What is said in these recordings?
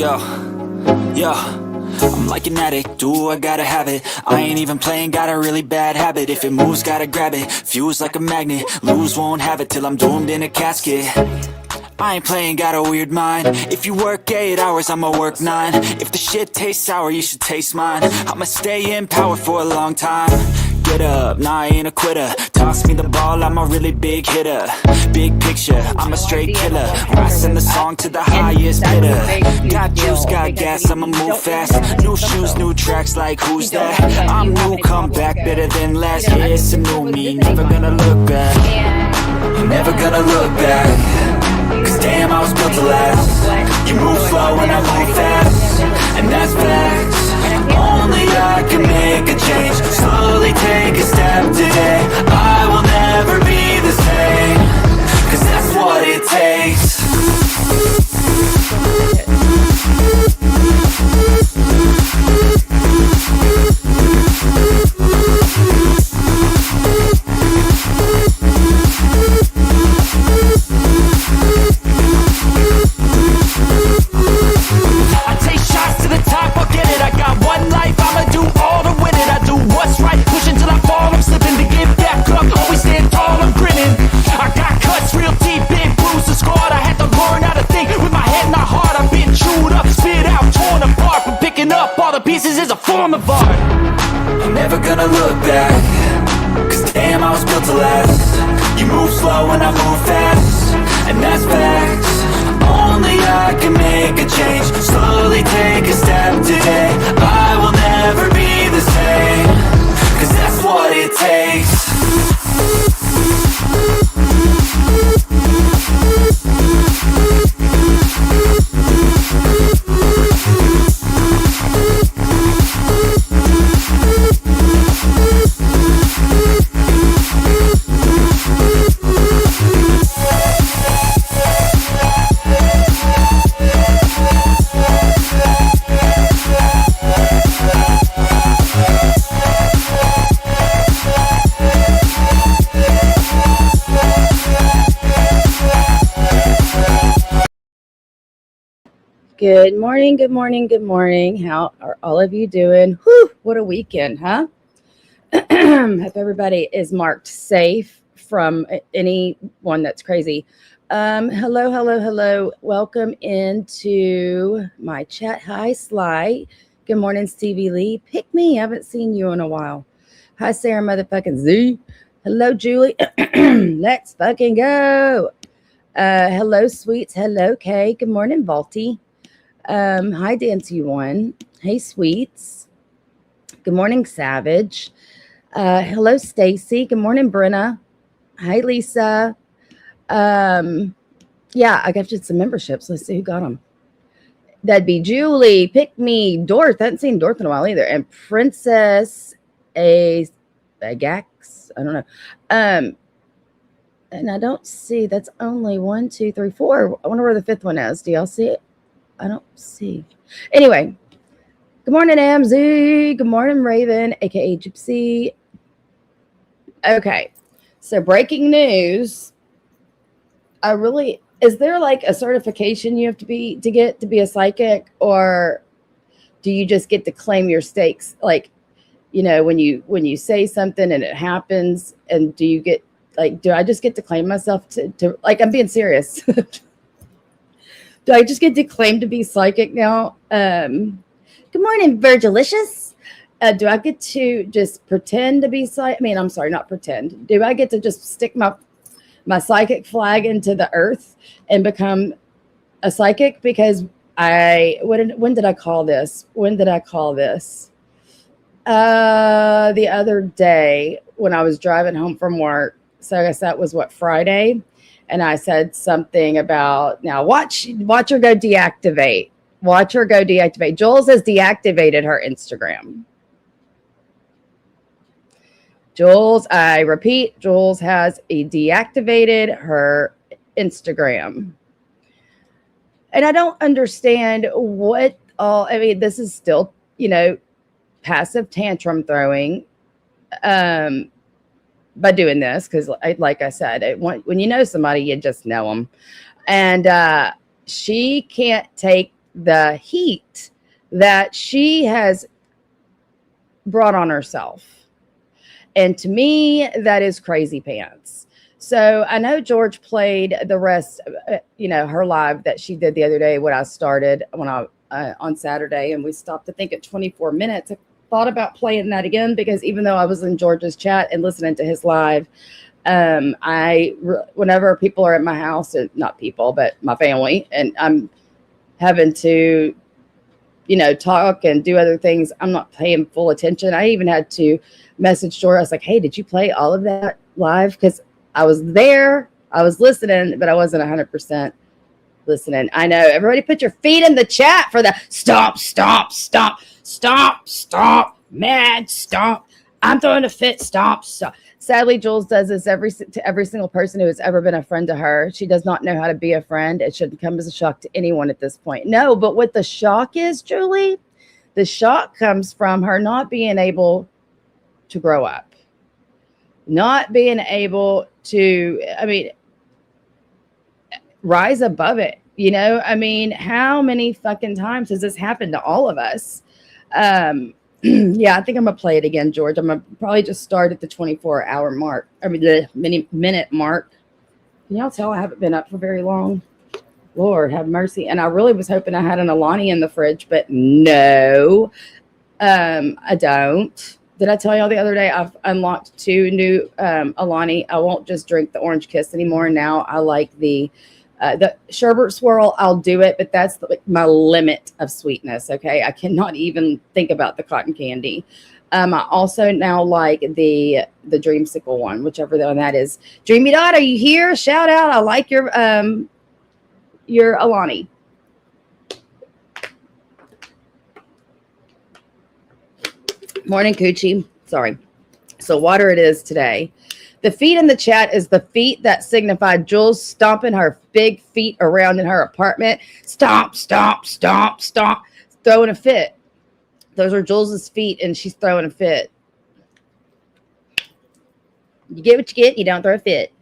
Yo, yo, I'm like an addict, do I gotta have it. I ain't even playing, got a really bad habit. If it moves, gotta grab it, fuse like a magnet. Lose, won't have it till I'm doomed in a casket. I ain't playing, got a weird mind. If you work 8 hours, I'ma work 9. If the shit tastes sour, you should taste mine. I'ma stay in power for a long time. Get up, nah, I ain't a quitter. Toss me the ball, I'm a really big hitter. Big picture, I'm a straight killer. Rising the song to the highest bidder. Got juice, got gas, I'ma move fast. New shoes, new tracks, like who's that? I'm new, come back, better than last. Yeah, it's a new me, never gonna look back. Never gonna look back. Cause damn, I was built to last. You move slow and I move fast, and that's facts. Only I can make a change. Slowly take a step today. I will never be the same, cause that's what it takes. I take shots to the top, I'll get it. I got one life, I'ma do all to win it. I do what's right, pushing till I fall. I'm slipping to get back up, always stand tall, I'm grinning. I got cuts real deep, big bruises scarred. I had to learn how to think with my head and my heart. I've been chewed up, spit out, torn apart. From picking up all the pieces is a form of art. I'm never gonna look back, cause damn, I was built to last. You move slow and I move fast, and that's facts. Only I can make a change. Slowly take a step today. I will never be the same, cause that's what it takes. Good morning, good morning, good morning. How are all of you doing? Whew, what a weekend, huh? Hope everybody is marked safe from anyone that's crazy. Hello, hello, hello. Welcome into my chat. Hi, Sly. Good morning, Stevie Lee. Pick me. I haven't seen you in a while. Hi, Sarah motherfucking Z. Hello, Julie. Let's fucking go. Hello, Sweets. Hello, Kay. Good morning, Vaulty. Hi, Dancy One. Hey, Sweets. Good morning, Savage. Hello, Stacy. Good morning, Brenna. Hi, Lisa. Yeah, I got just some memberships. Let's see who got them. That'd be Julie, Pick Me, Dorth. I haven't seen Dorth in a while either. And Princess Agax. I don't know. And I don't see. That's only 1, 2, 3, 4. I wonder where the fifth one is. Do y'all see it? I don't see. Anyway, good morning, MZ. Good morning, Raven, aka Gypsy. Okay, so breaking news. Is there like a certification you have to get to be a psychic, or do you just get to claim your stakes? Like, you know, when you say something and it happens, and do you get do I just get to claim myself to like, I'm being serious. Do I just get to claim to be psychic now? Good morning, Virgilicious. Do I get to just pretend to be psychic? I mean, I'm sorry, not pretend. Do I get to just stick my psychic flag into the earth and become a psychic? Because when did I call this? The other day when I was driving home from work. So I guess that was Friday. And I said something about, now watch her go deactivate. Watch her go deactivate. Jules has deactivated her Instagram. I repeat, Jules has deactivated her Instagram. And I don't understand this is still, passive tantrum throwing. By doing this, because like I said, when you know somebody, you just know them. And she can't take the heat that she has brought on herself. And to me, that is crazy pants. So I know George played the rest, her live that she did the other day when I started on Saturday, and we stopped to think at 24 minutes. I thought about playing that again because even though I was in George's chat and listening to his live, whenever people are at my house, not people, but my family, and I'm having to, talk and do other things, I'm not paying full attention. I even had to message George. I was like, hey, did you play all of that live? Because I was there, I was listening, but I wasn't 100% listening. I know. Everybody put your feet in the chat for the stomp, stomp, stomp, stomp, stomp, mad stomp. I'm throwing a fit, stomp, stomp. Sadly, Jules does this to every single person who has ever been a friend to her. She does not know how to be a friend. It shouldn't come as a shock to anyone at this point. No, but what the shock is, Julie, the shock comes from her not being able to grow up, not being able to, rise above it. How many fucking times has this happened to all of us? Yeah, I think I'm gonna play it again, George. I'm gonna probably just start at the 24-hour mark. The minute mark. Can y'all tell I haven't been up for very long? Lord have mercy. And I really was hoping I had an Alani in the fridge, but no, I don't. Did I tell y'all the other day I've unlocked 2 new Alani? I won't just drink the Orange Kiss anymore. Now I like the sherbet swirl. I'll do it, but that's my limit of sweetness. Okay, I cannot even think about the cotton candy. I also now like the dreamsicle one, whichever one that is. Dreamy Dot, are you here? Shout out! I like your Alani. Morning, Coochie. Sorry. So water it is today. The feet in the chat is the feet that signified Jules stomping her big feet around in her apartment. Stomp, stomp, stomp, stomp, throwing a fit. Those are Jules's feet, and she's throwing a fit. You get what you get. You don't throw a fit.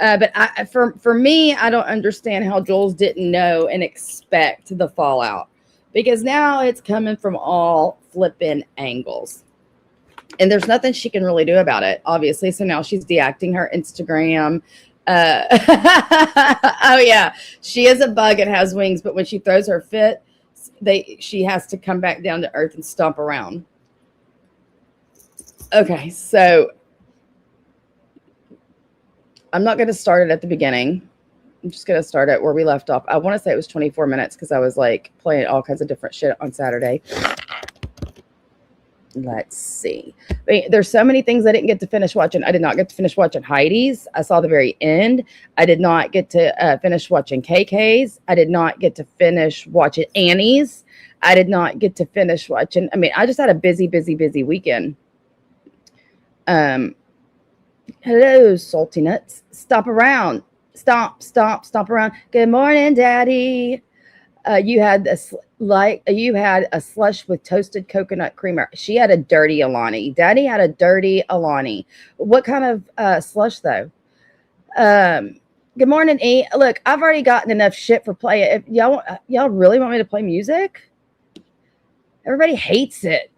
But for me, I don't understand how Jules didn't know and expect the fallout, because now it's coming from all flipping angles. And there's nothing she can really do about it, obviously. So now she's deactivating her Instagram. Oh, yeah. She is a bug and has wings, but when she throws her fit, she has to come back down to earth and stomp around. Okay, so I'm not going to start it at the beginning. I'm just going to start it where we left off. I want to say it was 24 minutes because I was like playing all kinds of different shit on Saturday. Let's see. There's so many things I didn't get to finish watching. I did not get to finish watching Heidi's. I saw the very end. I did not get to finish watching KK's. I did not get to finish watching Annie's. I did not get to finish watching. I just had a busy weekend. Hello, salty nuts. Stop around. Stomp around. Good morning, Daddy. You had a slush with toasted coconut creamer. She had a dirty Alani. Daddy had a dirty Alani. What kind of slush though? Good morning, E. Look, I've already gotten enough shit for play. If y'all really want me to play music? Everybody hates it.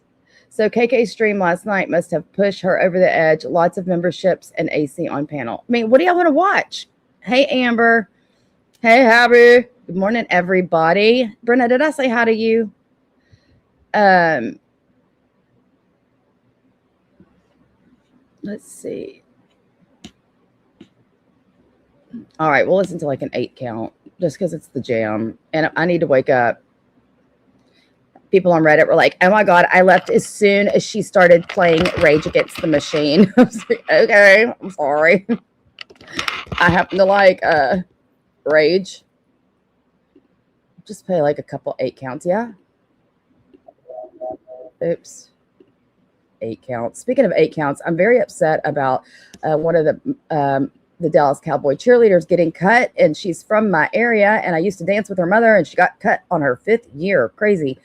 So KK's stream last night must have pushed her over the edge. Lots of memberships and AC on panel. What do y'all want to watch? Hey, Amber. Hey, Happy. Good morning, everybody. Brenna, did I say hi to you? Let's see. All right, we'll listen to like an 8 count just because it's the jam. And I need to wake up. People on Reddit were like, oh my God, I left as soon as she started playing Rage Against the Machine. I was like, okay, I'm sorry. I happen to like Rage. Just play like a couple 8 counts, yeah? Oops. 8 counts. Speaking of 8 counts, I'm very upset about one of the Dallas Cowboy cheerleaders getting cut, and she's from my area, and I used to dance with her mother, and she got cut on her 5th year. Crazy.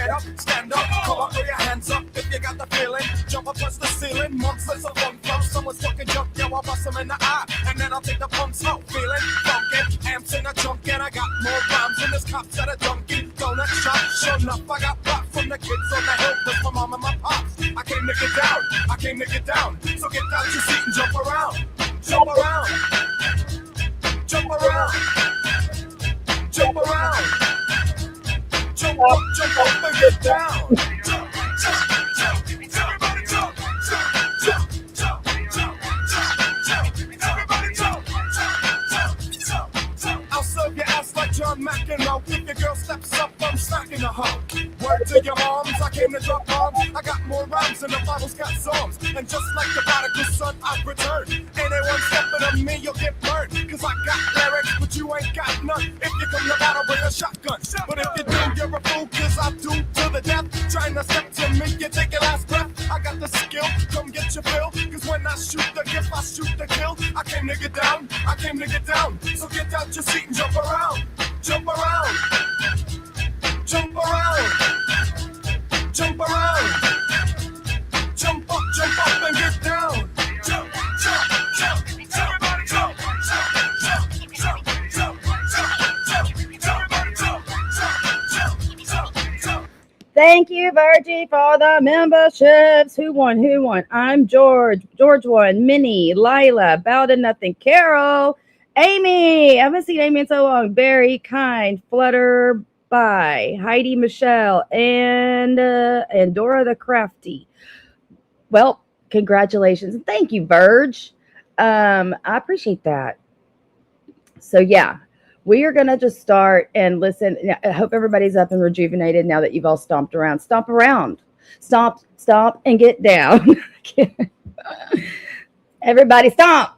get up, stand up, come up, throw your hands up if you got the feeling. Jump up, touch the ceiling, monsters of fun from someone's fucking jump, yo, I'll bust them in the eye, and then I'll take the pumps out, feeling funky, amps in a junk, and I got more rhymes than this cops at a Dunkin' Donut shop. Sure enough, I got pop from the kids on the hill, with my mom and my pops. I came to get down, I came to get down, so get out your seat and jump around, jump around, jump around, jump around. Jump up and get down. Jump, jump, jump. Everybody jump, jump, jump, jump, jump, jump, jump. Everybody jump, jump, jump, jump. I'll serve your ass like John McEnroe. If your girl steps up, I'm smacking the hoe. Word to your moms, I came to drop bombs. I got more rhymes than the Bible's got songs. And just like the prodigal son, I've returned. Anyone stepping on me, you'll get burned. Cause I got lyrics, but you ain't got none. If you come to battle, bring a shotgun. But if you do, you're a fool, cause I do to the death. Trying to step to me, you take your last breath. I got the skill, come get your fill. Cause when I shoot the gift, I shoot the kill. I came to get down, I came to get down. So get out your seat and jump around. Jump around. Jump around. Jump around. Jump up and get down. Jump, jump, jump. Everybody jump, jump, jump, jump, jump, jump, jump. Everybody jump, jump, jump, jump. Thank you, Virgie, for the memberships. Who won? I'm George. George won. Minnie, Lila, Bow to Nothing, Carol, Amy. I haven't seen Amy in so long. Barry, Kind, Flutter, Bye, Heidi, Michelle, and Dora the Crafty. Well, congratulations. And thank you, Verge. I appreciate that. So, yeah, we are going to just start and listen. I hope everybody's up and rejuvenated now that you've all stomped around. Stomp around. Stomp, and get down. Everybody stomp.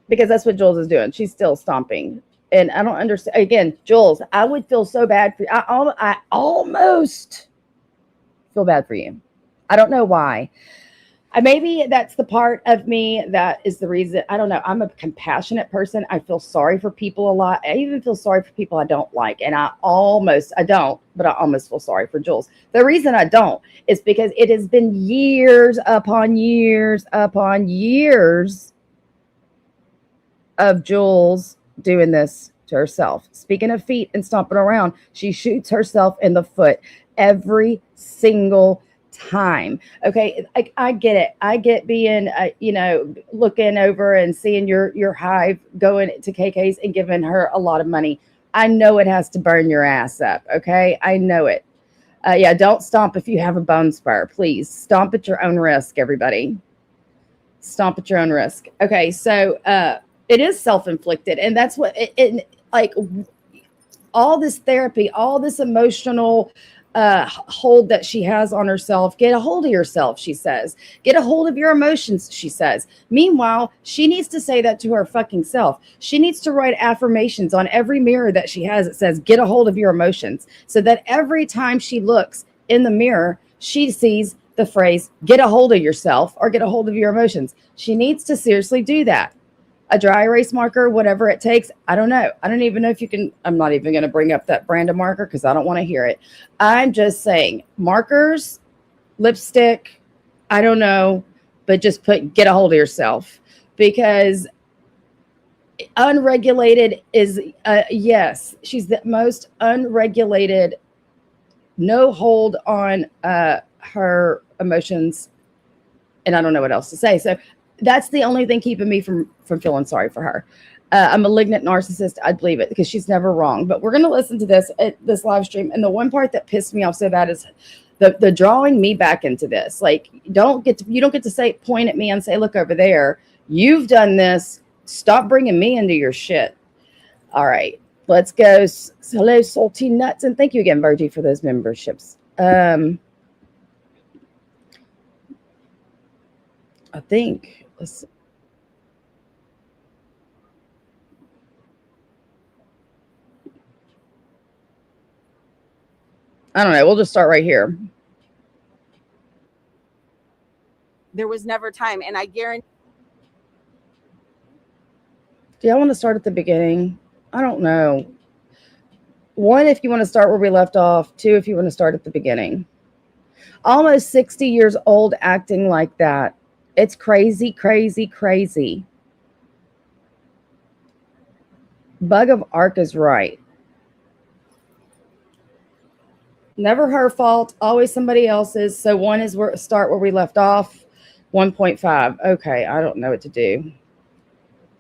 Because that's what Jules is doing. She's still stomping. And I don't understand. Again, Jules, I would feel so bad for you. I almost feel bad for you. I don't know why. Maybe that's the part of me that is the reason. I don't know. I'm a compassionate person. I feel sorry for people a lot. I even feel sorry for people I don't like. And I almost feel sorry for Jules. The reason I don't is because it has been years upon years upon years of Jules doing this to herself. Speaking of feet and stomping around, she shoots herself in the foot every single time. Okay, I get it. I get being, looking over and seeing your hive going to KK's and giving her a lot of money. I know it has to burn your ass up. Okay, I know it. Yeah, don't stomp if you have a bone spur. Please stomp at your own risk, everybody. Stomp at your own risk. Okay, so it is self-inflicted, and that's what like all this therapy, all this emotional hold that she has on herself. Get a hold of yourself, she says. Get a hold of your emotions, she says. Meanwhile, she needs to say that to her fucking self. She needs to write affirmations on every mirror that she has. It says, get a hold of your emotions, so that every time she looks in the mirror, she sees the phrase, get a hold of yourself or get a hold of your emotions. She needs to seriously do that. A dry erase marker, whatever it takes. I don't know. I don't even know if you can. I'm not even going to bring up that brand of marker because I don't want to hear it. I'm just saying markers, lipstick, I don't know, but just get a hold of yourself, because unregulated is, yes, she's the most unregulated, no hold on her emotions. And I don't know what else to say. So that's the only thing keeping me from feeling sorry for her. A malignant narcissist, I'd believe it, because she's never wrong. But we're going to listen to this live stream. And the one part that pissed me off so bad is the drawing me back into this. Like, you don't get to say, point at me and say, look over there. You've done this. Stop bringing me into your shit. All right, let's go. Hello, Salty Nuts. And thank you again, Virgie, for those memberships. I think. Let's see. I don't know. We'll just start right here. There was never time, and I guarantee. Do y'all want to start at the beginning? I don't know. One, if you want to start where we left off. Two, if you want to start at the beginning. Almost 60 years old acting like that. It's crazy, crazy, crazy. Bug of Arc is right. Never her fault, always somebody else's. So one is start where we left off. 1.5. Okay, I don't know what to do.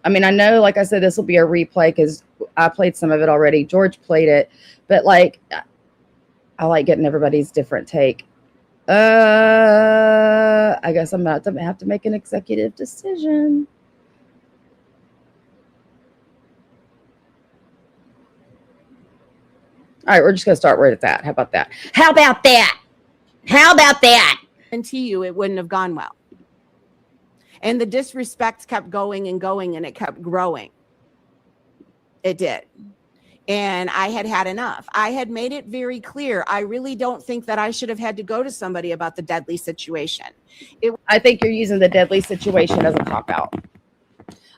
I mean, I know, like I said, this will be a replay because I played some of it already. George played it, but like, I like getting everybody's different take. I guess I'm about to have to make an executive decision. All right, we're just going to start right at that. How about that? How about that? How about that? guarantee you it wouldn't have gone well. And the disrespect kept going and going, and it kept growing. It did. And I had had enough. I had made it very clear. I really don't think that I should have had to go to somebody about the deadly situation. I think you're using the deadly situation as a cop-out.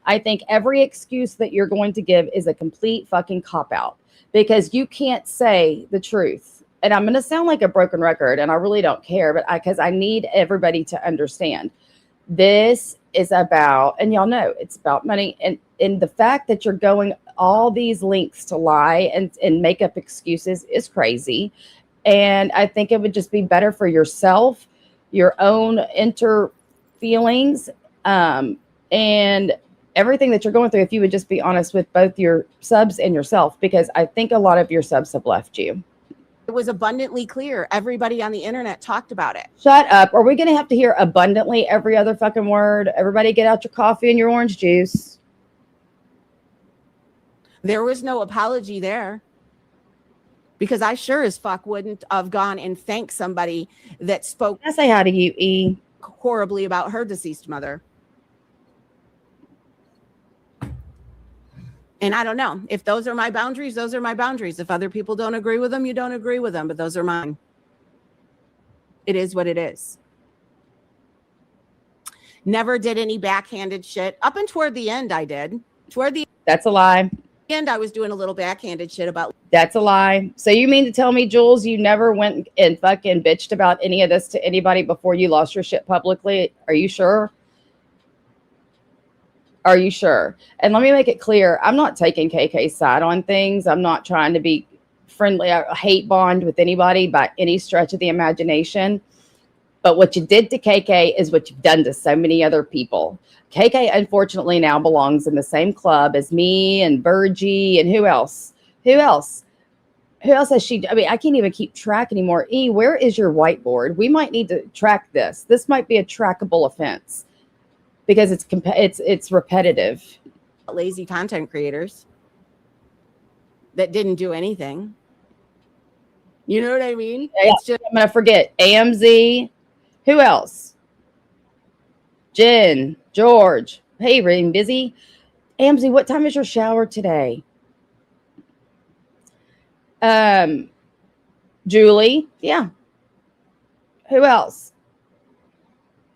I think every excuse that you're going to give is a complete fucking cop-out because you can't say the truth. And I'm going to sound like a broken record, and I really don't care, but because I need everybody to understand. This is about, and y'all know, it's about money. And the fact that you're going all these links to lie and make up excuses is crazy. And I think it would just be better for yourself, your own inner feelings, and everything that you're going through, if you would just be honest with both your subs and yourself, because I think a lot of your subs have left you. It was abundantly clear. Everybody on the internet talked about it. Shut up. Are we going to have to hear abundantly every other fucking word? Everybody get out your coffee and your orange juice. There was no apology there, because I sure as fuck wouldn't have gone and thanked somebody that spoke Can I say hi to you, E? horribly about her deceased mother. And I don't know. If those are my boundaries, those are my boundaries. If other people don't agree with them, you don't agree with them, but those are mine. It is what it is. Never did any backhanded shit. Up and toward the end, I did. Toward the That's a lie. end, I was doing a little backhanded shit about. That's a lie. So you mean to tell me, Jules, you never went and fucking bitched about any of this to anybody before you lost your shit publicly? Are you sure? Are you sure? And let me make it clear. I'm not taking KK's side on things. I'm not trying to be friendly. I hate bond with anybody by any stretch of the imagination. But what you did to KK is what you've done to so many other people. KK, unfortunately, now belongs in the same club as me and Virgie and who else? Who else? Who else has she? I mean, I can't even keep track anymore. E, where is your whiteboard? We might need to track this. This might be a trackable offense because it's repetitive. Lazy content creators that didn't do anything. You know what I mean? Yeah, It's just I'm going to forget. AMZ. Who else? Jen, George. Hey, being busy. AMZ, what time is your shower today? Julie. Yeah. Who else?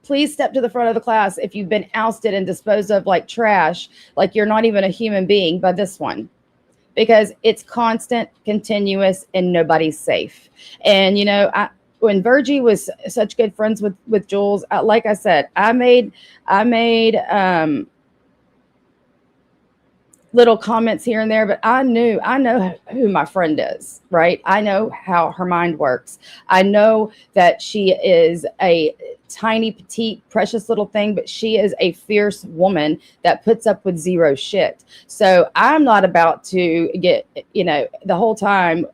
Please step to the front of the class if you've been ousted and disposed of like trash, like you're not even a human being by this one. Because it's constant, continuous, and nobody's safe. And, you know, when Virgie was such good friends with Jules, like I said, I made little comments here and there, but I know who my friend is, right? I know how her mind works. I know that she is a tiny, petite, precious little thing, but she is a fierce woman that puts up with zero shit. So I'm not about to get, you know, the whole time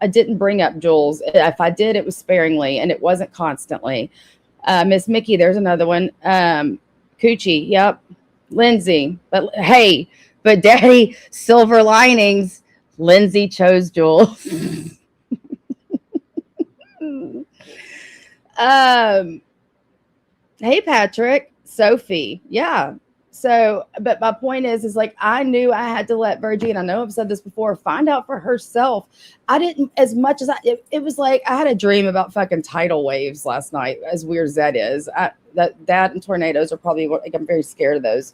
I didn't bring up Jules. If I did, it was sparingly and it wasn't constantly. Miss Mickey, there's another one. Coochie, yep. Lindsay, but hey, but Daddy, silver linings. Lindsay chose Jules. Hey, Patrick, Sophie. Yeah. So, but my point is like, I knew I had to let Virgie, and I know I've said this before, find out for herself. I didn't, as much as it was like, I had a dream about fucking tidal waves last night, as weird as that is. That and tornadoes are probably, like, I'm very scared of those.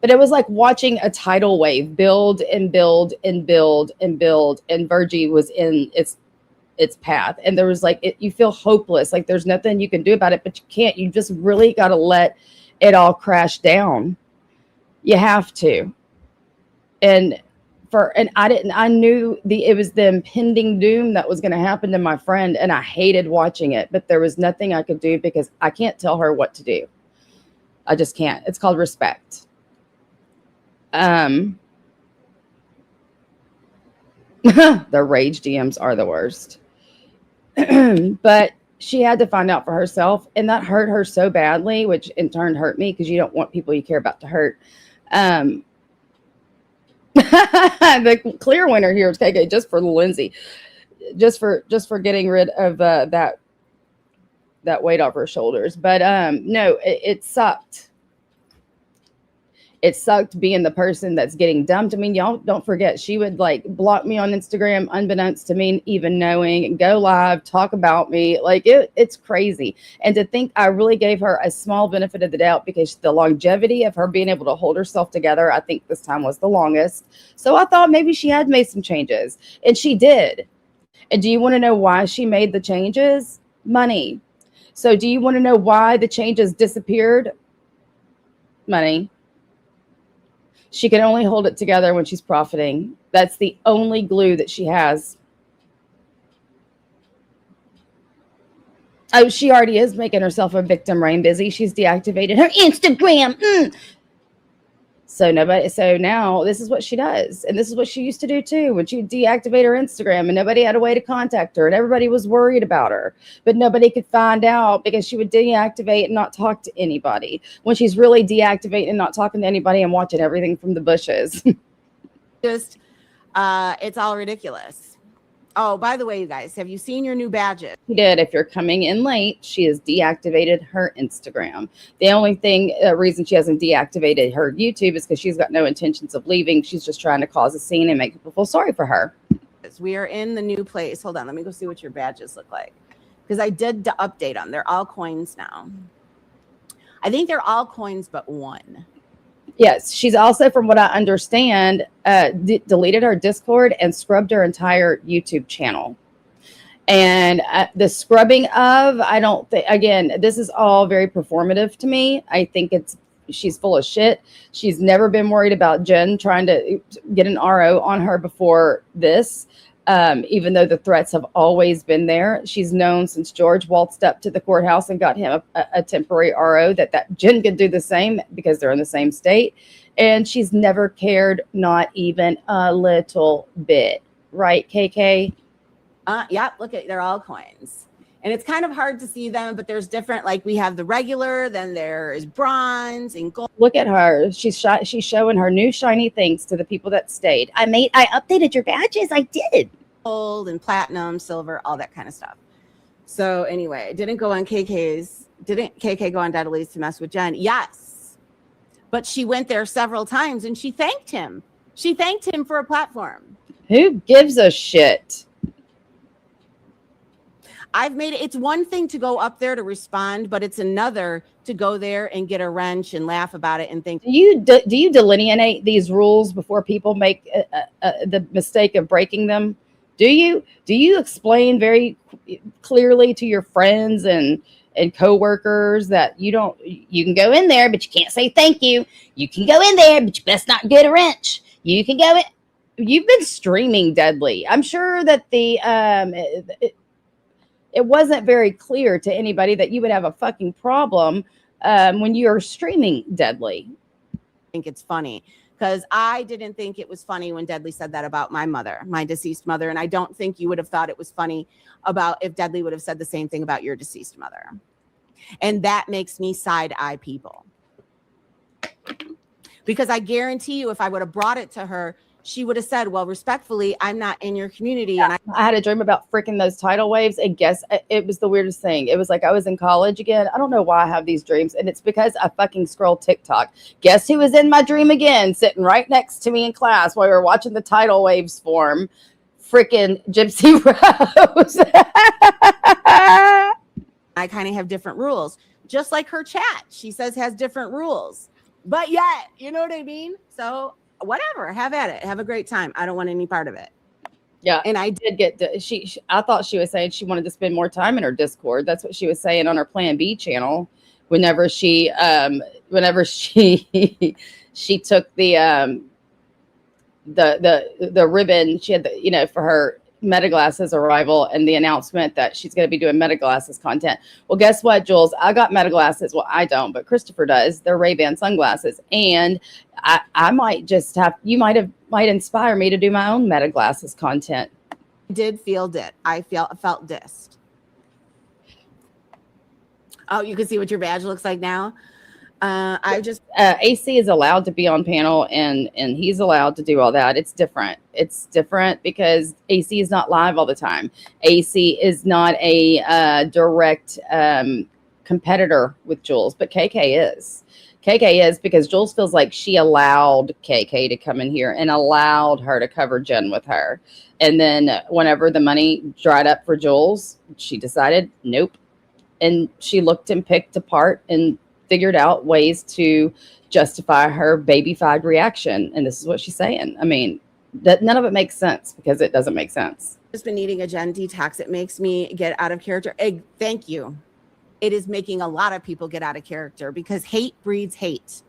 But it was like watching a tidal wave build and build and build and build, and Virgie was in its path, and there was like you feel hopeless, like there's nothing you can do about it, but you can't. You just really got to let it all crash down. You have to. And I knew it was the impending doom that was going to happen to my friend, and I hated watching it, but there was nothing I could do because I can't tell her what to do. I just can't. It's called respect. The rage DMs are the worst. But she had to find out for herself, and that hurt her so badly, which in turn hurt me because you don't want people you care about to hurt. The clear winner here is KK, just for Lindsay, just for getting rid of that weight off her shoulders. But no, it sucked. It sucked being the person that's getting dumped. I mean, y'all don't forget, she would like block me on Instagram, unbeknownst to me, even knowing, go live, talk about me. Like it's crazy. And to think I really gave her a small benefit of the doubt because the longevity of her being able to hold herself together, I think this time was the longest. So I thought maybe she had made some changes, and she did. And do you want to know why she made the changes? Money. So do you want to know why the changes disappeared? Money. She can only hold it together when she's profiting. That's the only glue that she has. Oh, she already is making herself a victim, Rain Busy. She's deactivated her Instagram. So now this is what she does. And this is what she used to do too. When she would deactivate her Instagram and nobody had a way to contact her and everybody was worried about her, but nobody could find out because she would deactivate and not talk to anybody. When she's really deactivating and not talking to anybody and watching everything from the bushes. Just, it's all ridiculous. Oh, by the way, you guys, have you seen your new badges? She did. If you're coming in late, she has deactivated her Instagram. The only reason she hasn't deactivated her YouTube is because she's got no intentions of leaving. She's just trying to cause a scene and make people feel sorry for her. We are in the new place. Hold on. Let me go see what your badges look like. Because I did update them. They're all coins now. I think they're all coins but one. Yes, she's also, from what I understand, deleted her Discord and scrubbed her entire YouTube channel. And the scrubbing of, I don't think, again, this is all very performative to me. I think she's full of shit. She's never been worried about Jen trying to get an RO on her before this. Even though the threats have always been there. She's known since George waltzed up to the courthouse and got him a temporary RO that Jen could do the same because they're in the same state. And she's never cared, not even a little bit. Right, KK? Yeah, look at, they're all coins. And it's kind of hard to see them, but there's different, like we have the regular, then there is bronze and gold. Look at her. She's showing her new shiny things to the people that stayed. I updated your badges. I did. Gold and platinum, silver, all that kind of stuff. So anyway, didn't KK go on Dudley's to mess with Jen? Yes. But she went there several times and she thanked him. She thanked him for a platform. Who gives a shit? I've made it. It's one thing to go up there to respond, but it's another to go there and get a wrench and laugh about it and think. Do you delineate these rules before people make the mistake of breaking them? Do you explain very clearly to your friends and coworkers that you can go in there, but you can't say thank you. You can go in there, but you best not get a wrench. You can go in. You've been streaming Deadly. I'm sure that it wasn't very clear to anybody that you would have a fucking problem when you're streaming Deadly. I think it's funny because I didn't think it was funny when Deadly said that about my mother, my deceased mother. And I don't think you would have thought it was funny about if Deadly would have said the same thing about your deceased mother. And that makes me side eye people. Because I guarantee you, if I would have brought it to her, she would have said, well, respectfully, I'm not in your community. Yeah. And I had a dream about freaking those tidal waves. And guess it was the weirdest thing. It was like I was in college again. I don't know why I have these dreams. And it's because I fucking scroll TikTok. Guess who was in my dream again? Sitting right next to me in class while we were watching the tidal waves form. Freaking Gypsy Rose. I kind of have different rules. Just like her chat, she says has different rules. But yet, you know what I mean? So whatever, have at it. Have a great time. I don't want any part of it. Yeah, And I did get to, I thought she was saying she wanted to spend more time in her Discord. That's what she was saying on her Plan B channel. Whenever she she took the ribbon, she had for her Meta Glasses arrival and the announcement that she's going to be doing Meta Glasses content. Well, guess what, Jules? I got Meta Glasses. Well, I don't, but Christopher does. They're Ray-Ban sunglasses, and I might just have might inspire me to do my own Meta Glasses content. did feel it. I felt dissed. Oh, you can see what your badge looks like now. I just AC is allowed to be on panel, and he's allowed to do all that. It's different. It's different because AC is not live all the time. AC is not a direct competitor with Jules, but KK is. KK is, because Jules feels like she allowed KK to come in here and allowed her to cover Jen with her. And then whenever the money dried up for Jules, she decided, nope. And she looked and picked apart and figured out ways to justify her baby-fied reaction. And this is what she's saying. I mean, that none of it makes sense, because it doesn't make sense. just been needing a Jen detox. It makes me get out of character. Thank you. It is making a lot of people get out of character, because hate breeds hate.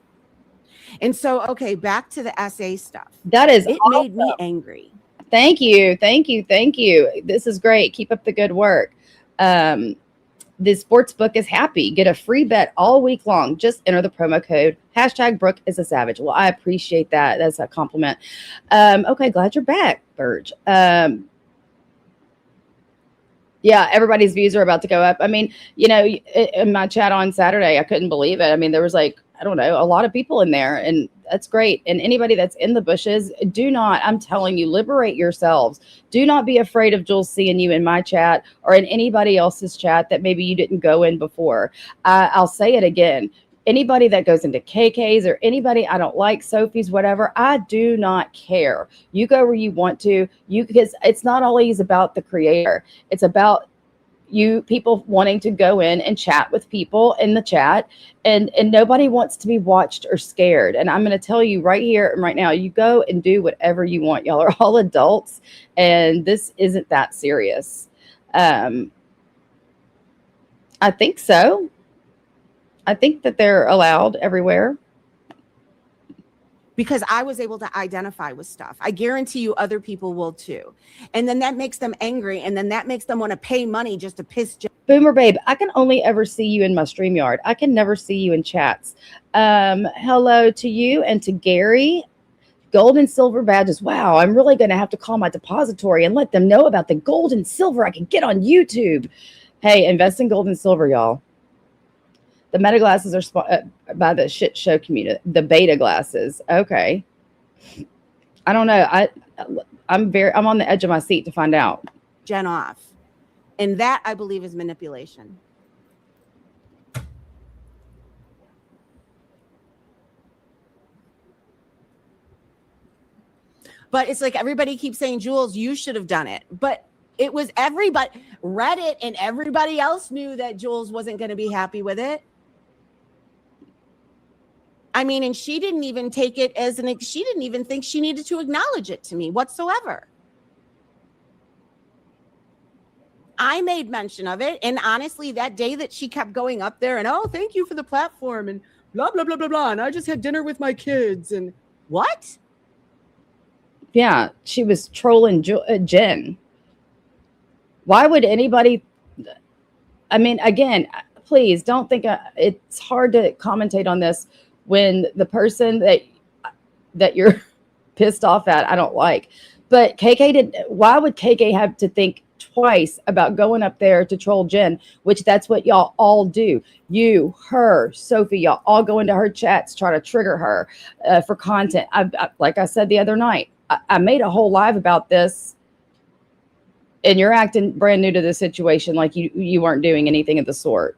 And so, okay, back to the SA stuff. That is It awesome. made me angry. Thank you. Thank you. Thank you. This is great. Keep up the good work. The sports book is happy. Get a free bet all week long. Just enter the promo code #Brooke is a savage. Well, I appreciate that. That's a compliment. Okay, glad you're back, Burge. Yeah, everybody's views are about to go up. I mean, in my chat on Saturday, I couldn't believe it. I mean, there was a lot of people in there, and that's great. And anybody that's in the bushes, I'm telling you, liberate yourselves. Do not be afraid of Jules seeing you in my chat or in anybody else's chat that maybe you didn't go in before. I'll say it again. Anybody that goes into KK's or anybody I don't like, Sophie's, whatever, I do not care. You go where you want to, because it's not always about the creator. It's about you people wanting to go in and chat with people in the chat, and nobody wants to be watched or scared. And I'm going to tell you right here and right now, you go and do whatever you want. Y'all are all adults, and this isn't that serious. I think so. I think that they're allowed everywhere. Because I was able to identify with stuff. I guarantee you other people will too. And then that makes them angry. And then that makes them want to pay money just to piss. Boomer Babe, I can only ever see you in my StreamYard. I can never see you in chats. Hello to you and to Gary. Gold and silver badges. Wow, I'm really going to have to call my depository and let them know about the gold and silver I can get on YouTube. Hey, invest in gold and silver, y'all. The Meta Glasses are by the shit show community. The beta glasses. Okay. I don't know. I'm on the edge of my seat to find out. Jen off. And that, I believe, is manipulation. But it's like everybody keeps saying, Jules, you should have done it. But it was everybody, Reddit and everybody else knew that Jules wasn't going to be happy with it. I mean, and she didn't even take it she didn't even think she needed to acknowledge it to me whatsoever. I made mention of it. And honestly, that day that she kept going up there and, oh, thank you for the platform and blah, blah, blah, blah, blah. And I just had dinner with my kids and what? Yeah, she was trolling Jen. Why would anybody? I mean, again, please don't think it's hard to commentate on this when the person that you're pissed off at, I don't like. But why would KK have to think twice about going up there to troll Jen, which that's what y'all all do. You, her, Sophie, y'all all go into her chats, try to trigger her for content. Like I said the other night, I made a whole live about this, and you're acting brand new to the situation like you weren't doing anything of the sort.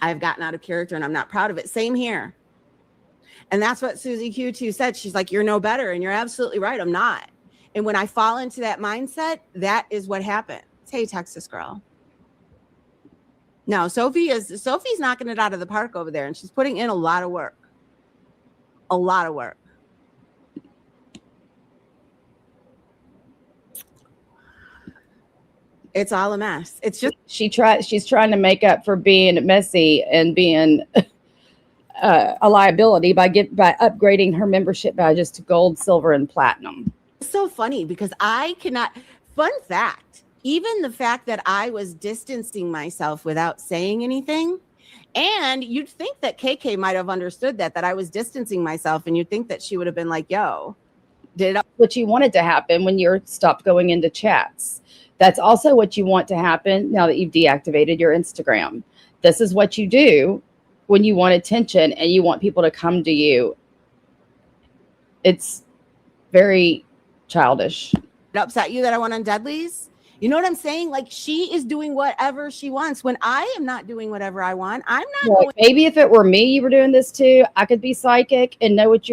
I've gotten out of character and I'm not proud of it. Same here. And that's what Susie Q2 said. She's like, you're no better. And you're absolutely right. I'm not. And when I fall into that mindset, that is what happens. Hey, Texas girl. No, Sophie's knocking it out of the park over there, and she's putting in a lot of work. A lot of work. It's all a mess. It's just she's trying to make up for being messy and being a liability by upgrading her membership badges to gold, silver, and platinum. so funny because I cannot. Fun fact, even the fact that I was distancing myself without saying anything, and you'd think that KK might have understood that I was distancing myself, and you'd think that she would have been like, yo, did it? What you wanted to happen when you stopped going into chats. That's also what you want to happen now that you've deactivated your Instagram. This is what you do when you want attention and you want people to come to you. It's very childish. It upset you that I went on Deadly's? You know what I'm saying? Like, she is doing whatever she wants when I am not doing whatever I want. I'm not going. Maybe if it were me, you were doing this too, I could be psychic and know what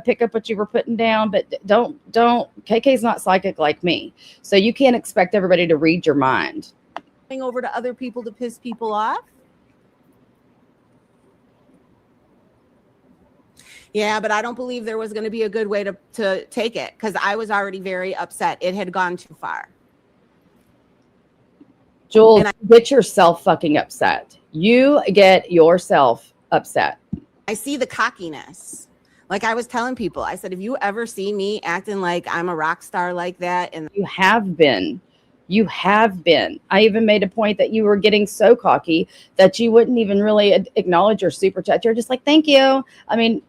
pick up what you were putting down, but don't. KK's not psychic like me. So you can't expect everybody to read your mind. Going over to other people to piss people off. Yeah, but I don't believe there was going to be a good way to take it because I was already very upset. It had gone too far. Jules, get yourself fucking upset. You get yourself upset. I see the cockiness. Like I was telling people, I said, if you ever see me acting like I'm a rock star like that, and you have been. You have been. I even made a point that you were getting so cocky that you wouldn't even really acknowledge your super chat. You're just like, thank you. I mean,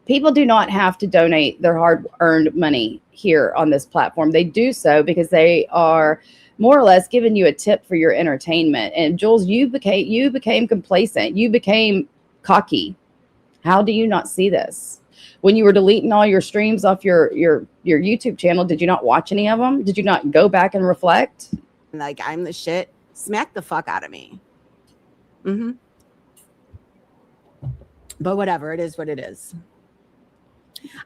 people do not have to donate their hard-earned money here on this platform. They do so because they are more or less giving you a tip for your entertainment. And Jules, you became complacent. You became cocky. How do you not see this? When you were deleting all your streams off your YouTube channel, did you not watch any of them? Did you not go back and reflect? Like, I'm the shit. Smack the fuck out of me. Mm-hmm. But whatever, it is what it is.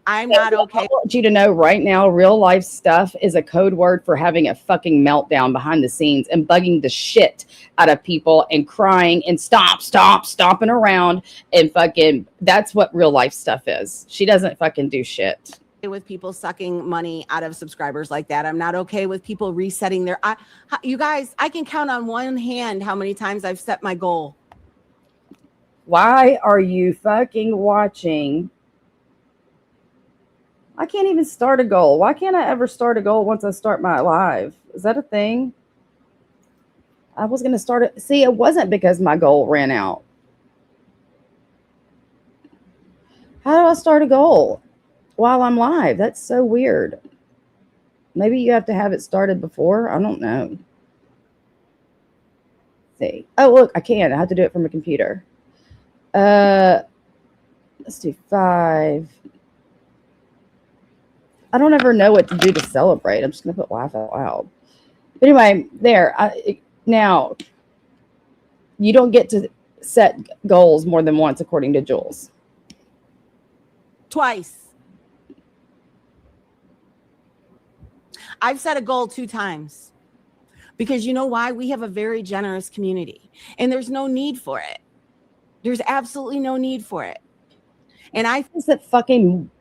I'm not okay. I want you to know right now, real life stuff is a code word for having a fucking meltdown behind the scenes and bugging the shit out of people and crying and stomping around and fucking, that's what real life stuff is. She doesn't fucking do shit. With people sucking money out of subscribers like that. I'm not okay with people resetting their, you guys, I can count on one hand how many times I've set my goal. Why are you fucking watching? I can't even start a goal. Why can't I ever start a goal once I start my live? Is that a thing? I was going to start it. See, it wasn't because my goal ran out. How do I start a goal while I'm live? That's so weird. Maybe you have to have it started before. I don't know. Let's see. Oh, look, I can. I have to do it from a computer. Let's do 5. I don't ever know what to do to celebrate. I'm just going to put laugh out loud. But anyway, there. Now, you don't get to set goals more than once, according to Jules. Twice. I've set a goal 2 times. Because you know why? We have a very generous community. And there's no need for it. There's absolutely no need for it. And I think that fucking,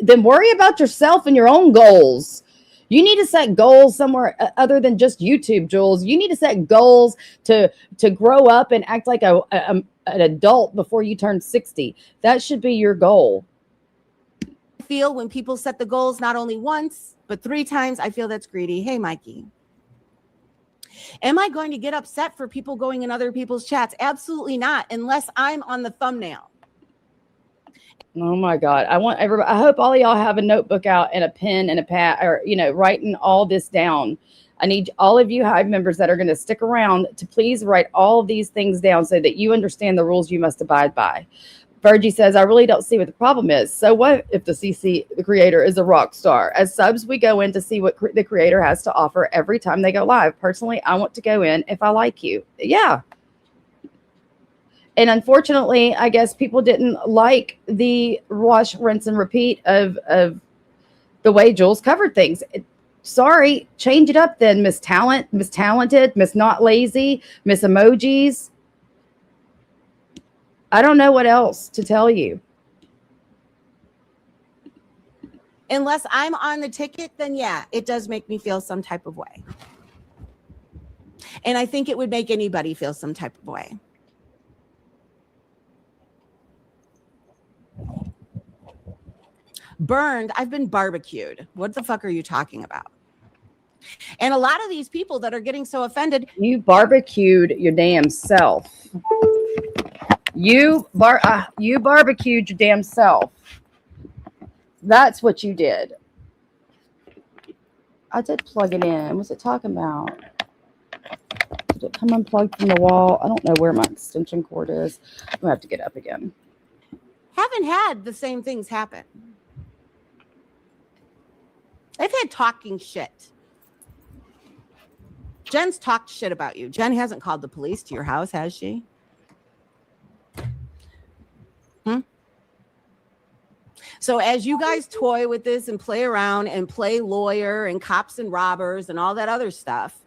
then worry about yourself and your own goals. You need to set goals somewhere other than just YouTube, Jules. You need to set goals to grow up and act like an adult before you turn 60. That should be your goal. I feel when people set the goals not only once, but 3 times, I feel that's greedy. Hey, Mikey. Am I going to get upset for people going in other people's chats? Absolutely not, unless I'm on the thumbnail. Oh my God. I want everybody, I hope all of y'all have a notebook out and a pen and a pad, or, writing all this down. I need all of you Hive members that are going to stick around to please write all of these things down so that you understand the rules you must abide by. Virgie says, I really don't see what the problem is. So what if the CC, the creator, is a rock star? As subs, we go in to see what the creator has to offer every time they go live. Personally, I want to go in if I like you. Yeah. And unfortunately, I guess people didn't like the wash, rinse, and repeat of the way Jules covered things. Sorry, change it up then, Miss Talent, Miss Talented, Miss Not Lazy, Miss Emojis. I don't know what else to tell you. Unless I'm on the ticket, then yeah, it does make me feel some type of way. And I think it would make anybody feel some type of way. Burned, I've been barbecued. What the fuck are you talking about? And a lot of these people that are getting so offended. You barbecued your damn self. You barbecued your damn self. That's what you did. I did plug it in. What's it talking about? Did it come unplugged from the wall? I don't know where my extension cord is. I'm gonna have to get up again. Haven't had the same things happen. They've had talking shit. Jen's talked shit about you. Jen hasn't called the police to your house, has she? So as you guys toy with this and play around and play lawyer and cops and robbers and all that other stuff,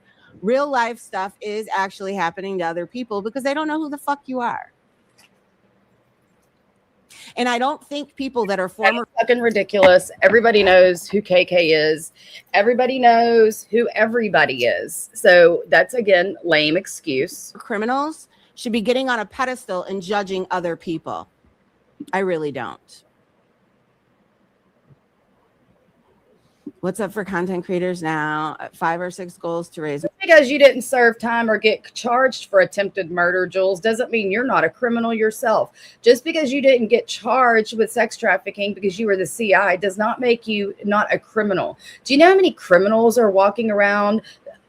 real life stuff is actually happening to other people because they don't know who the fuck you are. And I don't think people that are former fucking ridiculous. Everybody knows who KK is. Everybody knows who everybody is. So that's, again, lame excuse. criminals should be getting on a pedestal and judging other people. I really don't. What's up for content creators now? 5 or 6 goals to raise. Because you didn't serve time or get charged for attempted murder, Jules, doesn't mean you're not a criminal yourself. Just because you didn't get charged with sex trafficking because you were the CI does not make you not a criminal. Do you know how many criminals are walking around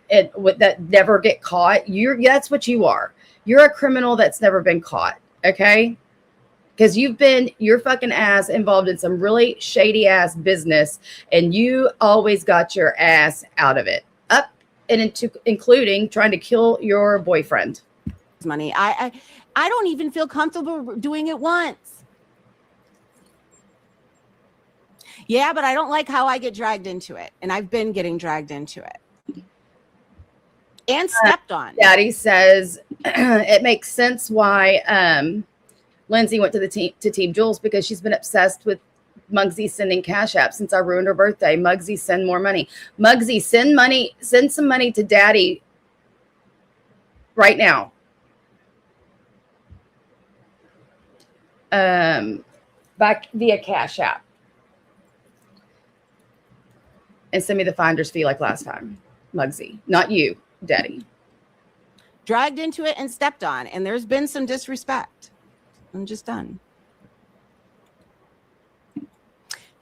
that never get caught? That's what you are. You're a criminal that's never been caught, okay? Because you've been your fucking ass involved in some really shady ass business, and you always got your ass out of it, up and into including trying to kill your boyfriend. Money. I don't even feel comfortable doing it once. Yeah, but I don't like how I get dragged into it, and I've been getting dragged into it and stepped on. Daddy says it makes sense why Lindsay went to Team Jules because she's been obsessed with Muggsy sending cash apps since I ruined her birthday. Muggsy, send more money. Muggsy, send some money to Daddy right now. Back via Cash App. And send me the finder's fee like last time. Muggsy, not you, Daddy. Dragged into it and stepped on, and there's been some disrespect. I'm just done.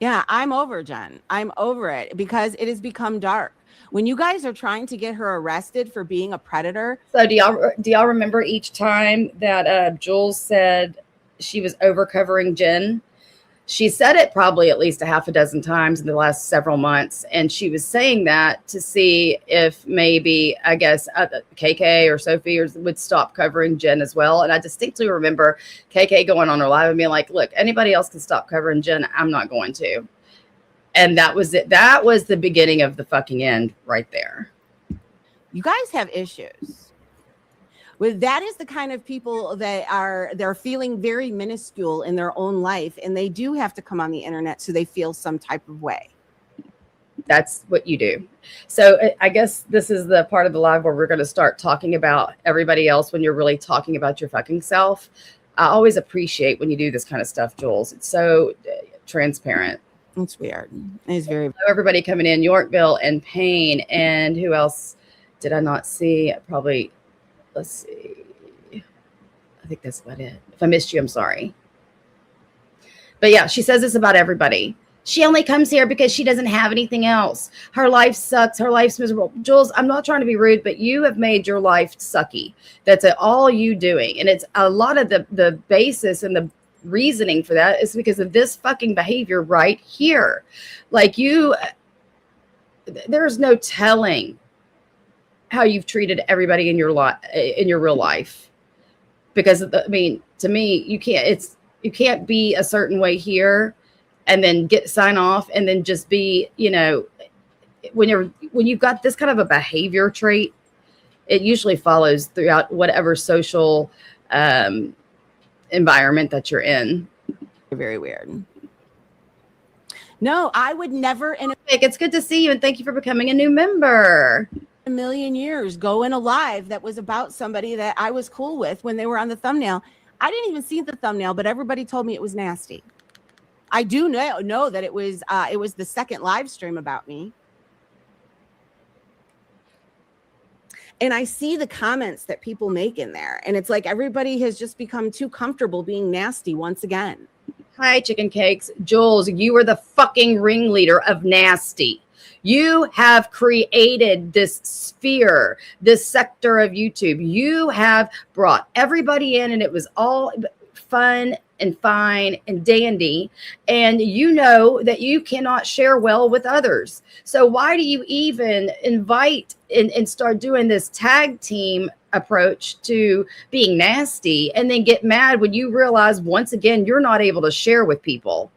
Yeah, I'm over, Jen. I'm over it because it has become dark. When you guys are trying to get her arrested for being a predator. So do y'all remember each time that Jules said she was overcovering Jen? She said it probably at least a half a dozen times in the last several months. And she was saying that to see if maybe, I guess, KK or Sophie would stop covering Jen as well. And I distinctly remember KK going on her live and being like, look, anybody else can stop covering Jen. I'm not going to. And that was it. That was the beginning of the fucking end right there. You guys have issues. That is the kind of people they're feeling very minuscule in their own life, and they do have to come on the internet so they feel some type of way. That's what you do. So I guess this is the part of the live where we're going to start talking about everybody else when you're really talking about your fucking self. I always appreciate when you do this kind of stuff, Jules. It's so transparent. It's weird. It's very. Hello, everybody coming in, Yorkville and Payne, and who else did I not see? Probably. Let's see. I think that's about it. If I missed you, I'm sorry. But yeah, she says this about everybody. She only comes here because she doesn't have anything else. Her life sucks. Her life's miserable. Jules, I'm not trying to be rude, but you have made your life sucky. That's all you doing. And it's a lot of the basis and the reasoning for that is because of this fucking behavior right here. Like there's no telling how you've treated everybody in your real life, because to me, you can't be a certain way here and then sign off and then just be, when you've got this kind of a behavior trait, it usually follows throughout whatever social environment that you're in. Very weird. No, I would never in It's good to see you, and thank you for becoming a new member. a million years go in a live that was about somebody that I was cool with when they were on the thumbnail. I didn't even see the thumbnail, but everybody told me it was nasty. I do know that it was the second live stream about me. And I see the comments that people make in there. And it's like everybody has just become too comfortable being nasty once again. Hi, Chicken Cakes. Jules, you are the fucking ringleader of nasty. You have created this sphere, this sector of YouTube. You have brought everybody in, and it was all fun and fine and dandy. And you know that you cannot share well with others. So why do you even invite and start doing this tag team approach to being nasty and then get mad when you realize once again you're not able to share with people?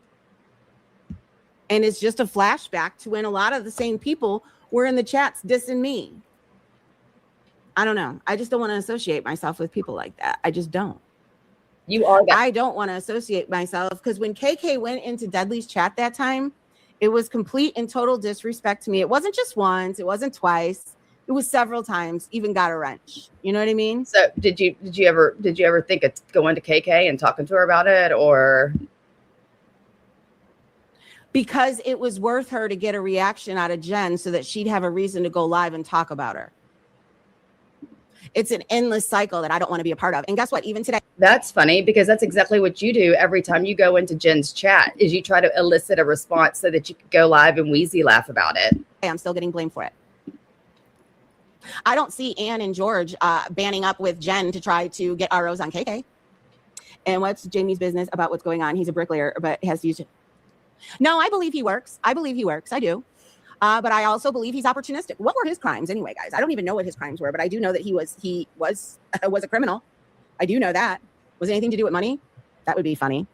And it's just a flashback to when a lot of the same people were in the chats dissing me. I don't know. I just don't want to associate myself with people like that. I just don't. You are that. I don't want to associate myself, because when KK went into Deadly's chat that time, it was complete and total disrespect to me. It wasn't just once, it wasn't twice, it was several times. Even got a wrench. You know what I mean? So did you ever think of going to KK and talking to her about it, or? Because it was worth her to get a reaction out of Jen so that she'd have a reason to go live and talk about her. It's an endless cycle that I don't want to be a part of. And guess what? Even today. That's funny, because that's exactly what you do every time you go into Jen's chat, is you try to elicit a response so that you can go live and wheezy laugh about it. I'm still getting blamed for it. I don't see Ann and George banding up with Jen to try to get ROs on KK. And what's Jamie's business about what's going on? He's a bricklayer, but has used it. No, I believe he works. I do. But I also believe he's opportunistic. What were his crimes anyway, guys? I don't even know what his crimes were, but I do know that he was a criminal. I do know that. Was it anything to do with money? That would be funny.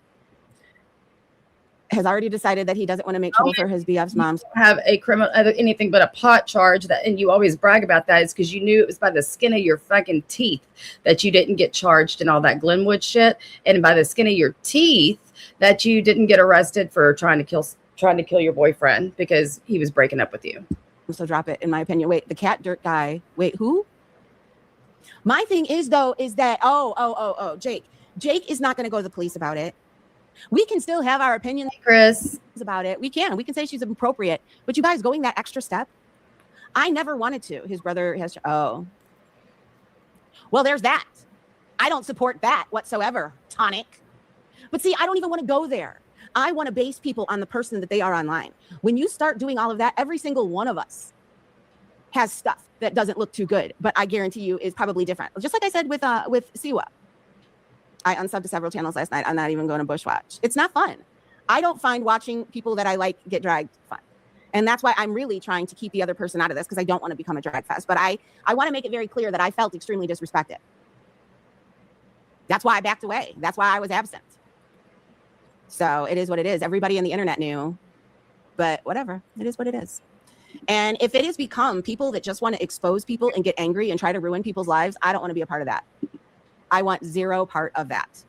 Has already decided that he doesn't want to make trouble for his BF's moms. Have a criminal, anything but a pot charge, that, and you always brag about that, is because you knew it was by the skin of your fucking teeth that you didn't get charged in all that Glenwood shit, and by the skin of your teeth that you didn't get arrested for trying to kill your boyfriend because he was breaking up with you. So drop it, in my opinion. Wait, the cat dirt guy. Wait, who? My thing is, though, is that, Jake is not going to go to the police about it. We can still have our opinions, Chris, about it. We can say she's appropriate, but you guys going that extra step, I never wanted to. His brother has, well, there's that. I don't support that whatsoever, Tonic. But see, I don't even want to go there. I want to base people on the person that they are online. When you start doing all of that, every single one of us has stuff that doesn't look too good, but I guarantee you is probably different. Just like I said with Siwa. I unsubbed to several channels last night. I'm not even going to bushwatch. It's not fun. I don't find watching people that I like get dragged fun. And that's why I'm really trying to keep the other person out of this, because I don't want to become a drag fest. But I want to make it very clear that I felt extremely disrespected. That's why I backed away. That's why I was absent. So it is what it is. Everybody on the internet knew, but whatever. It is what it is. And if it has become people that just want to expose people and get angry and try to ruin people's lives, I don't want to be a part of that. I want zero part of that,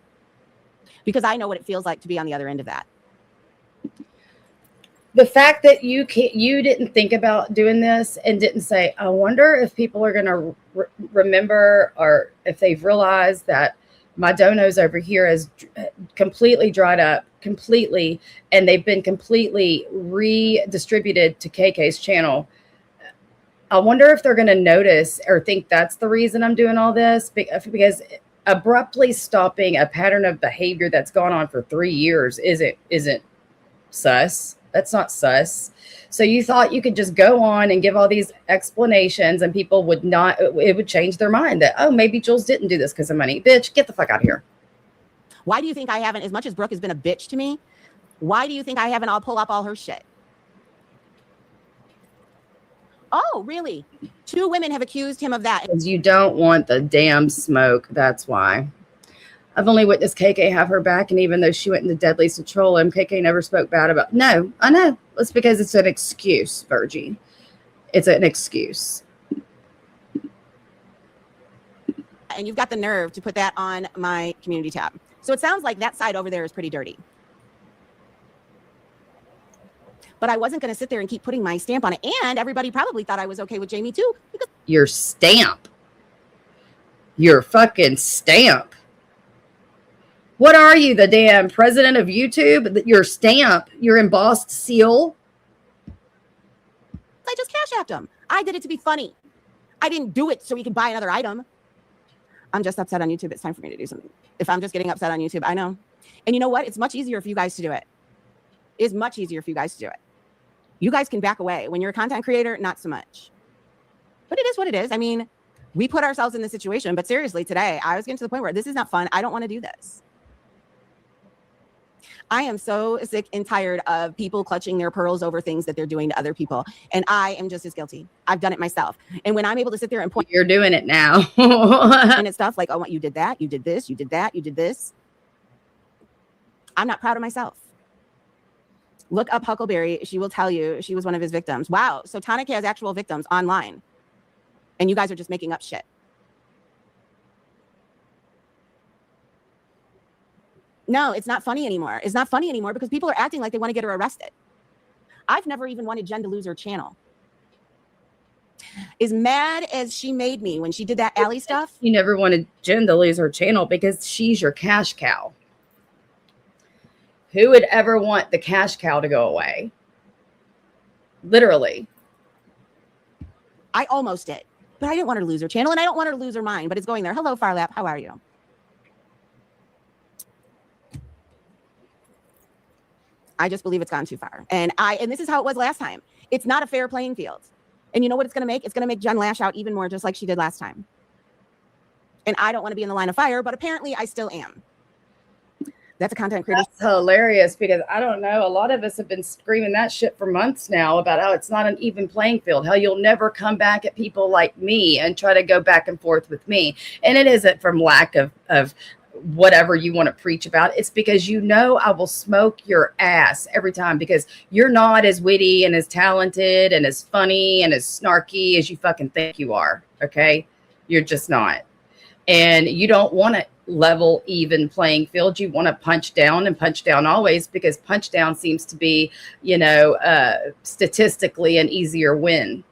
because I know what it feels like to be on the other end of that. The fact that you didn't think about doing this and didn't say, I wonder if people are going to remember, or if they've realized that my donos over here has completely dried up completely, and they've been completely redistributed to KK's channel. I wonder if they're going to notice or think that's the reason I'm doing all this, because abruptly stopping a pattern of behavior that's gone on for 3 years isn't sus. That's not sus. So you thought you could just go on and give all these explanations and people would not, it would change their mind that, oh, maybe Jules didn't do this because of money. Bitch, get the fuck out of here. Why do you think I haven't, as much as Brooke has been a bitch to me, why do you think I haven't pull up all her shit? Oh, really? 2 women have accused him of that. Because you don't want the damn smoke. That's why. I've only witnessed KK have her back, and even though she went into Deadly's to troll him, KK never spoke bad about. No, I know. It's because it's an excuse, Virgie. It's an excuse. And you've got the nerve to put that on my community tab. So it sounds like that side over there is pretty dirty. But I wasn't going to sit there and keep putting my stamp on it. And everybody probably thought I was okay with Jamie too. Because Your stamp. Your fucking stamp. What are you, the damn president of YouTube? Your stamp, your embossed seal. I just cash apped him. I did it to be funny. I didn't do it so he could buy another item. I'm just upset on YouTube. It's time for me to do something. If I'm just getting upset on YouTube, I know. And you know what? It's much easier for you guys to do it. It's much easier for you guys to do it. You guys can back away. When you're a content creator, not so much. But it is what it is. I mean, we put ourselves in this situation. But seriously, today, I was getting to the point where this is not fun. I don't want to do this. I am so sick and tired of people clutching their pearls over things that they're doing to other people. And I am just as guilty. I've done it myself. And when I'm able to sit there and point You're doing it now. at stuff like, oh, you did that, you did this, you did that, you did this. I'm not proud of myself. Look up Huckleberry. She will tell you she was one of his victims. Wow. So Tonic has actual victims online. And you guys are just making up shit. No, it's not funny anymore. It's not funny anymore because people are acting like they want to get her arrested. I've never even wanted Jen to lose her channel. As mad as she made me when she did that Allie stuff. You never wanted Jen to lose her channel because she's your cash cow. Who would ever want the cash cow to go away? Literally. I almost did, but I didn't want her to lose her channel and I don't want her to lose her mind, but it's going there. Hello, Farlap. How are you? I just believe it's gone too far. And this is how it was last time. It's not a fair playing field. And you know what it's going to make? It's going to make Jen lash out even more, just like she did last time. And I don't want to be in the line of fire, but apparently I still am. That's a content creator. That's hilarious because I don't know. A lot of us have been screaming that shit for months now about how it's not an even playing field, how you'll never come back at people like me and try to go back and forth with me. And it isn't from lack of whatever you want to preach about. It's because you know I will smoke your ass every time because you're not as witty and as talented and as funny and as snarky as you fucking think you are. Okay? You're just not. And you don't want to level even playing field. You want to punch down and punch down always because punch down seems to be, statistically an easier win.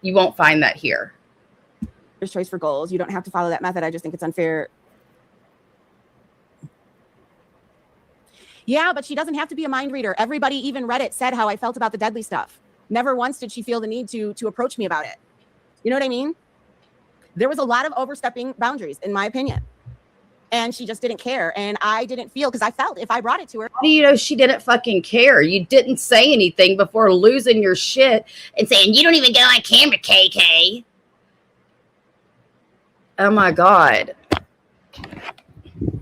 You won't find that here. Choice for goals. You don't have to follow that method. I just think it's unfair. Yeah, but she doesn't have to be a mind reader. Everybody, even Reddit, said how I felt about the deadly stuff. Never once did she feel the need to approach me about it. You know what I mean? There was a lot of overstepping boundaries, in my opinion. And she just didn't care. And I didn't feel, because I felt if I brought it to her. How do you know she didn't fucking care? You didn't say anything before losing your shit and saying, you don't even go on camera, KK. Oh my God.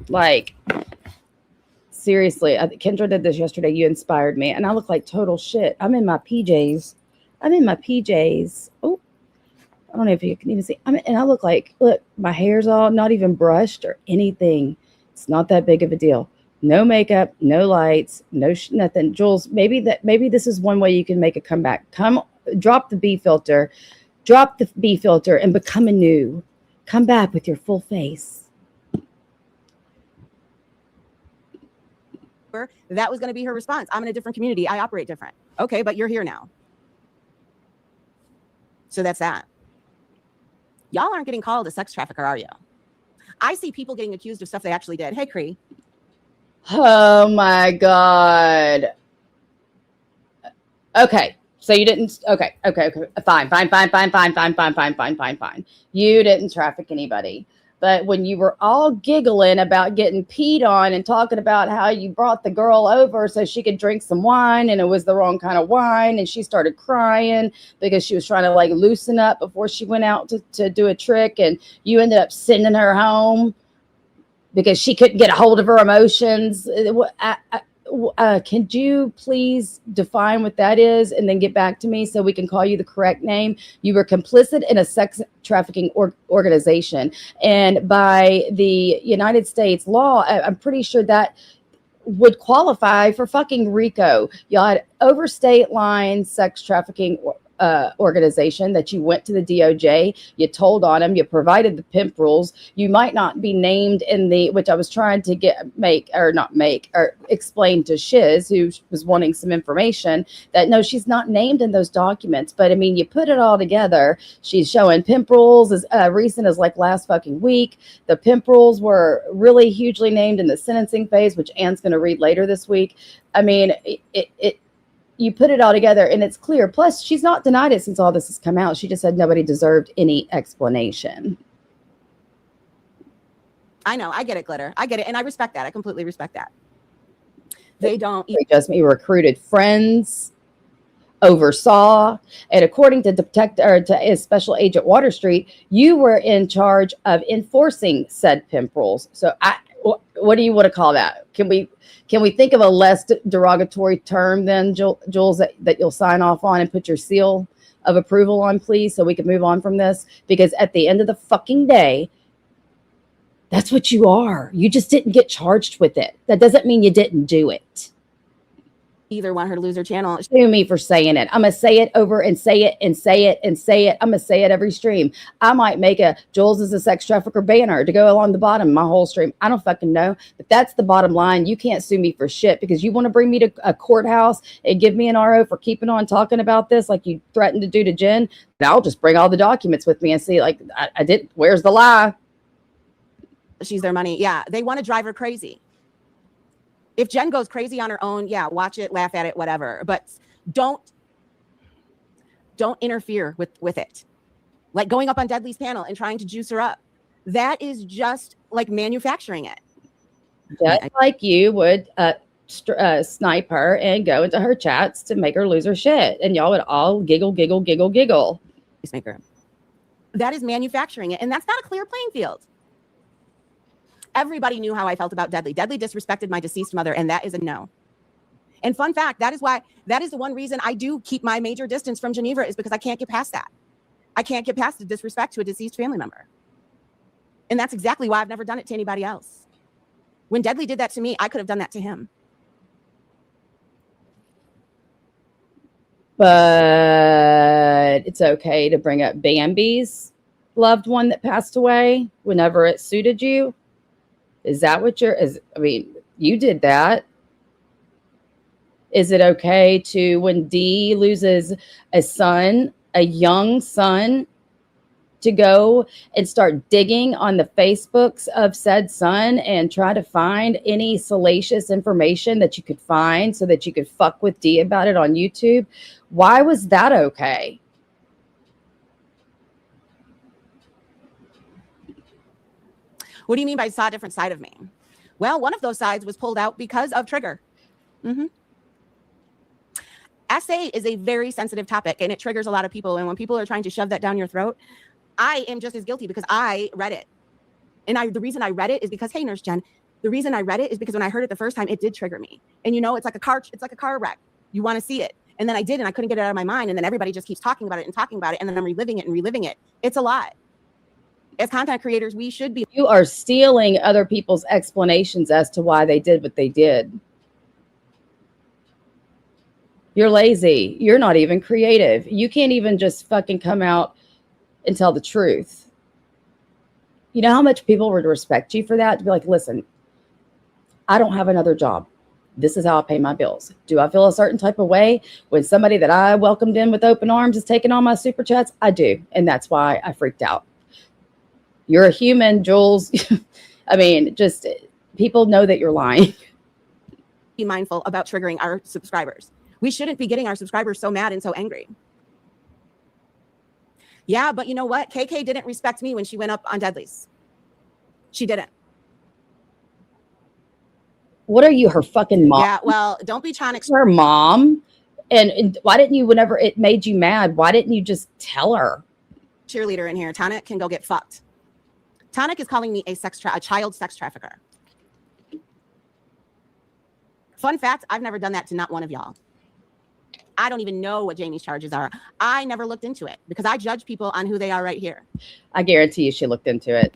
Like, seriously, Kendra did this yesterday. You inspired me. And I look like total shit. I'm in my PJs. Oh, I don't know if you can even see. And I look like, look, my hair's all not even brushed or anything. It's not that big of a deal. No makeup, no lights, nothing. Jules, maybe this is one way you can make a comeback. Drop the B filter and become anew. Come back with your full face. That was going to be her response. I'm in a different community. I operate different. Okay, but you're here now. So that's that. Y'all aren't getting called a sex trafficker, are you? I see people getting accused of stuff they actually did. Hey, Cree. Oh my God. Okay. So you didn't, okay. Fine. You didn't traffic anybody. But when you were all giggling about getting peed on and talking about how you brought the girl over so she could drink some wine and it was the wrong kind of wine and she started crying because she was trying to like loosen up before she went out to do a trick and you ended up sending her home because she couldn't get a hold of her emotions. Can you please define what that is and then get back to me so we can call you the correct name? You were complicit in a sex trafficking organization. And by the United States law, I'm pretty sure that would qualify for fucking RICO. Y'all had overstate line sex trafficking organization that you went to the DOJ, you told on them, you provided the pimp rules. You might not be named in the, which I was trying to explain to Shiz, who was wanting some information, that no, she's not named in those documents. But I mean, you put it all together. She's showing pimp rules as recent as like last fucking week. The pimp rules were really hugely named in the sentencing phase, which Anne's going to read later this week. I mean, you put it all together and it's clear. Plus, she's not denied it since all this has come out. She just said nobody deserved any explanation. I know. I get it, Glitter. I get it. And I respect that. I completely respect that. They don't. Just me recruited friends, oversaw, and according to Special Agent Water Street, you were in charge of enforcing said pimp rules. So what do you want to call that? Can we think of a less derogatory term than Jules that you'll sign off on and put your seal of approval on, please, so we can move on from this? Because at the end of the fucking day, that's what you are. You just didn't get charged with it. That doesn't mean you didn't do it. Either want her to lose her channel. Sue me for saying it. I'm going to say it over and say it and say it and say it. I'm going to say it every stream. I might make a Jules is a sex trafficker banner to go along the bottom of my whole stream. I don't fucking know. But that's the bottom line. You can't sue me for shit because you want to bring me to a courthouse and give me an RO for keeping on talking about this like you threatened to do to Jen. Now I'll just bring all the documents with me and see, like, I did. Where's the lie? She's their money. Yeah. They want to drive her crazy. If Jen goes crazy on her own, yeah, watch it, laugh at it, whatever. But don't interfere with it. Like going up on Deadly's panel and trying to juice her up. That is just like manufacturing it. Just like you would snipe her and go into her chats to make her lose her shit. And y'all would all giggle, giggle, giggle, giggle. Peacemaker. That is manufacturing it. And that's not a clear playing field. Everybody knew how I felt about Deadly. Deadly disrespected my deceased mother, and that is a no. And fun fact, that is the one reason I do keep my major distance from Geneva, is because I can't get past that. I can't get past the disrespect to a deceased family member. And that's exactly why I've never done it to anybody else. When Deadly did that to me, I could have done that to him. But it's okay to bring up Bambi's loved one that passed away whenever it suited you. Is that what you did that. Is it okay to, when Dee loses a son, a young son, to go and start digging on the Facebooks of said son and try to find any salacious information that you could find so that you could fuck with Dee about it on YouTube? Why was that okay? What do you mean by saw a different side of me? Well, one of those sides was pulled out because of Trigger. SA is a very sensitive topic and it triggers a lot of people. And when people are trying to shove that down your throat, I am just as guilty because I read it. And the reason I read it is because, hey, Nurse Jen, the reason I read it is because when I heard it the first time, it did trigger me. And you know, it's like a car wreck. You want to see it. And then I did, and I couldn't get it out of my mind. And then everybody just keeps talking about it. And then I'm reliving it. It's a lot. As content creators, we should be. You are stealing other people's explanations as to why they did what they did. You're lazy. You're not even creative. You can't even just fucking come out and tell the truth. You know how much people would respect you for that? To be like, listen, I don't have another job. This is how I pay my bills. Do I feel a certain type of way when somebody that I welcomed in with open arms is taking all my super chats? I do. And that's why I freaked out. You're a human, Jules. I mean, just people know that you're lying. Be mindful about triggering our subscribers. We shouldn't be getting our subscribers so mad and so angry. Yeah, but you know what? KK didn't respect me when she went up on Deadly's. She didn't. What are you, her fucking mom? Yeah, well, don't be trying to. Her mom? And why didn't you, whenever it made you mad, why didn't you just tell her? Cheerleader in here. Tonic can go get fucked. Tonic is calling me a child sex trafficker. Fun fact, I've never done that to not one of y'all. I don't even know what Jamie's charges are. I never looked into it because I judge people on who they are right here. I guarantee you she looked into it.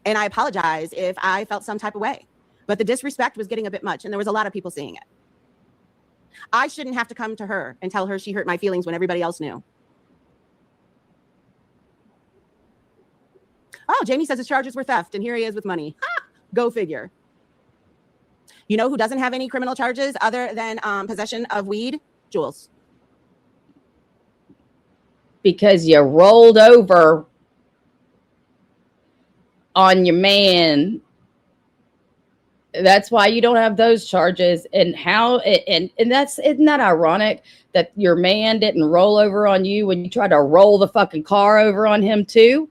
And I apologize if I felt some type of way. But the disrespect was getting a bit much, and there was a lot of people seeing it. I shouldn't have to come to her and tell her she hurt my feelings when everybody else knew. Oh, Jamie says his charges were theft, and here he is with money. Ha! Go figure. You know who doesn't have any criminal charges other than possession of weed? Jules. Because you rolled over on your man. That's why you don't have those charges. And how and that's, isn't that ironic that your man didn't roll over on you when you tried to roll the fucking car over on him too?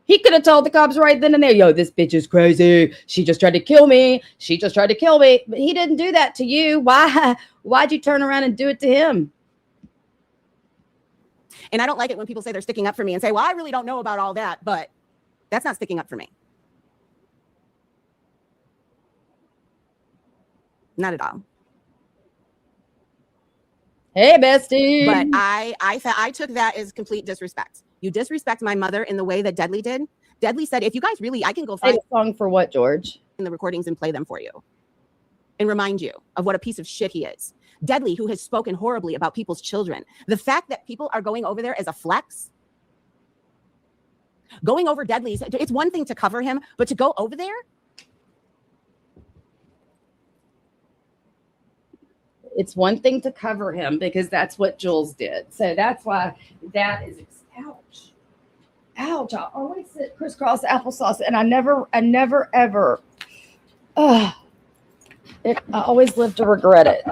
He could have told the cops right then and there, yo, this bitch is crazy. She just tried to kill me. She just tried to kill me. But he didn't do that to you. Why'd you turn around and do it to him? And I don't like it when people say they're sticking up for me and say, well, I really don't know about all that, but that's not sticking up for me. Not at all. Hey, bestie. But I took that as complete disrespect. You disrespect my mother in the way that Deadly did. Deadly said, if you guys really, I can go Play find the song for what, George? in the recordings and play them for you and remind you of what a piece of shit he is. Deadly, who has spoken horribly about people's children. The fact that people are going over there as a flex, going over Deadly's, it's one thing to cover him, but to go over there? It's one thing to cover him because that's what Jules did. So that's why that is, ouch. Ouch. I always sit crisscross applesauce and I never ever, I always live to regret it.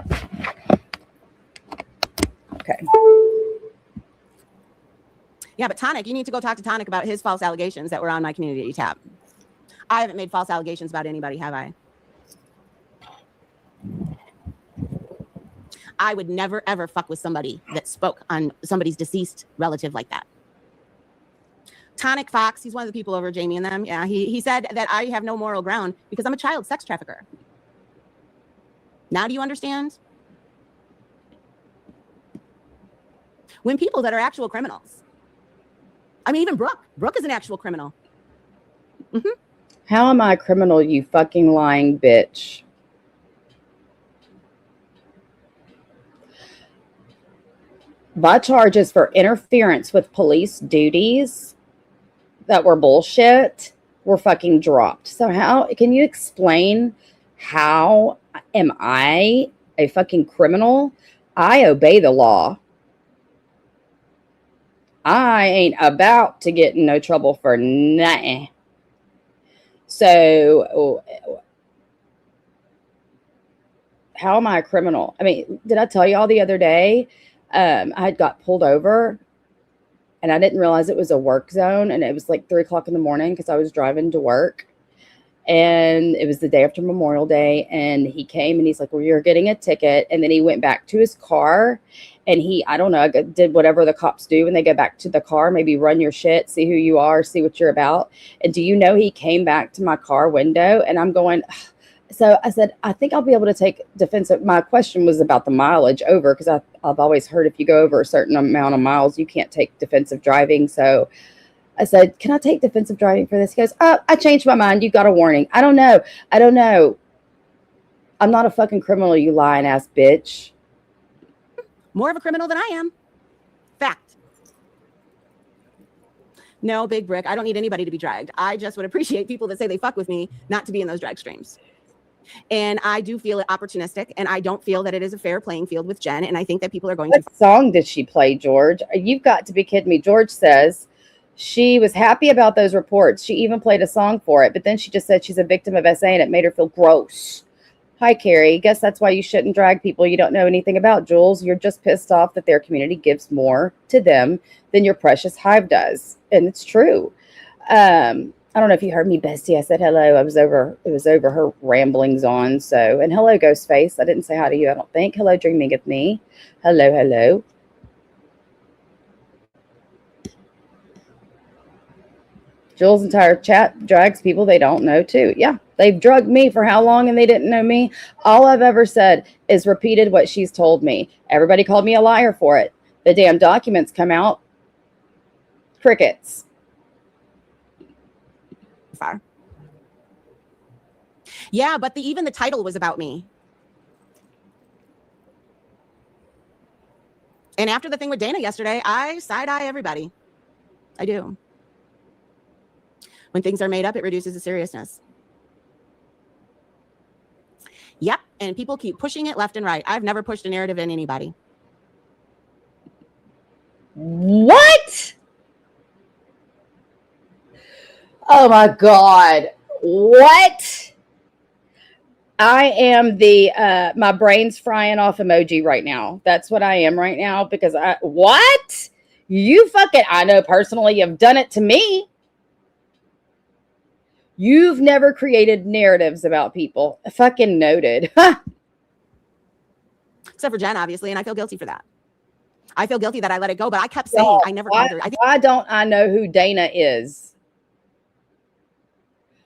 Okay. Yeah, but Tonic, you need to go talk to Tonic about his false allegations that were on my community tab. I haven't made false allegations about anybody, have I? I would never, ever fuck with somebody that spoke on somebody's deceased relative like that. Tonic Fox, he's one of the people over Jamie and them. Yeah, he said that I have no moral ground because I'm a child sex trafficker. Now do you understand? When people that are actual criminals. I mean, even Brooke. Brooke is an actual criminal. Mm-hmm. How am I a criminal, you fucking lying bitch? My charges for interference with police duties that were bullshit were fucking dropped. So how can you explain how am I a fucking criminal? I obey the law. I ain't about to get in no trouble for nothing. So how am I a criminal? I mean, did I tell y'all the other day? I had got pulled over and I didn't realize it was a work zone. And it was like 3 o'clock in the morning because I was driving to work. And it was the day after Memorial Day. And he came and he's like, well, you're getting a ticket. And then he went back to his car and I don't know, did whatever the cops do when they go back to the car, maybe run your shit, see who you are, see what you're about. And do you know, he came back to my car window and I'm going, ugh. So I said, I think I'll be able to take defensive. My question was about the mileage over because I've always heard if you go over a certain amount of miles, you can't take defensive driving. So I said, can I take defensive driving for this? He goes, oh, I changed my mind. You got a warning. I don't know. I'm not a fucking criminal, you lying ass bitch. More of a criminal than I am. Fact. No, Big Brick, I don't need anybody to be dragged. I just would appreciate people that say they fuck with me not to be in those drag streams. And I do feel it opportunistic, and I don't feel that it is a fair playing field with Jen. And I think that people are going to. What song did she play, George? You've got to be kidding me. George says she was happy about those reports. She even played a song for it, but then she just said she's a victim of SA and it made her feel gross. Hi, Carrie. Guess that's why you shouldn't drag people you don't know anything about, Jules. You're just pissed off that their community gives more to them than your precious hive does. And it's true. I don't know if you heard me, bestie. I said hello. It was over her ramblings on. So, and hello, Ghostface. I didn't say hi to you, I don't think. Hello, dreaming of me. Hello. Jules' entire chat drags people they don't know too. Yeah, they've drugged me for how long and they didn't know me? All I've ever said is repeated what she's told me. Everybody called me a liar for it. The damn documents come out. Crickets. Far. Yeah, but even the title was about me. And after the thing with Dana yesterday, I side-eye everybody. I do. When things are made up, it reduces the seriousness. Yep, and people keep pushing it left and right. I've never pushed a narrative in anybody. What? Oh my God. What? I am the my brain's frying off emoji right now. That's what I am right now because what? You fucking, I know personally you've done it to me. You've never created narratives about people. Fucking noted. Except for Jen, obviously, and I feel guilty for that. I feel guilty that I let it go, but I kept saying I never called her. Why don't I know who Dana is?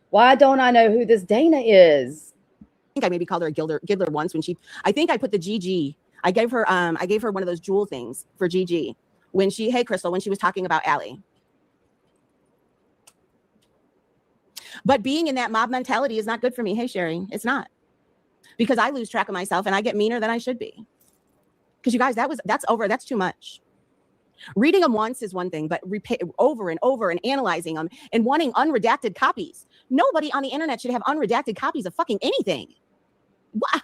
Why don't I know who this Dana is? I think I maybe called her a Giggler once when I think I put the GG. I gave her one of those jewel things for GG when hey Crystal, when she was talking about Allie. But being in that mob mentality is not good for me. Hey, Sherry, it's not. Because I lose track of myself and I get meaner than I should be. Because you guys, that's over. That's too much. Reading them once is one thing, but over and over and analyzing them and wanting unredacted copies. Nobody on the internet should have unredacted copies of fucking anything. What?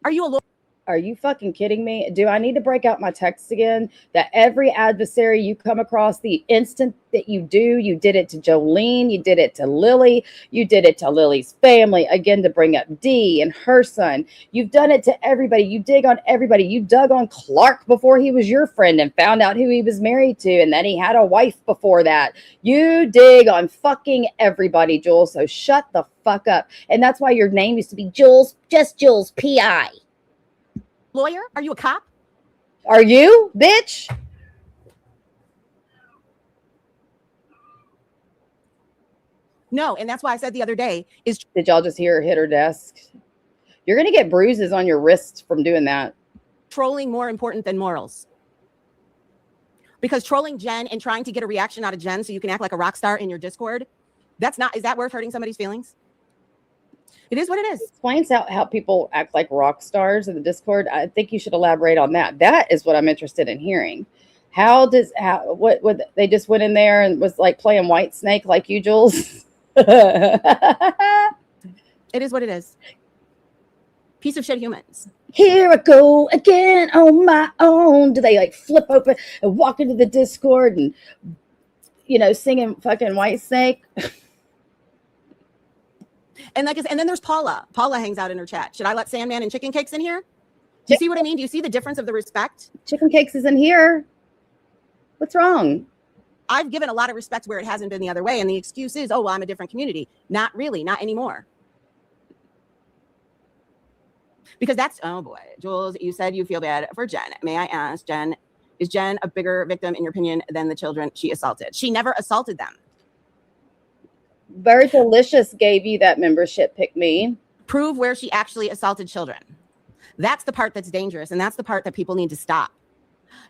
Are you a lawyer? Are you fucking kidding me? Do I need to break out my texts again? That every adversary you come across, the instant that you did it to Jolene, you did it to Lily, you did it to Lily's family, again to bring up Dee and her son. You've done it to everybody. You dig on everybody. You dug on Clark before he was your friend and found out who he was married to and that he had a wife before that. You dig on fucking everybody, Jules. So shut the fuck up. And that's why your name used to be Jules, just Jules P.I. Lawyer? Are you a cop? Are you, bitch? No, and that's why I said the other day is did y'all just hear her hit her desk? You're gonna get bruises on your wrists from doing that. Trolling more important than morals. Because trolling Jen and trying to get a reaction out of Jen so you can act like a rock star in your Discord, is that worth hurting somebody's feelings? It is what it is. Explains how people act like rock stars in the Discord. I think you should elaborate on that. That is what I'm interested in hearing. What they just went in there and was like playing White Snake like you, Jules? It is what it is. Piece of shit humans. Here I go again on my own. Do they like flip open and walk into the Discord and, singing fucking White Snake? And then there's Paula. Paula hangs out in her chat. Should I let Sandman and Chicken Cakes in here? Do you see what I mean? Do you see the difference of the respect? Chicken Cakes is in here. What's wrong? I've given a lot of respect where it hasn't been the other way. And the excuse is, oh, well, I'm a different community. Not really. Not anymore. Because oh boy, Jules, you said you feel bad for Jen. May I ask, Jen, is Jen a bigger victim in your opinion than the children she assaulted? She never assaulted them. Very Delicious gave you that membership, pick me. Prove where she actually assaulted children. That's the part that's dangerous. And that's the part that people need to stop.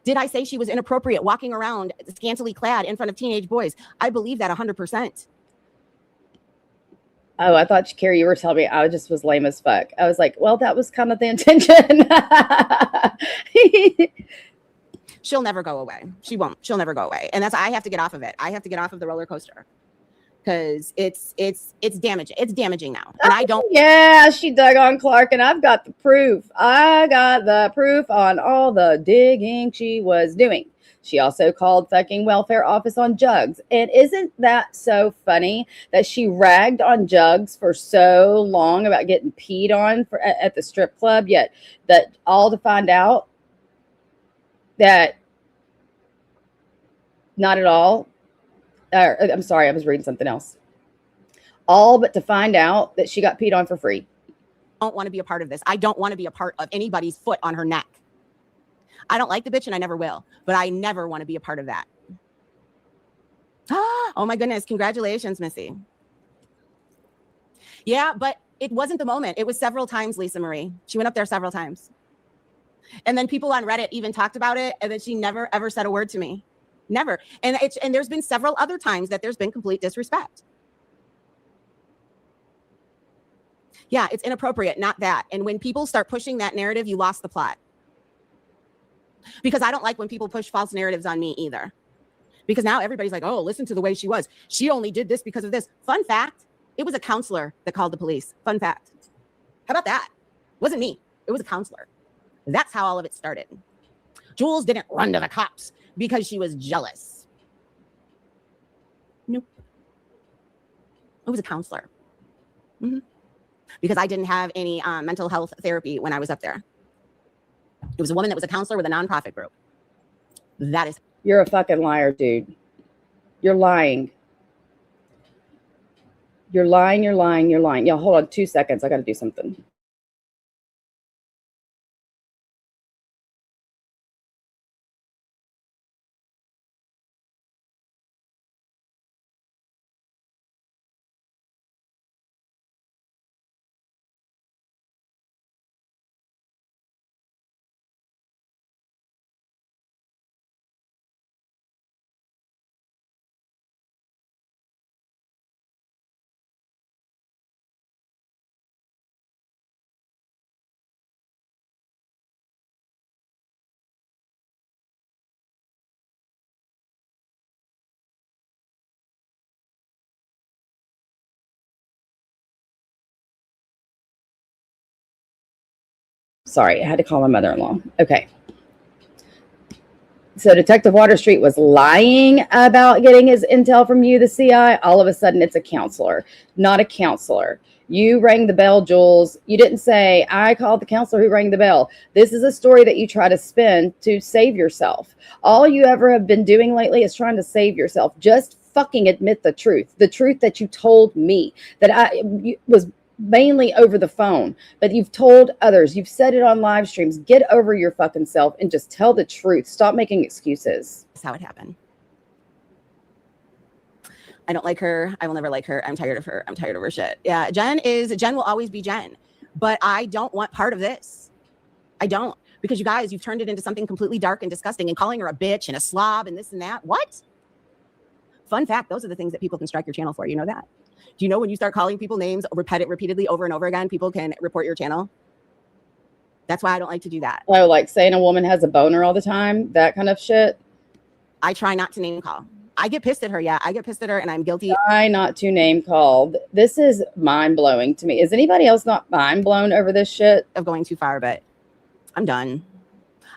Did I say she was inappropriate walking around scantily clad in front of teenage boys? I believe that 100%. Oh, I thought, Carrie, you were telling me I just was lame as fuck. I was like, well, that was kind of the intention. She'll never go away. She won't. She'll never go away. And I have to get off of it. I have to get off of the roller coaster. Because it's damaging. It's damaging now. And I don't. Yeah, she dug on Clark, and I've got the proof. I got the proof on all the digging she was doing. She also called fucking welfare office on Jugs. And isn't that so funny that she ragged on Jugs for so long about getting peed on at the strip club, yet that all to find out that not at all. I'm sorry, I was reading something else. All but to find out that she got peed on for free. I don't want to be a part of this. I don't want to be a part of anybody's foot on her neck. I don't like the bitch and I never will, but I never want to be a part of that. Oh my goodness. Congratulations, Missy. Yeah, but it wasn't the moment. It was several times, Lisa Marie. She went up there several times. And then people on Reddit even talked about it. And then she never, ever said a word to me. Never. And there's been several other times that there's been complete disrespect. Yeah, it's inappropriate, not that. And when people start pushing that narrative, you lost the plot. Because I don't like when people push false narratives on me either. Because now everybody's like, oh, listen to the way she was. She only did this because of this. Fun fact, it was a counselor that called the police. Fun fact. How about that? It wasn't me. It was a counselor. That's how all of it started. Jules didn't run to the cops because she was jealous. Nope. It was a counselor. Mm-hmm. Because I didn't have any mental health therapy when I was up there. It was a woman that was a counselor with a nonprofit group. That is. You're a fucking liar, dude. You're lying. You're lying, you're lying, you're lying. Yeah, hold on 2 seconds. I got to do something. Sorry, I had to call my mother-in-law. Okay. So Detective Waterstreet was lying about getting his intel from you, the CI. All of a sudden, it's a counselor, not a counselor. You rang the bell, Jules. You didn't say, I called the counselor who rang the bell. This is a story that you try to spin to save yourself. All you ever have been doing lately is trying to save yourself. Just fucking admit the truth that you told me, that was mainly over the phone, but you've told others, you've said it on live streams. Get over your fucking self and just tell the truth. Stop making excuses. That's how it happened. I don't like her. I will never like her. I'm tired of her. I'm tired of her shit. Yeah, Jen will always be Jen, but I don't want part of this. I don't, because you guys, you've turned it into something completely dark and disgusting and calling her a bitch and a slob and this and that. What? Fun fact, those are the things that people can strike your channel for. You know that? Do you know when you start calling people names, repeatedly over and over again, people can report your channel? That's why I don't like to do that. Oh, like saying a woman has a boner all the time, that kind of shit. I try not to name call. I get pissed at her. Yeah, I get pissed at her and I'm guilty. Try not to name call. This is mind blowing to me. Is anybody else not mind blown over this shit? Of going too far, but I'm done.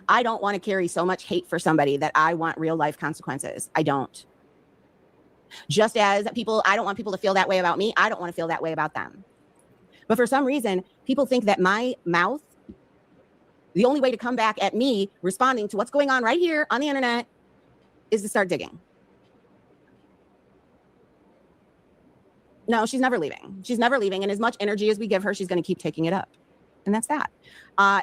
I don't want to carry so much hate for somebody that I want real life consequences. I don't. Just as people, I don't want people to feel that way about me. I don't want to feel that way about them. But for some reason, people think that my mouth, the only way to come back at me responding to what's going on right here on the internet is to start digging. No, she's never leaving. She's never leaving. And as much energy as we give her, she's going to keep taking it up. And that's that.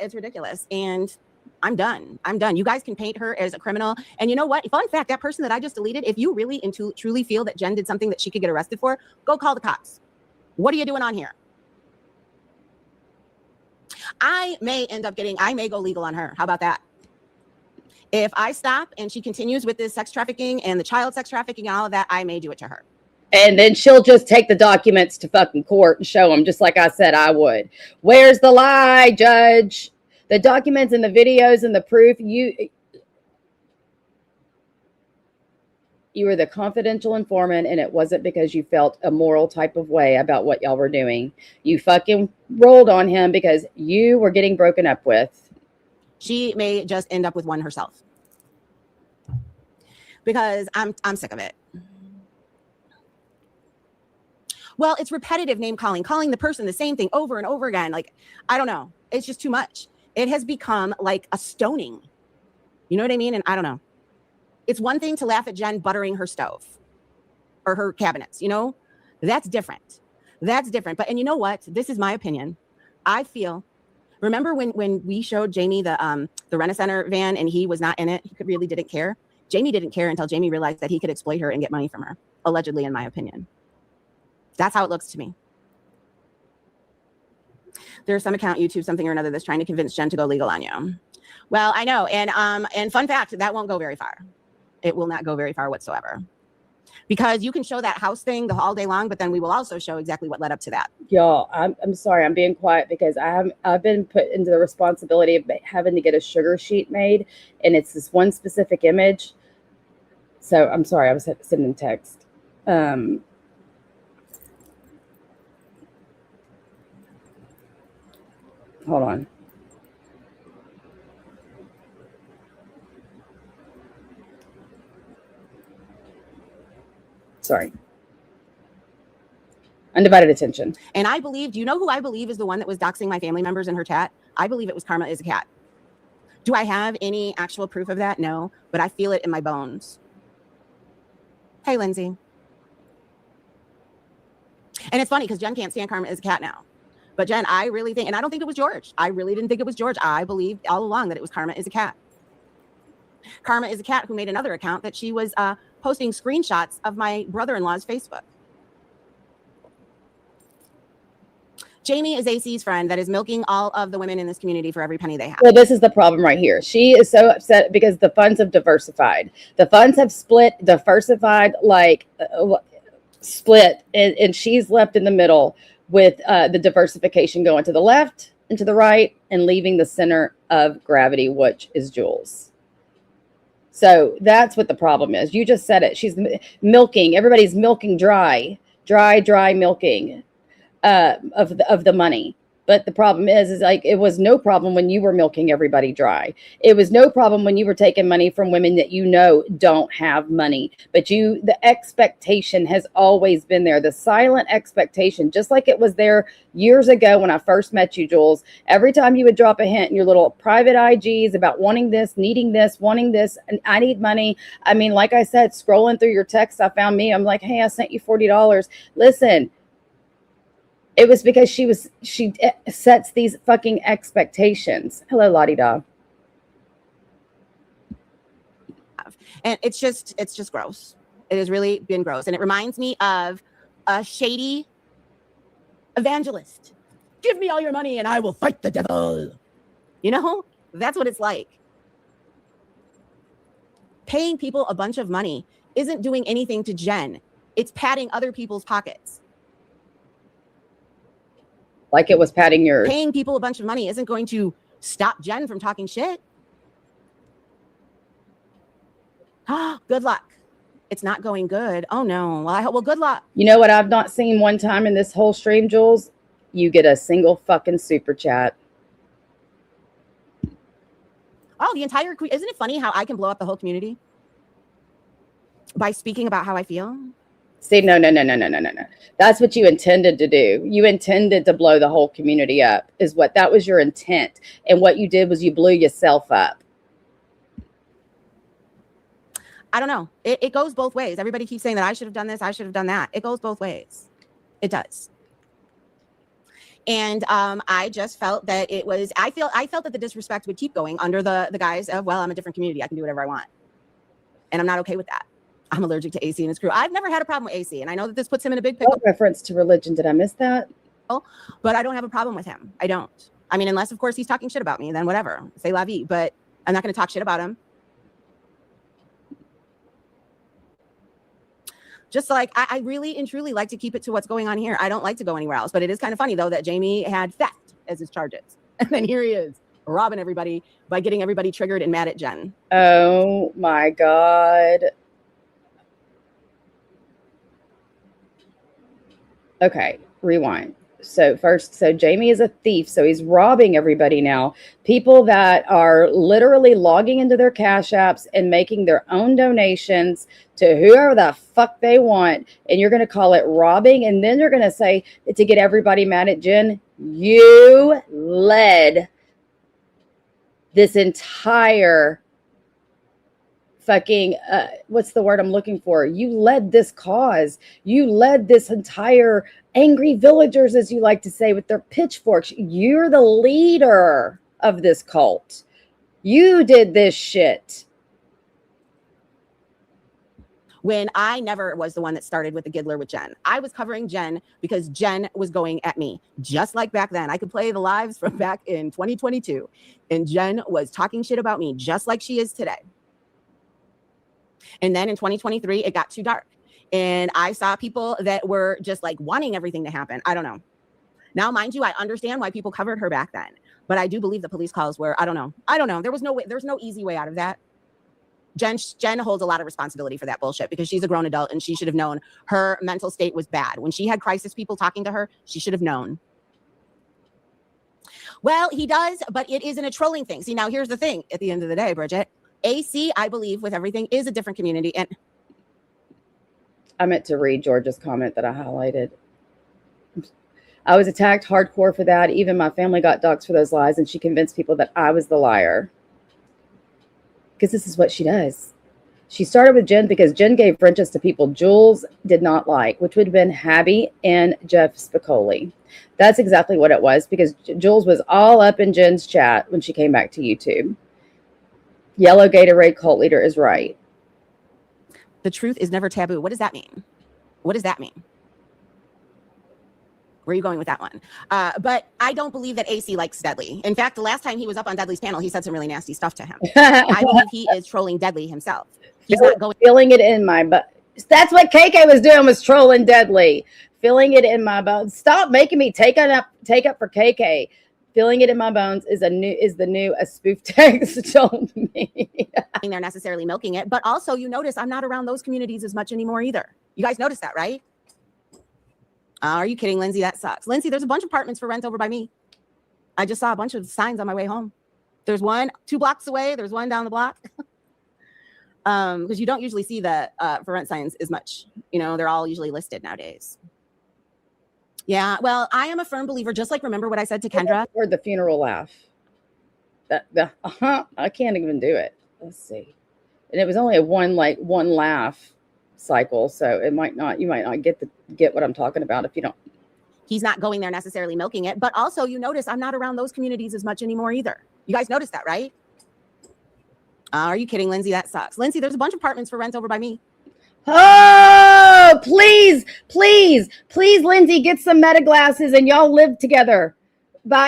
It's ridiculous. And I'm done. I'm done. You guys can paint her as a criminal. And you know what? Fun fact, that person that I just deleted, if you really and truly feel that Jen did something that she could get arrested for, go call the cops. What are you doing on here? I may go legal on her. How about that? If I stop and she continues with this sex trafficking and the child sex trafficking and all of that, I may do it to her. And then she'll just take the documents to fucking court and show them, just like I said I would. Where's the lie, Judge? The documents and the videos and the proof, you were the confidential informant, and it wasn't because you felt a moral type of way about what y'all were doing. You fucking rolled on him because you were getting broken up with. She may just end up with one herself. Because I'm sick of it. Well, it's repetitive name calling the person the same thing over and over again. Like, I don't know. It's just too much. It has become like a stoning. You know what I mean? And I don't know. It's one thing to laugh at Jen buttering her stove or her cabinets, you know? That's different. That's different. And you know what? This is my opinion. I feel, remember when we showed Jamie the Rent-A-Center van and he was not in it? He really didn't care. Jamie didn't care until Jamie realized that he could exploit her and get money from her, allegedly, in my opinion. That's how it looks to me. There's some account, YouTube, something or another that's trying to convince Jen to go legal on you. Well, I know. And fun fact, that won't go very far. It will not go very far whatsoever. Because you can show that house thing all day long, but then we will also show exactly what led up to that. Y'all, I'm sorry, I'm being quiet because I've been put into the responsibility of having to get a sugar sheet made, and it's this one specific image. So I'm sorry, I was sending text. Hold on. Sorry. Undivided attention. And I believe, do you know who I believe is the one that was doxing my family members in her chat? I believe it was Karma is a Cat. Do I have any actual proof of that? No, but I feel it in my bones. Hey, Lindsay. And it's funny because Jen can't stand Karma is a Cat now. But Jen, I really think, and I don't think it was George. I really didn't think it was George. I believed all along that it was Karma is a Cat. Karma is a Cat who made another account that she was posting screenshots of my brother-in-law's Facebook. Jamie is AC's friend that is milking all of the women in this community for every penny they have. Well, this is the problem right here. She is so upset because the funds have diversified. The funds have diversified, split, and she's left in the middle with the diversification going to the left and to the right and leaving the center of gravity, which is Jules. So that's what the problem is. You just said it. She's milking. Everybody's milking dry milking of the money. But the problem is like it was no problem when you were milking everybody dry. It was no problem when you were taking money from women that you know don't have money. But the expectation has always been there. The silent expectation, just like it was there years ago when I first met you, Jules. Every time you would drop a hint in your little private IGs about wanting this, needing this, wanting this, and I need money. I mean, like I said, scrolling through your texts, I found me. I'm like, hey, I sent you $40. Listen. It was because she sets these fucking expectations. Hello, La-di-da. And it's just gross. It has really been gross. And it reminds me of a shady evangelist. Give me all your money and I will fight the devil. You know, that's what it's like. Paying people a bunch of money isn't doing anything to Jen. It's padding other people's pockets. Like it was padding yours. Paying people a bunch of money isn't going to stop Jen from talking shit. Good luck. It's not going good. Oh no. Well, good luck. You know what I've not seen one time in this whole stream, Jules? You get a single fucking super chat. Oh, the entire, isn't it funny how I can blow up the whole community by speaking about how I feel? See, no. That's what you intended to do. You intended to blow the whole community up, that was your intent. And what you did was you blew yourself up. I don't know. It goes both ways. Everybody keeps saying that I should have done this, I should have done that. It goes both ways. It does. And I just felt that I felt that the disrespect would keep going under the guise of, well, I'm a different community. I can do whatever I want. And I'm not okay with that. I'm allergic to AC and his crew. I've never had a problem with AC, and I know that this puts him in a big pickle. What reference to religion? Did I miss that? But I don't have a problem with him. I don't. I mean, unless, of course, he's talking shit about me, then whatever. Say la vie. But I'm not going to talk shit about him. Just like I really and truly like to keep it to what's going on here. I don't like to go anywhere else. But it is kind of funny, though, that Jamie had theft as his charges. And then here he is, robbing everybody by getting everybody triggered and mad at Jen. Oh, my God. Okay, rewind. So Jamie is a thief. So he's robbing everybody now. People that are literally logging into their Cash Apps and making their own donations to whoever the fuck they want. And you're going to call it robbing. And then you're going to say to get everybody mad at Jen, you led this entire fucking, what's the word I'm looking for? You led this cause. You led this entire angry villagers, as you like to say, with their pitchforks. You're the leader of this cult. You did this shit. When I never was the one that started with the Giggler with Jen. I was covering Jen because Jen was going at me. Just like back then. I could play the lives from back in 2022. And Jen was talking shit about me just like she is today. And then in 2023, it got too dark. And I saw people that were just like wanting everything to happen. I don't know. Now, mind you, I understand why people covered her back then, but I do believe the police calls were, I don't know. There was no way, there's no easy way out of that. Jen holds a lot of responsibility for that bullshit because she's a grown adult and she should have known her mental state was bad. When she had crisis people talking to her, she should have known. Well, he does, but it isn't a trolling thing. See, now here's the thing at the end of the day, Bridget. AC, I believe, with everything, is a different community. And I meant to read George's comment that I highlighted. I was attacked hardcore for that. Even my family got doxxed for those lies, and she convinced people that I was the liar. Because this is what she does. She started with Jen because Jen gave Frenches to people Jules did not like, which would have been Habby and Jeff Spicoli. That's exactly what it was, because Jules was all up in Jen's chat when she came back to YouTube. Yellow Gatorade cult leader is right. the truth is never taboo. What does that mean? What does that mean? Where are you going with that one? But I don't believe that AC likes Deadly. In fact, the last time he was up on Deadly's panel, he said some really nasty stuff to him. I believe he is trolling Deadly himself. He's not going. Feeling it in my butt. That's what KK was doing, was trolling Deadly. Feeling it in my bones. Stop making me take up for KK. Feeling it in my bones is the new a spoof text told me. They're necessarily milking it, but also you notice I'm not around those communities as much anymore either. You guys notice that, right? Are you kidding, Lindsay? That sucks. Lindsay, there's a bunch of apartments for rent over by me. I just saw a bunch of signs on my way home. There's one 2 blocks away. There's one down the block. Because you don't usually see the for rent signs as much. You know, they're all usually listed nowadays. Yeah, well, I am a firm believer, just like remember what I said to Kendra? Or the funeral laugh. I can't even do it. Let's see. And it was only one laugh cycle, so you might not get what I'm talking about if you don't. He's not going there necessarily milking it, but also you notice I'm not around those communities as much anymore either. You guys notice that, right? Are you kidding, Lindsay? That sucks. Lindsay, there's a bunch of apartments for rent over by me. Oh, please, Lindsay, get some meta glasses and y'all live together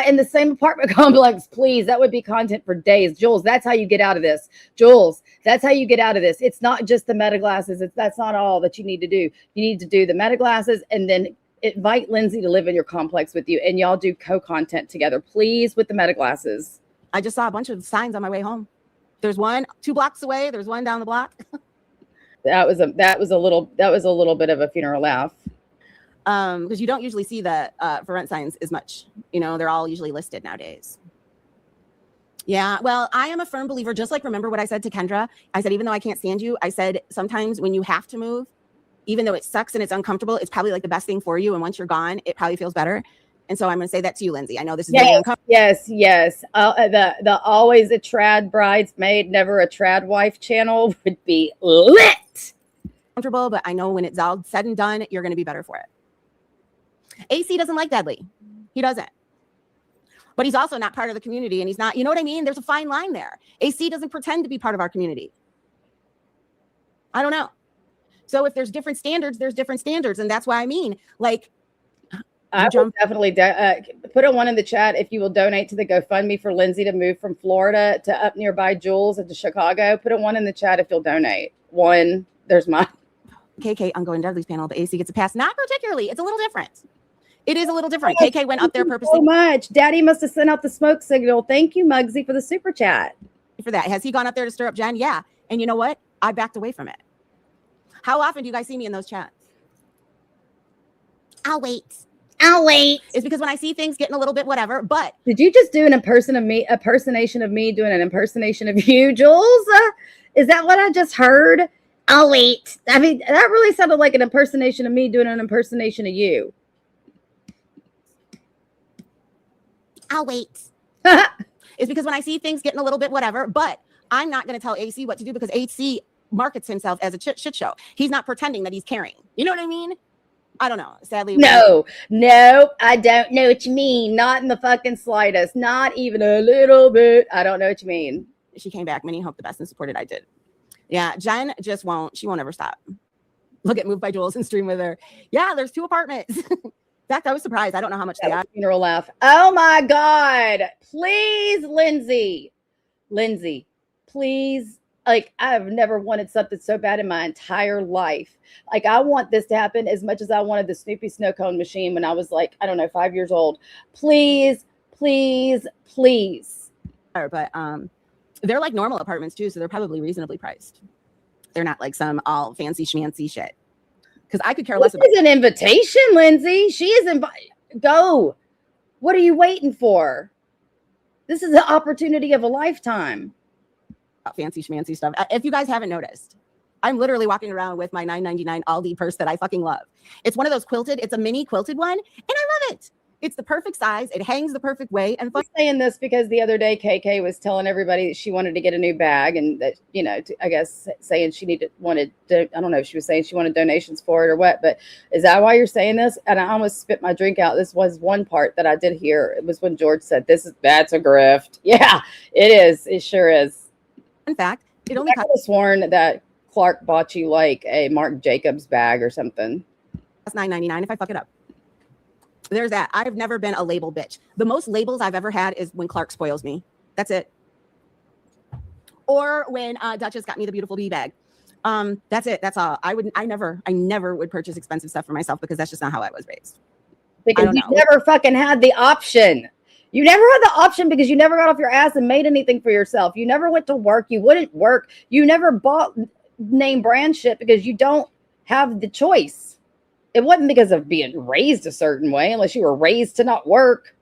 in the same apartment complex, please. That would be content for days. Jules, that's how you get out of this. Jules, that's how you get out of this. It's not just the meta glasses. That's not all that you need to do. You need to do the meta glasses and then invite Lindsay to live in your complex with you and y'all do co-content together, please, with the meta glasses. I just saw a bunch of signs on my way home. There's one 2 blocks away. There's one down the block. That was a little bit of a funeral laugh. Because you don't usually see the for rent signs as much. You know, they're all usually listed nowadays. Yeah, well, I am a firm believer, just like remember what I said to Kendra? I said, even though I can't stand you, I said, sometimes when you have to move, even though it sucks and it's uncomfortable, it's probably like the best thing for you. And once you're gone, it probably feels better. And so I'm going to say that to you, Lindsay. I know this is very uncomfortable. Yes. The always a trad bridesmaid, never a trad wife channel would be lit. Comfortable, but I know when it's all said and done, you're going to be better for it. AC doesn't like Deadly. He doesn't. But he's also not part of the community, and he's not, you know what I mean? There's a fine line there. AC doesn't pretend to be part of our community. I don't know. So if there's different standards, there's different standards. And that's why I mean, like, I will definitely put a 1 in the chat if you will donate to the GoFundMe for Lindsay to move from Florida to up nearby Jules and to Chicago. Put a 1 in the chat if you'll donate. 1, there's mine. KK, I'm going to Dudley's panel, but AC gets a pass. Not particularly. It's a little different. It is a little different. KK went up there purposely. So much. Daddy must have sent out the smoke signal. Thank you, Muggsy, for the super chat. For that. Has he gone up there to stir up Jen? Yeah. And you know what? I backed away from it. How often do you guys see me in those chats? I'll wait. It's because when I see things getting a little bit whatever, but. Did you just do an impersonation of me doing an impersonation of you, Jules? Is that what I just heard? I'll wait. I mean, that really sounded like an impersonation of me doing an impersonation of you. I'll wait. It's because when I see things getting a little bit whatever, but I'm not going to tell AC what to do because AC markets himself as a shit show. He's not pretending that he's caring. You know what I mean? I don't know. Sadly. No, I don't know what you mean. Not in the fucking slightest. Not even a little bit. I don't know what you mean. She came back. Many hope the best and supported. I did. Yeah. Jen just won't. She won't ever stop. Look at Moved by Jules and stream with her. Yeah. There's 2 apartments. In fact, I was surprised. I don't know how much they are. Funeral laugh. Oh my God. Please, Lindsay, please like I've never wanted something so bad in my entire life. Like I want this to happen as much as I wanted the Snoopy snow cone machine when I was like, I don't know, 5 years old. Please, please, please. But they're like normal apartments too, so they're probably reasonably priced. They're not like some all fancy schmancy shit. Because I could care less This about is an invitation, Lindsay. She is go. What are you waiting for? This is the opportunity of a lifetime. fancy schmancy stuff. If you guys haven't noticed, I'm literally walking around with my $9.99 Aldi purse that I fucking love. It's one of those quilted, it's a mini quilted one, and I love it. It's the perfect size. It hangs the perfect way. And I'm saying this because the other day KK was telling everybody that she wanted to get a new bag, and that, you know, I guess saying she wanted I don't know if she was saying she wanted donations for it or what, but is that why you're saying this? And I almost spit my drink out. This was one part that I did hear. It was when George said, that's a grift. Yeah, it is. It sure is. in fact, it only I could have sworn that Clark bought you like a Marc Jacobs bag or something. costs $9.99 if I fuck it up. There's that. I've never been a label bitch. The most labels I've ever had is when Clark spoils me. That's it. Or when Duchess got me the beautiful bee bag. That's it. That's all. I never would purchase expensive stuff for myself because that's just not how I was raised. Because you never fucking had the option. You never had the option because you never got off your ass and made anything for yourself. You never went to work. You wouldn't work. You never bought name brand shit because you don't have the choice. It wasn't because of being raised a certain way, unless you were raised to not work.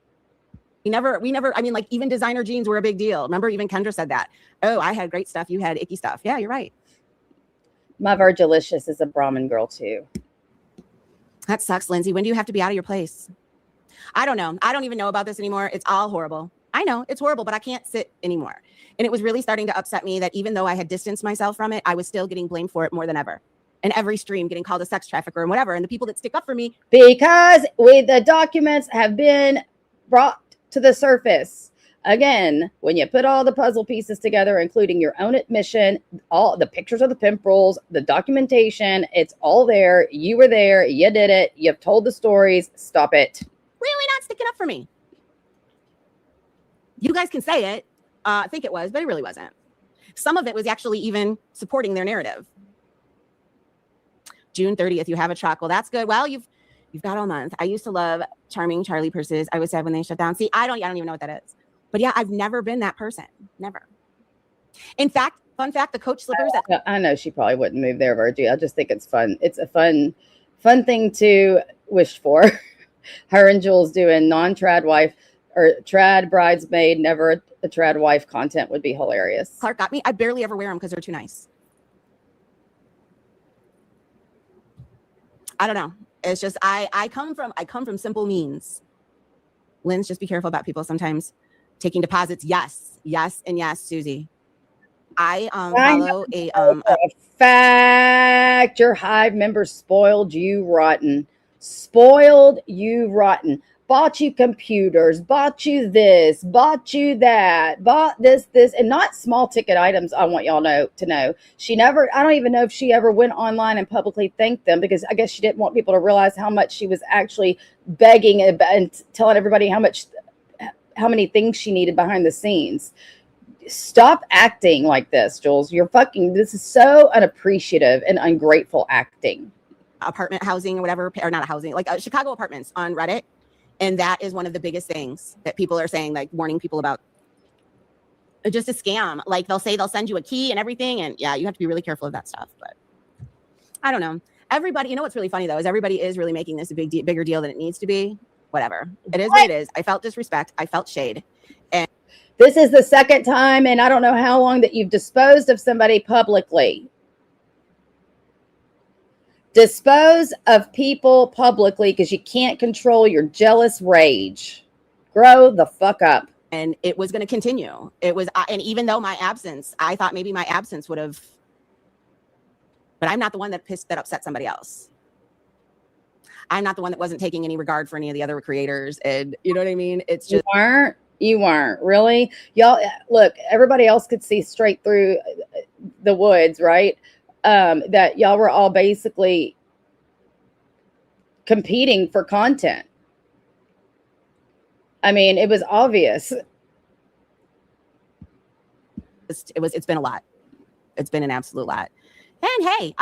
We never, I mean, like even designer jeans were a big deal. Remember, even Kendra said that. Oh, I had great stuff. You had icky stuff. Yeah, you're right. My Virgilicious is a Brahmin girl too. That sucks, Lindsay. When do you have to be out of your place? I don't know. I don't even know about this anymore. It's all horrible. I know it's horrible, but I can't sit anymore. And it was really starting to upset me that even though I had distanced myself from it, I was still getting blamed for it more than ever. And every stream getting called a sex trafficker and whatever. And the people that stick up for me. Because the documents have been brought to the surface. Again, when you put all the puzzle pieces together, including your own admission, all the pictures of the pimp rolls, the documentation, it's all there. You were there. You did it. You've told the stories. Stop it. Really not sticking up for me. You guys can say it. I think it was, but it really wasn't. Some of it was actually even supporting their narrative. June 30th, you have a truck. Well, that's good. Well, you've got all month. I used to love Charming Charlie purses. I was sad when they shut down. See, I don't even know what that is. But yeah, I've never been that person. Never. In fact, fun fact, the Coach slippers. I know she probably wouldn't move there, Virgie. I just think it's fun. It's a fun thing to wish for. Her and Jules doing non-trad wife or trad bridesmaid, never a trad wife content would be hilarious. Clark got me. I barely ever wear them because they're too nice. I don't know. It's just I come from simple means. Lynn's, just be careful about people sometimes taking deposits. Yes, and yes, Susie. I follow a fact. Your Hive members spoiled you rotten. Spoiled you rotten. Bought you computers, bought you this, bought you that, bought this, and not small ticket items. I want y'all to know. She never, I don't even know if she ever went online and publicly thanked them, because I guess she didn't want people to realize how much she was actually begging and telling everybody how many things she needed behind the scenes. Stop acting like this, Jules. This is so unappreciative and ungrateful acting. Apartment housing or whatever, or not housing, like Chicago apartments on Reddit. And that is one of the biggest things that people are saying, like warning people about. It's just a scam. Like they'll say they'll send you a key and everything. And yeah, you have to be really careful of that stuff. But I don't know. Everybody, you know what's really funny though, is everybody is really making this a bigger deal than it needs to be. Whatever. It is what it is. I felt disrespect. I felt shade. And this is the second time, and I don't know how long, that you've disposed of somebody publicly. Dispose of people publicly because you can't control your jealous rage. Grow the fuck up. And it was going to continue. It was, and even though my absence, I thought maybe my absence would have, but I'm not the one that upset somebody else. I'm not the one that wasn't taking any regard for any of the other creators. And you know what I mean? It's just. You weren't really. Y'all, look, everybody else could see straight through the woods, right? That y'all were all basically competing for content. I mean, it was obvious. It's been a lot. It's been an absolute lot. And hey,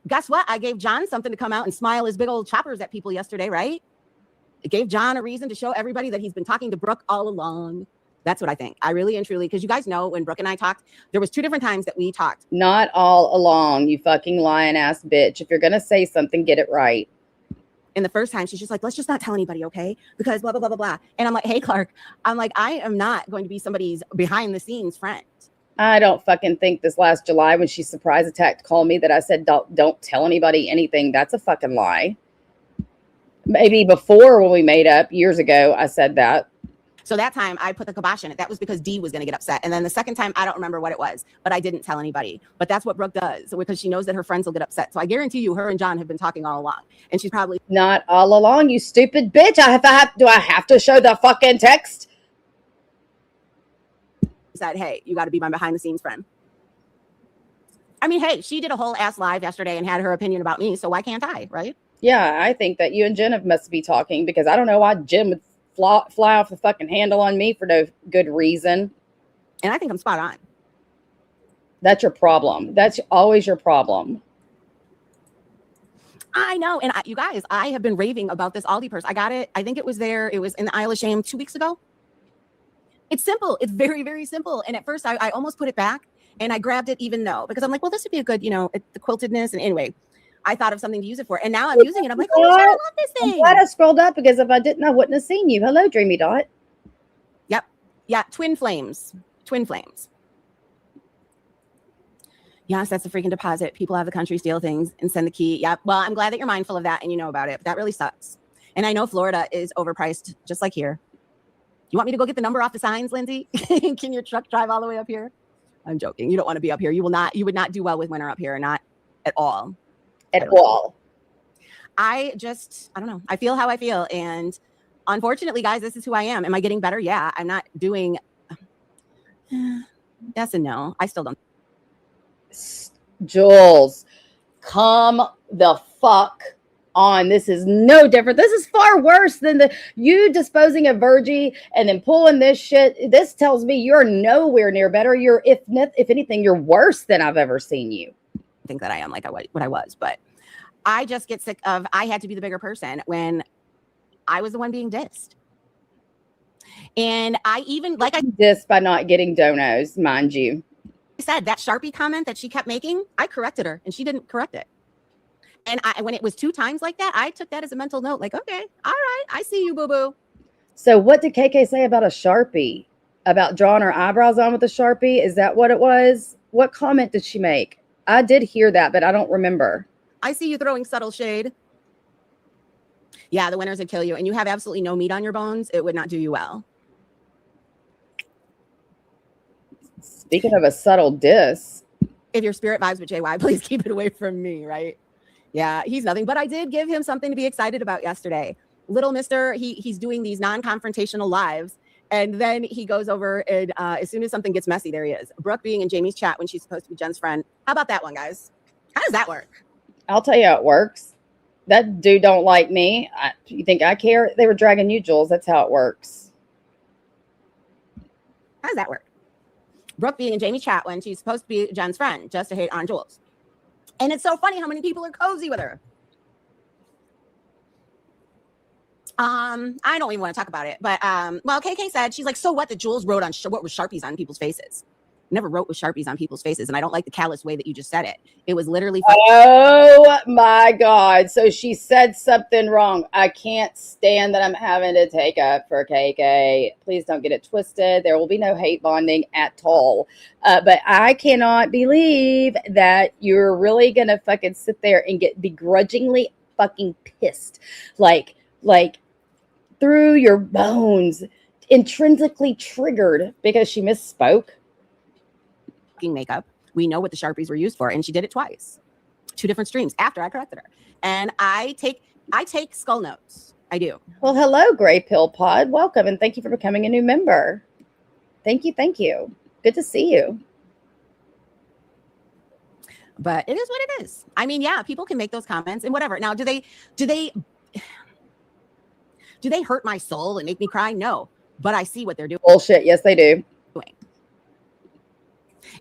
guess what? I gave John something to come out and smile his big old choppers at people yesterday, right? It gave John a reason to show everybody that he's been talking to Brooke all along. That's what I think. I really and truly, because you guys know when Brooke and I talked, there was 2 different times that we talked. Not all along, you fucking lying ass bitch. If you're going to say something, get it right. And the first time she's just like, let's just not tell anybody, okay? Because blah, blah, blah, blah, blah. And I'm like, hey, Clark, I'm like, I am not going to be somebody's behind the scenes friend. I don't fucking think this last July when she surprise attacked called me that I said, don't tell anybody anything. That's a fucking lie. Maybe before when we made up years ago, I said that. So that time I put the kibosh in it. That was because Dee was going to get upset. And then the second time, I don't remember what it was, but I didn't tell anybody. But that's what Brooke does because she knows that her friends will get upset. So I guarantee you, her and John have been talking all along. And she's probably not all along, you stupid bitch. Do I have to show the fucking text? Said, hey, you got to be my behind the scenes friend. I mean, hey, she did a whole ass live yesterday and had her opinion about me. So why can't I, right? Yeah, I think that you and Jen must be talking because I don't know why Jen would fly off the fucking handle on me for no good reason. And I think I'm spot on. That's your problem. That's always your problem. I know. And you guys, I have been raving about this Aldi purse. I got it. I think it was there. It was in the Isle of Shame 2 weeks ago. It's simple. It's very, very simple. And at first I almost put it back and I grabbed it even though, because I'm like, well, this would be a good, the quiltedness. And anyway, I thought of something to use it for. And now I'm using it. I'm like, oh my God, I love this thing. I'm glad I scrolled up because if I didn't, I wouldn't have seen you. Hello, Dreamy Dot. Yep. Yeah. Twin flames. Twin flames. Yes, that's a freaking deposit. People have the country steal things and send the key. Yep. Well, I'm glad that you're mindful of that and you know about it. But that really sucks. And I know Florida is overpriced, just like here. You want me to go get the number off the signs, Lindsay? Can your truck drive all the way up here? I'm joking. You don't want to be up here. You would not do well with winter up here. Not at all. At all. I don't know. I feel how I feel. And unfortunately, guys, this is who I am. Am I getting better? Yeah. I'm not doing. Yes and no. I still don't. Jules, come the fuck on. This is no different. This is far worse than you disposing of Virgie and then pulling this shit. This tells me you're nowhere near better. You're, if anything, you're worse than I've ever seen you. I think that I am like what I was, but I just get sick of, I had to be the bigger person when I was the one being dissed. And I even dissed by not getting donos, mind you. I said that Sharpie comment that she kept making, I corrected her and she didn't correct it. And when it was 2 times like that, I took that as a mental note, like, okay, all right, I see you, boo-boo. So what did KK say about a Sharpie? About drawing her eyebrows on with a Sharpie? Is that what it was? What comment did she make? I did hear that, but I don't remember. I see you throwing subtle shade. Yeah, the winners would kill you. And you have absolutely no meat on your bones. It would not do you well. Speaking of a subtle diss. If your spirit vibes with JY, please keep it away from me, right? Yeah, he's nothing. But I did give him something to be excited about yesterday. Little Mister, he's doing these non-confrontational lives. And then he goes over and as soon as something gets messy, there he is. Brooke being in Jamie's chat when she's supposed to be Jen's friend. How about that one, guys? How does that work? I'll tell you how it works. That dude don't like me. You think I care? They were dragging you, Jules. That's how it works. How does that work? Brooke being in Jamie's chat when she's supposed to be Jen's friend, just to hate on Jules. And it's so funny how many people are cozy with her. I don't even want to talk about it, but well, KK said, she's like, so what? That Jules wrote on what was Sharpies on people's faces. Never wrote with Sharpies on people's faces, and I don't like the callous way that you just said it. It was literally funny. Oh my God. So she said something wrong. I can't stand that I'm having to take up for KK. Please don't get it twisted. There will be no hate bonding at all. But I cannot believe that you're really gonna fucking sit there and get begrudgingly fucking pissed. Like through your bones, intrinsically triggered because she misspoke. Makeup. We know what the Sharpies were used for, and she did it twice. 2 different streams after I corrected her. And I take skull notes. I do. Well, hello, Gray Pill Pod. Welcome, and thank you for becoming a new member. Thank you. Good to see you. But it is what it is. I mean, yeah, people can make those comments and whatever. Now, do they hurt my soul and make me cry? No. But I see what they're doing. Bullshit. Yes, they do.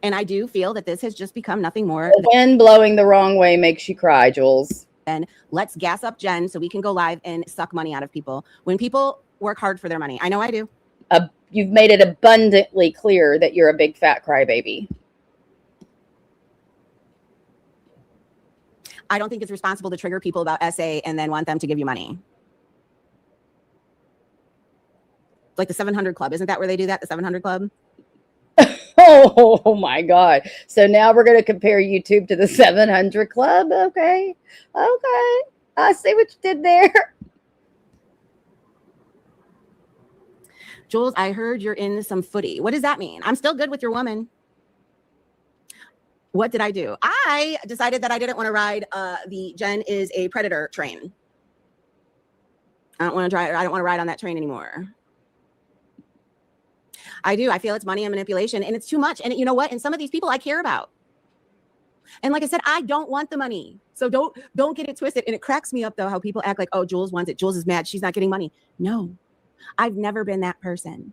And I do feel that this has just become nothing more The wind blowing the wrong way makes you cry, Jules. than let's gas up Jen so we can go live and suck money out of people when people work hard for their money. I know I do. You've made it abundantly clear that you're a big fat crybaby. I don't think it's responsible to trigger people about SA and then want them to give you money. Like the 700 Club. Isn't that where they do that? The 700 Club? Oh my God. So now we're going to compare YouTube to the 700 Club. Okay. Okay. I see what you did there. Jules, I heard you're in some footy. What does that mean? I'm still good with your woman. What did I do? I decided that I didn't want to ride the Jen is a predator train. I don't want to ride on that train anymore. I do. I feel it's money and manipulation and it's too much. And you know what? And some of these people I care about. And like I said, I don't want the money. So don't get it twisted. And it cracks me up though, how people act like, oh, Jules wants it. Jules is mad. She's not getting money. No, I've never been that person.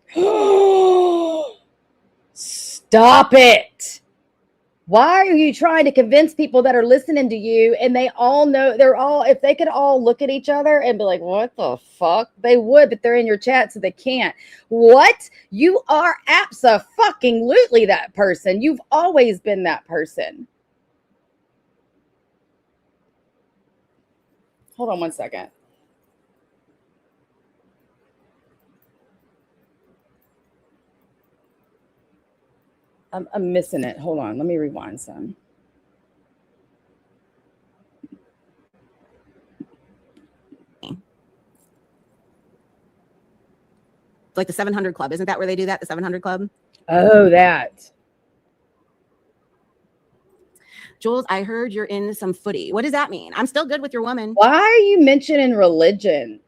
Stop it. Why are you trying to convince people that are listening to you and they all know if they could all look at each other and be like, what the fuck? They would, but they're in your chat, so they can't. What? You are abso-fucking-lutely that person. You've always been that person. Hold on one second. I'm missing it. Hold on. Let me rewind some. Like the 700 Club. Isn't that where they do that? The 700 Club? Oh, that. Jules, I heard you're in some footy. What does that mean? I'm still good with your woman. Why are you mentioning religion?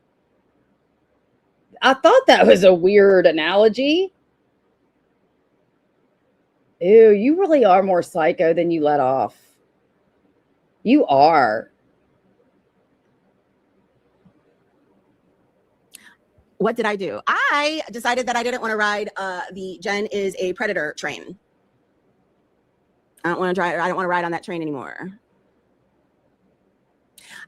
I thought that was a weird analogy. Ew, you really are more psycho than you let off. You are. What did I do? I decided that I didn't want to ride the Jen is a predator train. I don't want to ride on that train anymore.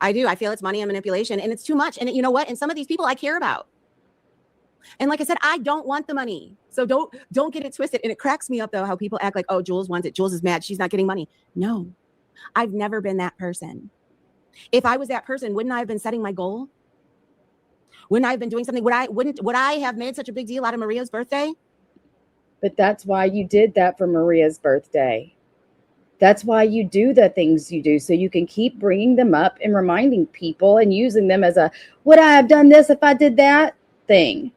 I do. I feel it's money and manipulation and it's too much. And you know what? And some of these people I care about. And like I said, I don't want the money. So don't get it twisted. And it cracks me up though, how people act like, oh, Jules wants it. Jules is mad. She's not getting money. No, I've never been that person. If I was that person, wouldn't I have been setting my goal? Wouldn't I have been doing something? Would I have made such a big deal out of Maria's birthday? But that's why you did that for Maria's birthday. That's why you do the things you do, so you can keep bringing them up and reminding people and using them as a, would I have done this if I did that thing?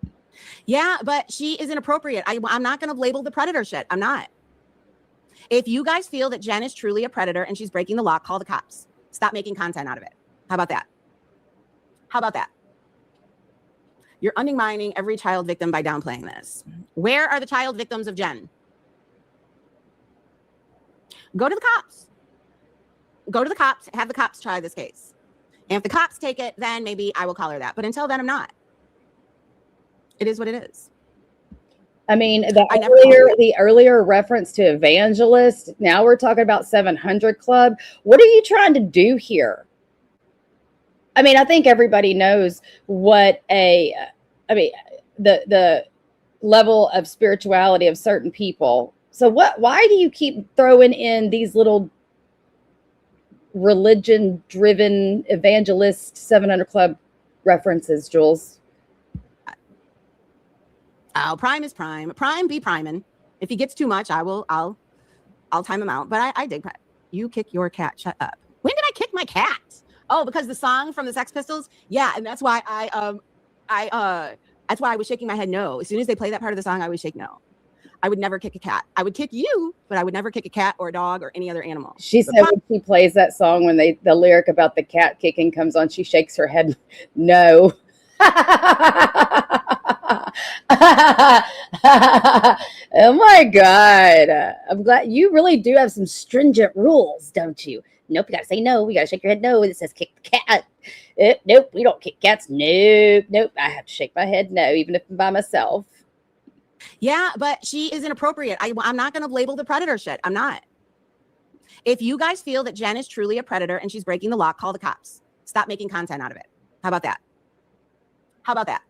Yeah, but she is inappropriate. I'm not going to label the predator shit. I'm not. If you guys feel that Jen is truly a predator and she's breaking the law, call the cops. Stop making content out of it. How about that? How about that? You're undermining every child victim by downplaying this. Where are the child victims of Jen? Go to the cops. Go to the cops. Have the cops try this case. And if the cops take it, then maybe I will call her that. But until then, I'm not. It is what it is. I mean, the earlier reference to evangelist, now we're talking about 700 Club. What are you trying to do here? I mean, I think everybody knows what the level of spirituality of certain people. So why do you keep throwing in these little religion-driven evangelist 700 Club references, Jules? Oh, prime is prime. Prime be priming. If he gets too much, I'll time him out. But I dig. You kick your cat. Shut up. When did I kick my cat? Oh, because the song from the Sex Pistols. Yeah, and that's why that's why I was shaking my head no. As soon as they play that part of the song, I would shake no. I would never kick a cat. I would kick you, but I would never kick a cat or a dog or any other animal. She said when she plays that song, when the lyric about the cat kicking comes on, she shakes her head no. Oh my God. I'm glad you really do have some stringent rules, don't you? Nope, you gotta say no. We gotta shake your head no. It says kick the cat. Nope, we don't kick cats. Nope. I have to shake my head no, even if I'm by myself. Yeah, but she is inappropriate. I'm not going to label the predator shit. I'm not. If you guys feel that Jen is truly a predator and she's breaking the law, call the cops. Stop making content out of it. How about that? How about that?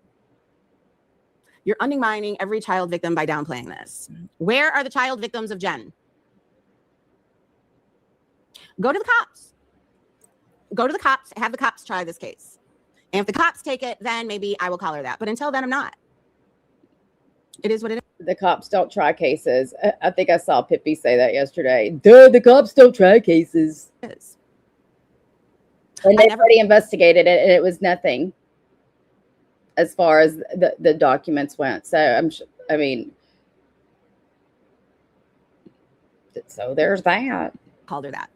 You're undermining every child victim by downplaying this. Where are the child victims of Jen? Go to the cops. Go to the cops. Have the cops try this case. And if the cops take it, then maybe I will call her that. But until then, I'm not. It is what it The cops don't try cases. I think I saw Pippi say that yesterday. Duh, the cops don't try cases. is. And I they never- already investigated it, and it was nothing as far as the documents went. So I mean, so there's that. Called her that.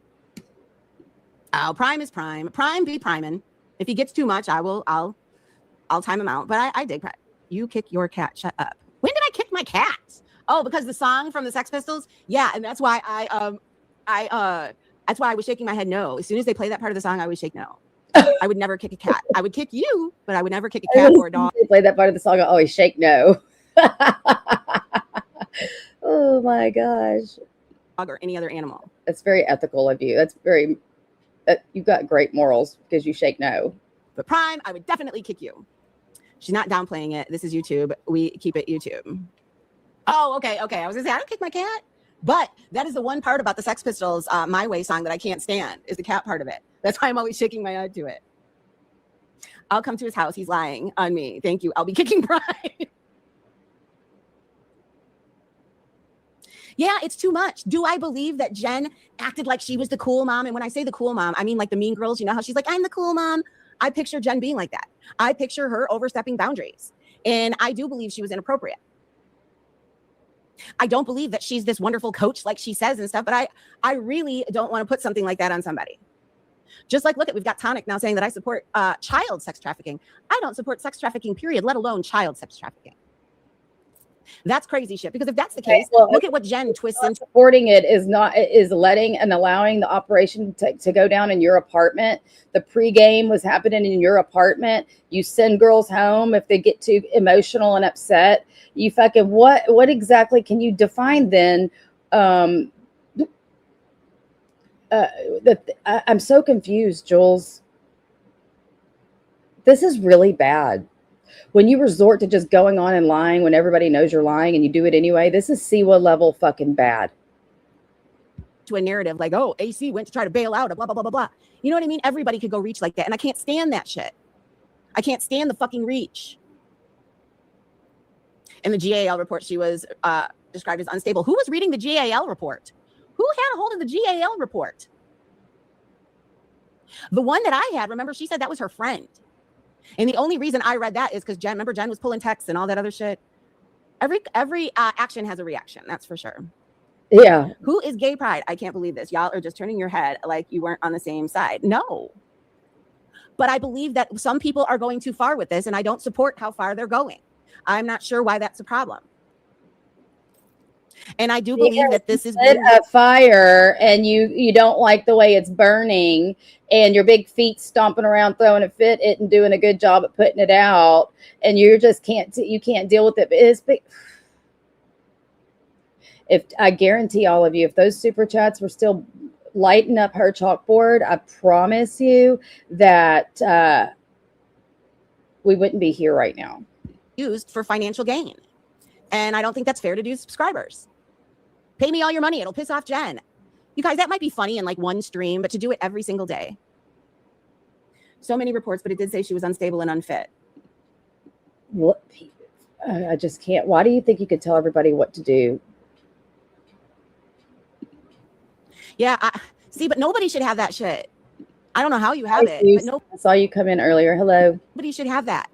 Oh, Prime is Prime. Prime be priming. If he gets too much, I'll time him out. But I dig. You kick your cat. Shut up. When did I kick my cat? Oh, because the song from the Sex Pistols. Yeah, and that's why that's why I was shaking my head no. As soon as they play that part of the song, I would shake no. I would never kick a cat. I would kick you, but I would never kick a cat or a dog. They played that part of the song. I always shake no. Oh my gosh, Or any other animal. that's very ethical of you. That's very. You've got great morals because you shake no. But Prime, I would definitely kick you. She's not downplaying it. This is YouTube. We keep it YouTube. Oh, okay. I was gonna say I don't kick my cat, but that is the one part about the Sex Pistols, "My Way" song that I can't stand is the cat part of it. That's why I'm always shaking my head to it. I'll come to his house. He's lying on me. Thank you. I'll be kicking Prime. Yeah, it's too much. Do I believe that Jen acted like she was the cool mom? And when I say the cool mom, I mean like the Mean Girls. You know how she's like, I'm the cool mom. I picture Jen being like that. I picture her overstepping boundaries. And I do believe she was inappropriate. I don't believe that she's this wonderful coach like she says and stuff, but I really don't want to put something like that on somebody. Just like, look, we've got Tonic now saying that I support child sex trafficking. I don't support sex trafficking, period, let alone child sex trafficking. That's crazy shit. Because if that's the case, well, look at what Jen twists into. Supporting it is letting and allowing the operation to go down in your apartment. The pregame was happening in your apartment. You send girls home if they get too emotional and upset. You fucking what exactly can you define then? I'm so confused, Jules. This is really bad. When you resort to just going on and lying when everybody knows you're lying and you do it anyway, this is CEWA level fucking bad. To a narrative like, oh, AC went to try to bail out, blah, blah, blah, blah, blah. You know what I mean? Everybody could go reach like that. And I can't stand that shit. I can't stand the fucking reach. In the GAL report, she was described as unstable. Who was reading the GAL report? Who had a hold of the GAL report? The one that I had, remember, she said that was her friend. And the only reason I read that is because Jen was pulling texts and all that other shit. Every action has a reaction. That's for sure. Yeah. Who is gay pride? I can't believe this. Y'all are just turning your head like you weren't on the same side. No. But I believe that some people are going too far with this, and I don't support how far they're going. I'm not sure why that's a problem. And I do believe that this is a fire and you don't like the way it's burning and your big feet stomping around throwing a fit it and doing a good job at putting it out and you just can't deal with it. It's big. If I guarantee all of you, if those super chats were still lighting up her chalkboard, I promise you that we wouldn't be here right now. Used for financial gain. And I don't think that's fair to do subscribers. Pay me all your money. It'll piss off Jen. You guys, that might be funny in like one stream, but to do it every single day. So many reports, but it did say she was unstable and unfit. What? I just can't. Why do you think you could tell everybody what to do? Yeah, but nobody should have that shit. I don't know how you have it, but I saw you come in earlier. Hello. Nobody should have that.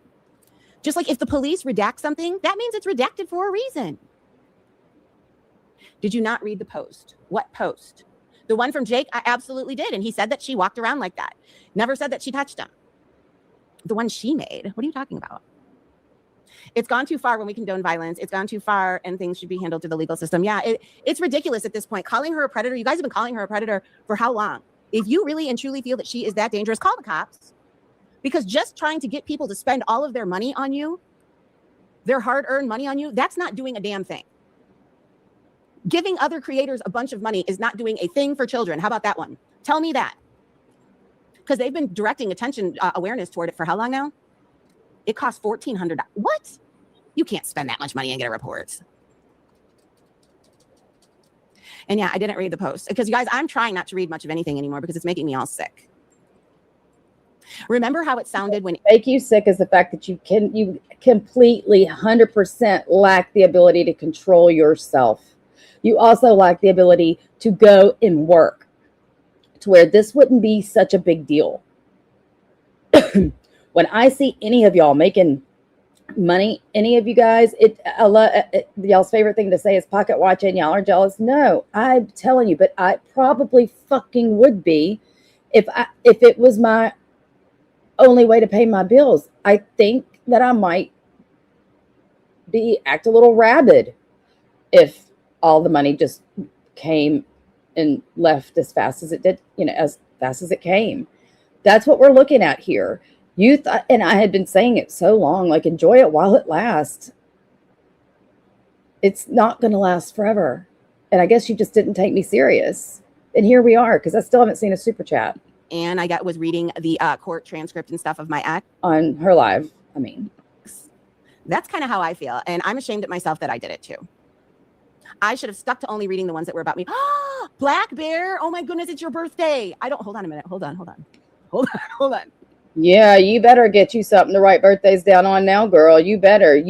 Just like if the police redact something, that means it's redacted for a reason. Did you not read the post? What post? The one from Jake? I absolutely did. And he said that she walked around like that. Never said that she touched him. The one she made. What are you talking about? It's gone too far when we condone violence. It's gone too far and things should be handled through the legal system. Yeah, it's ridiculous at this point. Calling her a predator. You guys have been calling her a predator for how long? If you really and truly feel that she is that dangerous, call the cops. Because just trying to get people to spend all of their money on you their hard-earned money on you, that's not doing a damn thing. Giving other creators a bunch of money is not doing a thing for children. How about that one? Tell me that. Because they've been directing attention awareness toward it for how long now? It costs $1,400. What? You can't spend that much money and get a report. And yeah, I didn't read the post because, you guys, I'm trying not to read much of anything anymore because it's making me all sick. Remember how it sounded when Make you sick is the fact that you completely 100% lack the ability to control yourself. You also lack the ability to go and work to where this wouldn't be such a big deal. When I see any of y'all making money, any of you guys, y'all's favorite thing to say is pocket watching. Y'all are jealous. No, I'm telling you, but I probably fucking would be if it was my only way to pay my bills. I think that I might act a little rabid if all the money just came and left as fast as it did, as fast as it came. That's what we're looking at here. You thought, and I had been saying it so long, like, enjoy it while it lasts. It's not going to last forever. And I guess you just didn't take me serious. And here we are, because I still haven't seen a super chat. And I was reading the court transcript and stuff of my ex. On her live, I mean. That's kind of how I feel. And I'm ashamed at myself that I did it too. I should have stuck to only reading the ones that were about me. Black Bear, oh my goodness, it's your birthday. Hold on a minute. Hold on. Yeah, you better get you something to write birthdays down on now, girl. You better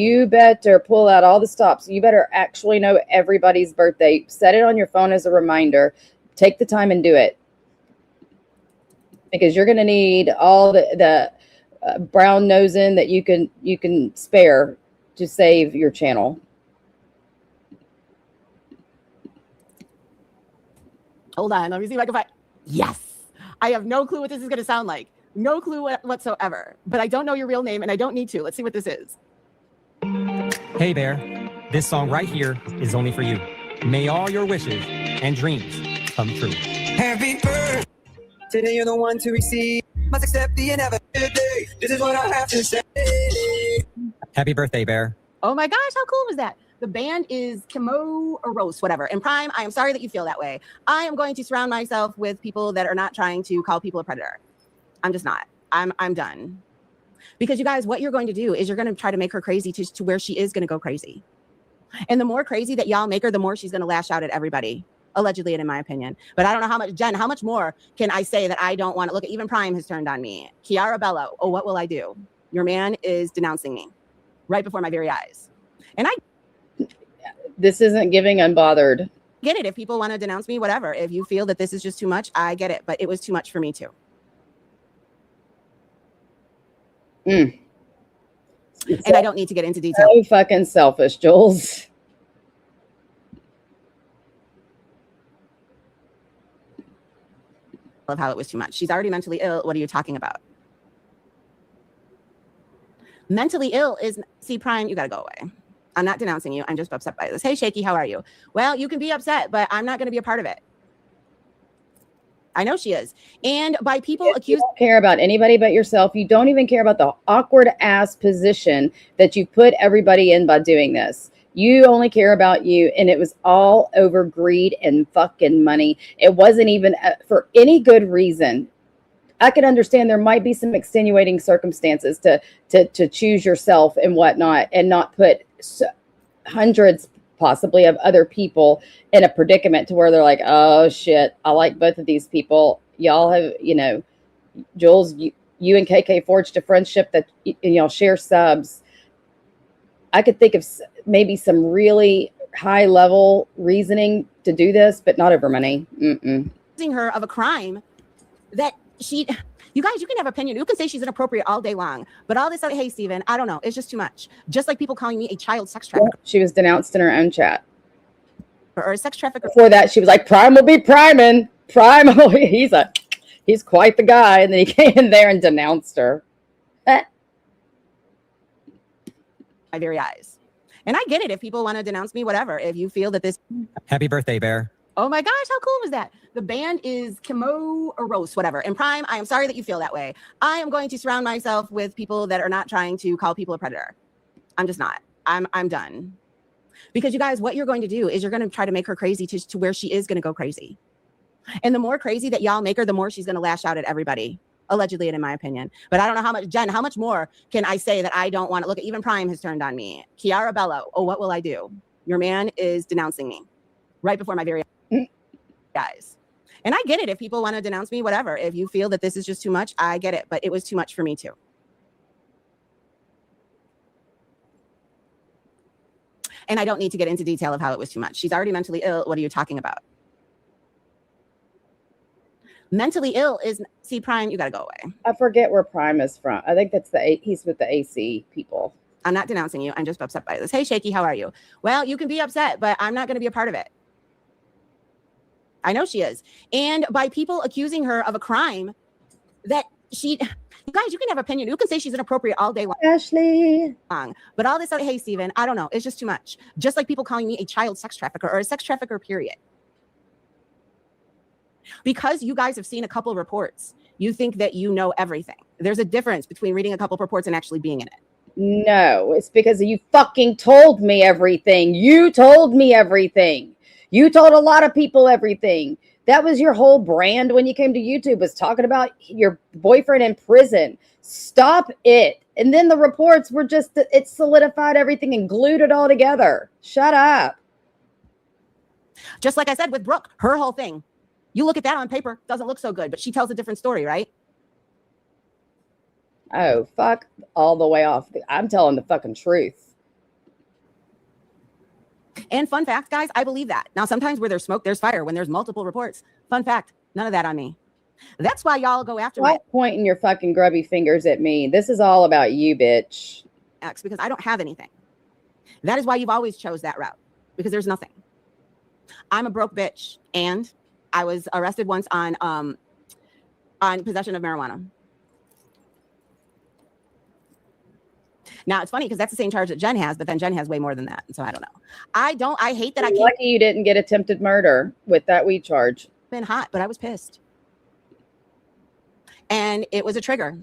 pull out all the stops. You better actually know everybody's birthday. Set it on your phone as a reminder. Take the time and do it. Because you're going to need all the brown nosing that you can spare to save your channel. Hold on, let me see if I can find. Yes, I have no clue what this is going to sound like. No clue whatsoever. But I don't know your real name, and I don't need to. Let's see what this is. Hey Bear, this song right here is only for you. May all your wishes and dreams come true. Happy birthday. Today you're the one to receive. Must accept the inevitable. This is what I have to say. Happy birthday, Bear. Oh my gosh, how cool was that? The band is Kimo or Rose, whatever. And Prime, I am sorry that you feel that way. I am going to surround myself with people that are not trying to call people a predator. I'm just not. I'm done. Because you guys, what you're going to do is you're going to try to make her crazy to where she is going to go crazy. And the more crazy that y'all make her, the more she's going to lash out at everybody. Allegedly, and in my opinion. But I don't know how much, Jen, how much more can I say that I don't want to look at? Even Prime has turned on me. Kiara Bello, oh, what will I do? Your man is denouncing me right before my very eyes. And this isn't giving unbothered. Get it. If people want to denounce me, whatever. If you feel that this is just too much, I get it. But it was too much for me too. And I don't need to get into detail. So fucking selfish, Jules. Of how it was too much. She's already mentally ill. What are you talking about? Mentally ill is, see, Prime, you got to go away. I'm not denouncing you. I'm just upset by this. Hey, Shaky, how are you? Well, you can be upset, but I'm not going to be a part of it. I know she is. And by people accused. You don't care about anybody but yourself. You don't even care about the awkward ass position that you put everybody in by doing this. You only care about you, and it was all over greed and fucking money. It wasn't even for any good reason. I could understand there might be some extenuating circumstances to choose yourself and whatnot, and not put hundreds possibly of other people in a predicament to where they're like, oh shit, I like both of these people. Y'all have, Jules, you and KK forged a friendship that y'all share subs. I could think of maybe some really high level reasoning to do this, but not over money. Accusing her of a crime that you guys, you can have opinion. You can say she's inappropriate all day long, but all this, hey, Steven, I don't know. It's just too much. Just like people calling me a child sex trafficker. She was denounced in her own chat. Or a sex trafficker. Before that, she was like, Prime will be priming. Prime, he's quite the guy. And then he came in there and denounced her. My very eyes. And I get it. If people want to denounce me, whatever. If you feel that this. Happy birthday, Bear. Oh my gosh, how cool was that? The band is Kimo or Rose, whatever. And Prime, I am sorry that you feel that way. I am going to surround myself with people that are not trying to call people a predator. I'm just not. I'm done. Because you guys, what you're going to do is you're going to try to make her crazy to where she is going to go crazy. And the more crazy that y'all make her, the more she's going to lash out at everybody. Allegedly, and in my opinion. But I don't know how much, Jen, how much more can I say that I don't want to look at? Even Prime has turned on me. Kiara Bello, oh, what will I do? Your man is denouncing me right before my very eyes. And I get it. If people want to denounce me, whatever. If you feel that this is just too much, I get it. But it was too much for me too. And I don't need to get into detail of how it was too much. She's already mentally ill. What are you talking about? Mentally ill is, see, Prime, you got to go away. I forget where Prime is from. I think that's he's with the AC people. I'm not denouncing you. I'm just upset by this. Hey, Shaky, how are you? Well, you can be upset, but I'm not going to be a part of it. I know she is. And by people accusing her of a crime that you guys, you can have opinion. You can say she's inappropriate all day long. Ashley. But all this other, hey, Steven, I don't know. It's just too much. Just like people calling me a child sex trafficker or a sex trafficker, period. Because you guys have seen a couple of reports, you think that you know everything. There's a difference between reading a couple of reports and actually being in it. No, it's because you fucking told me everything. You told me everything. You told a lot of people everything. That was your whole brand when you came to YouTube, was talking about your boyfriend in prison. Stop it. And then the reports were just, it solidified everything and glued it all together. Shut up. Just like I said with Brooke, her whole thing. You look at that on paper, doesn't look so good, but she tells a different story, right? Oh, fuck all the way off. I'm telling the fucking truth. And fun fact, guys, I believe that. Now, sometimes where there's smoke, there's fire. When there's multiple reports, fun fact, none of that on me. That's why y'all go after Why pointing your fucking grubby fingers at me? This is all about you, bitch. ex, because I don't have anything. That is why you've always chose that route, because there's nothing. I'm a broke bitch, and I was arrested once on possession of marijuana. Now, it's funny because that's the same charge that Jen has, but then Jen has way more than that. So I don't know. I hate that I can't. Lucky you didn't get attempted murder with that weed charge. Been hot, but I was pissed. And it was a trigger.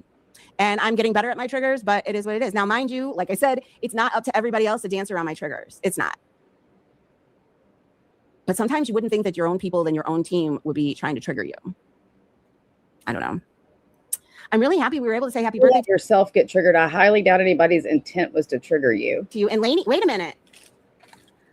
And I'm getting better at my triggers, but it is what it is. Now, mind you, like I said, it's not up to everybody else to dance around my triggers. It's not. But sometimes you wouldn't think that your own people and your own team would be trying to trigger you. I don't know. I'm really happy we were able to say happy birthday. Let yourself get triggered. I highly doubt anybody's intent was to trigger you. To you. And Lainey, wait a minute.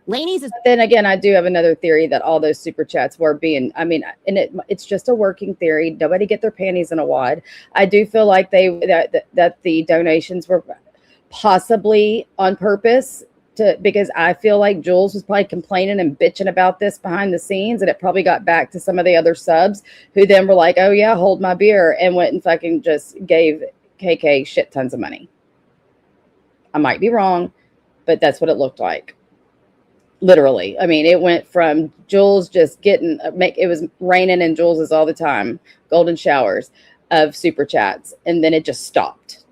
Lainey's is. But then again, I do have another theory that all those super chats were being, I mean, and it's just a working theory. Nobody get their panties in a wad. I do feel like that the donations were possibly on purpose because I feel like Jules was probably complaining and bitching about this behind the scenes, and it probably got back to some of the other subs who then were like, oh yeah, hold my beer, and went and fucking just gave KK shit tons of money. I might be wrong, but that's what it looked like. Literally. I mean, it went from Jules just getting, it was raining in Jules's all the time, golden showers of super chats, and then it just stopped.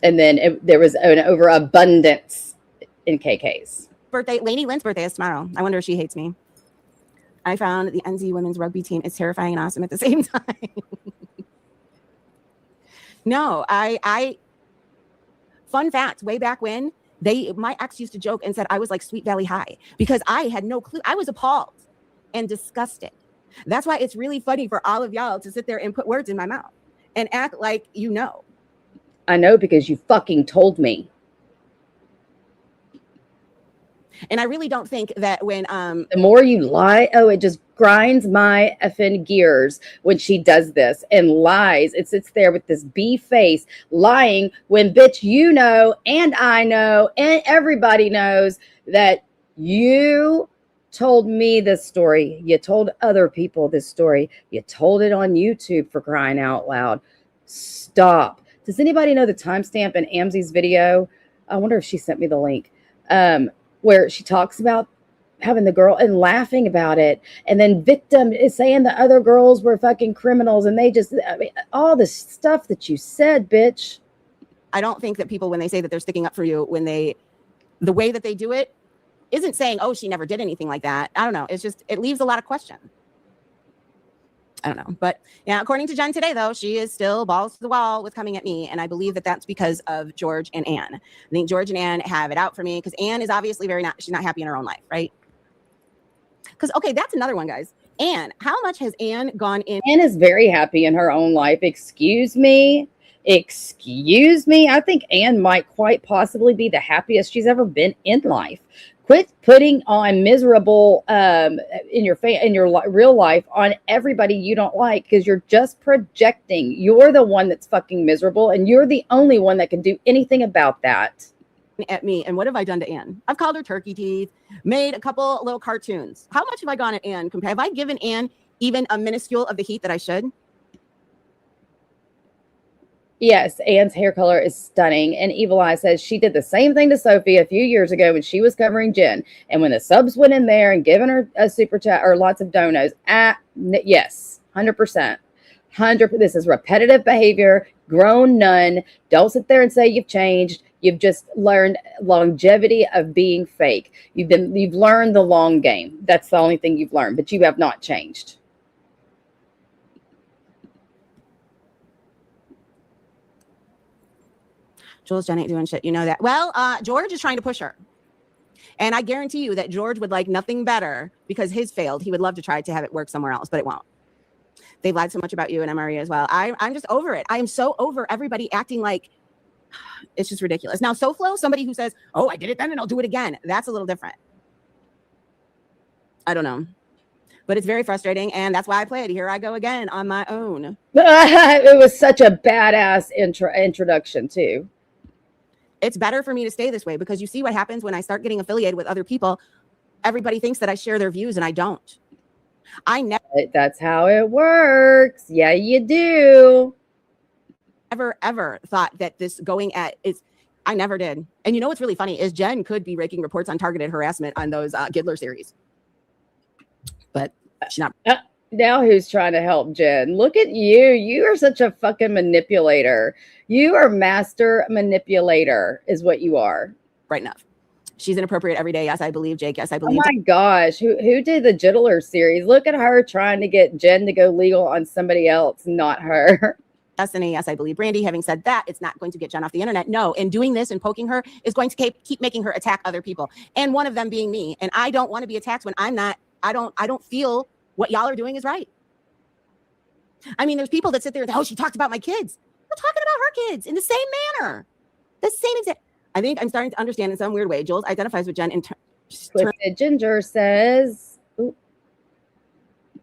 And then there was an overabundance in KK's. Birthday. Lainey Lynn's birthday is tomorrow. I wonder if she hates me. I found the NZ women's rugby team is terrifying and awesome at the same time. No, fun fact, way back when, my ex used to joke and said I was like Sweet Valley High because I had no clue. I was appalled and disgusted. That's why it's really funny for all of y'all to sit there and put words in my mouth and act like you know. I know because you fucking told me. And I really don't think that when the more you lie, it just grinds my effing gears when she does this and lies. It sits there with this bee face lying when, bitch, you know, and I know, and everybody knows that you told me this story. You told other people this story. You told it on YouTube, for crying out loud. Stop. Does anybody know the timestamp in Amzi's video? I wonder if she sent me the link. Where she talks about having the girl and laughing about it. And then Victim is saying the other girls were fucking criminals. And they just, I mean, all the stuff that you said, bitch. I don't think that people, when they say that they're sticking up for you, the way that they do it isn't saying, oh, she never did anything like that. I don't know. It's just, it leaves a lot of question. I don't know. But yeah, according to Jen today, though, she is still balls to the wall with coming at me. And I believe that that's because of George and Anne. I think George and Anne have it out for me because Anne is obviously she's not happy in her own life, right? Because, okay, that's another one, guys. Anne, how much has Anne gone in? Anne is very happy in her own life. Excuse me. Excuse me. I think Anne might quite possibly be the happiest she's ever been in life. Quit putting on miserable in your real life on everybody you don't like, because you're just projecting. You're the one that's fucking miserable, and you're the only one that can do anything about that. At me. And what have I done to Anne? I've called her turkey teeth, made a couple little cartoons. How much have I gone at Anne? Have I given Anne even a minuscule of the heat that I should? Yes, Anne's hair color is stunning. And Evil Eye says she did the same thing to Sophie a few years ago when she was covering Jen. And when the subs went in there and given her a super chat or lots of donos, yes, 100%. 100%. This is repetitive behavior, grown nun. Don't sit there and say you've changed. You've just learned longevity of being fake. You've learned the long game. That's the only thing you've learned, but you have not changed. Jules, Jen ain't doing shit. You know that. Well, George is trying to push her. And I guarantee you that George would like nothing better because his failed. He would love to try to have it work somewhere else, but it won't. They've lied so much about you and Maria as well. I'm just over it. I am so over everybody acting like it's just ridiculous. Now, SoFlo, somebody who says, oh, I did it then and I'll do it again. That's a little different. I don't know. But it's very frustrating. And that's why I played Here I Go Again on my own. It was such a badass introduction, too. It's better for me to stay this way because you see what happens when I start getting affiliated with other people. Everybody thinks that I share their views and I don't. That's how it works. Yeah, you do. Ever thought that this going at is, I never did. And you know what's really funny is Jen could be raking reports on targeted harassment on those Gidler series. But she's not. Now who's trying to help Jen? Look at you. You are such a fucking manipulator. You are master manipulator is what you are. Right enough. She's inappropriate every day. Yes, I believe, Jake. Yes, I Oh believe. my gosh. Who did the Jiddler series? Look at her trying to get Jen to go legal on somebody else, not her. Destiny, yes, I believe. Brandy, having said that, it's not going to get Jen off the internet. No, and doing this and poking her is going to keep making her attack other people. And one of them being me. And I don't want to be attacked when I'm not, I don't feel what y'all are doing is right. I mean, there's people that sit there and, oh, she talked about my kids. We're talking about her kids in the same manner. The same exact. I think I'm starting to understand in some weird way. Jules identifies with Jen in Twisted Ginger says, ooh,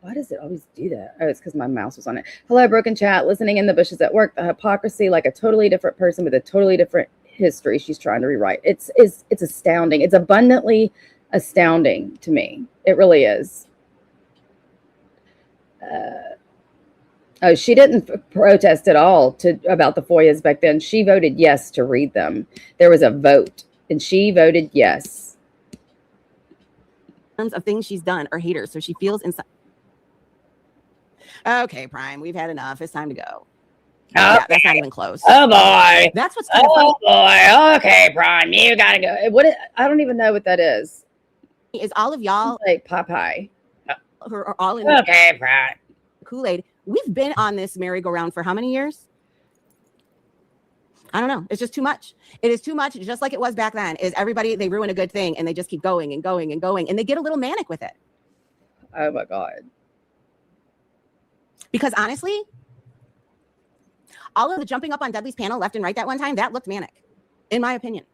why does it always do that? Oh, it's because my mouse was on it. Hello, Broken Chat. Listening in the bushes at work. The hypocrisy, like a totally different person with a totally different history she's trying to rewrite. It's astounding. It's abundantly astounding to me. It really is. Oh, she didn't protest at all about the FOIAs back then. She voted yes to read them. There was a vote, and she voted yes. terms of things she's done or haters, so she feels inside. Okay, Prime, we've had enough. It's time to go. Yeah, that's not even close. Oh boy. That's what's kind of funny. Oh boy. Okay, Prime, you gotta go. I don't even know what that is. Is all of y'all like Popeye who are all in okay, Prime. Kool-Aid? We've been on this merry-go-round for how many years? I don't know. It's just too much. It is too much, just like it was back then. Is everybody, they ruin a good thing and they just keep going and going and going and they get a little manic with it. Oh my God. Because honestly, all of the jumping up on Dudley's panel left and right that one time, that looked manic, in my opinion.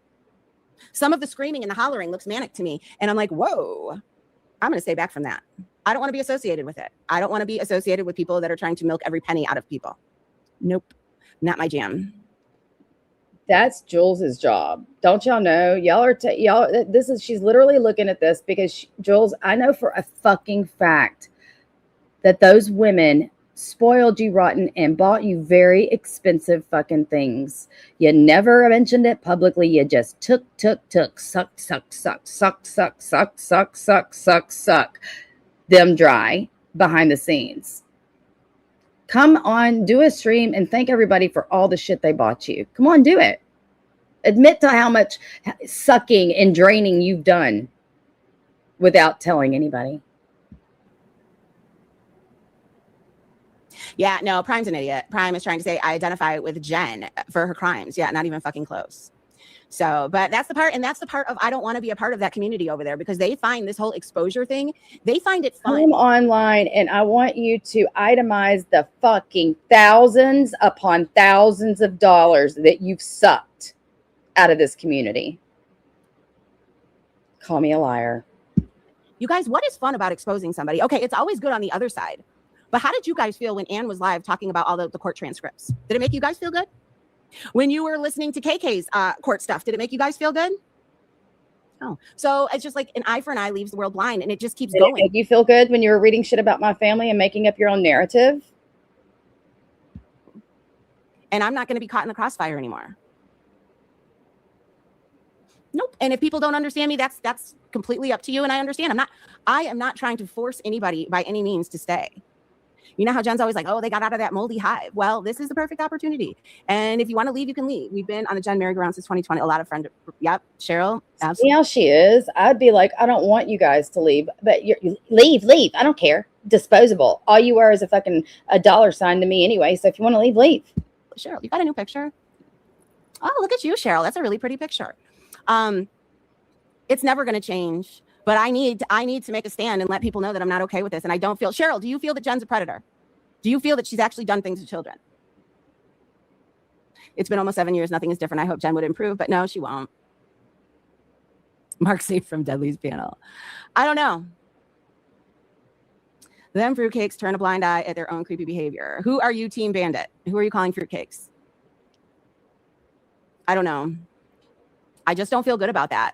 Some of the screaming and the hollering looks manic to me. And I'm like, whoa, I'm going to stay back from that. I don't want to be associated with it. I don't want to be associated with people that are trying to milk every penny out of people. Nope, not my jam. That's Jules's job. Don't y'all know? She's literally looking at this because Jules, I know for a fucking fact that those women spoiled you rotten and bought you very expensive fucking things. You never mentioned it publicly. You just took, suck them dry behind the scenes. Come on, do a stream and thank everybody for all the shit they bought you. Come on, do it. Admit to how much sucking and draining you've done without telling anybody. Yeah, no, Prime's an idiot. Prime is trying to say I identify with Jen for her crimes. Yeah, not even fucking close. So, but that's the part, and that's the part of I don't want to be a part of that community over there because they find this whole exposure thing, they find it fun. Come online, and I want you to itemize the fucking thousands upon thousands of dollars that you've sucked out of this community. Call me a liar. You guys, what is fun about exposing somebody? Okay, it's always good on the other side. But how did you guys feel when Anne was live talking about all the court transcripts? Did it make you guys feel good? When you were listening to KK's court stuff, did it make you guys feel good? Oh, so it's just like an eye for an eye leaves the world blind, and it just keeps Did going. it make you feel good when you were reading shit about my family and making up your own narrative? And I'm not going to be caught in the crossfire anymore. Nope. And if people don't understand me, that's completely up to you. And I understand. I am not trying to force anybody by any means to stay. You know how Jen's always like, oh, they got out of that moldy hive. Well, this is the perfect opportunity. And if you want to leave, you can leave. We've been on the Jen merry-go-round since 2020. A lot of friends. Yep. Cheryl. Absolutely. See how she is? I'd be like, I don't want you guys to leave, but you leave. I don't care. Disposable. All you are is a dollar sign to me anyway. So if you want to leave, leave. Cheryl, you got a new picture? Oh, look at you, Cheryl. That's a really pretty picture. It's never going to change. But I need to make a stand and let people know that I'm not okay with this. And I don't feel, Cheryl, do you feel that Jen's a predator? Do you feel that she's actually done things to children? It's been almost 7 years. Nothing is different. I hope Jen would improve, but no, she won't. Mark Safe from Deadly's panel. I don't know. Them fruitcakes turn a blind eye at their own creepy behavior. Who are you, Team Bandit? Who are you calling fruitcakes? I don't know. I just don't feel good about that.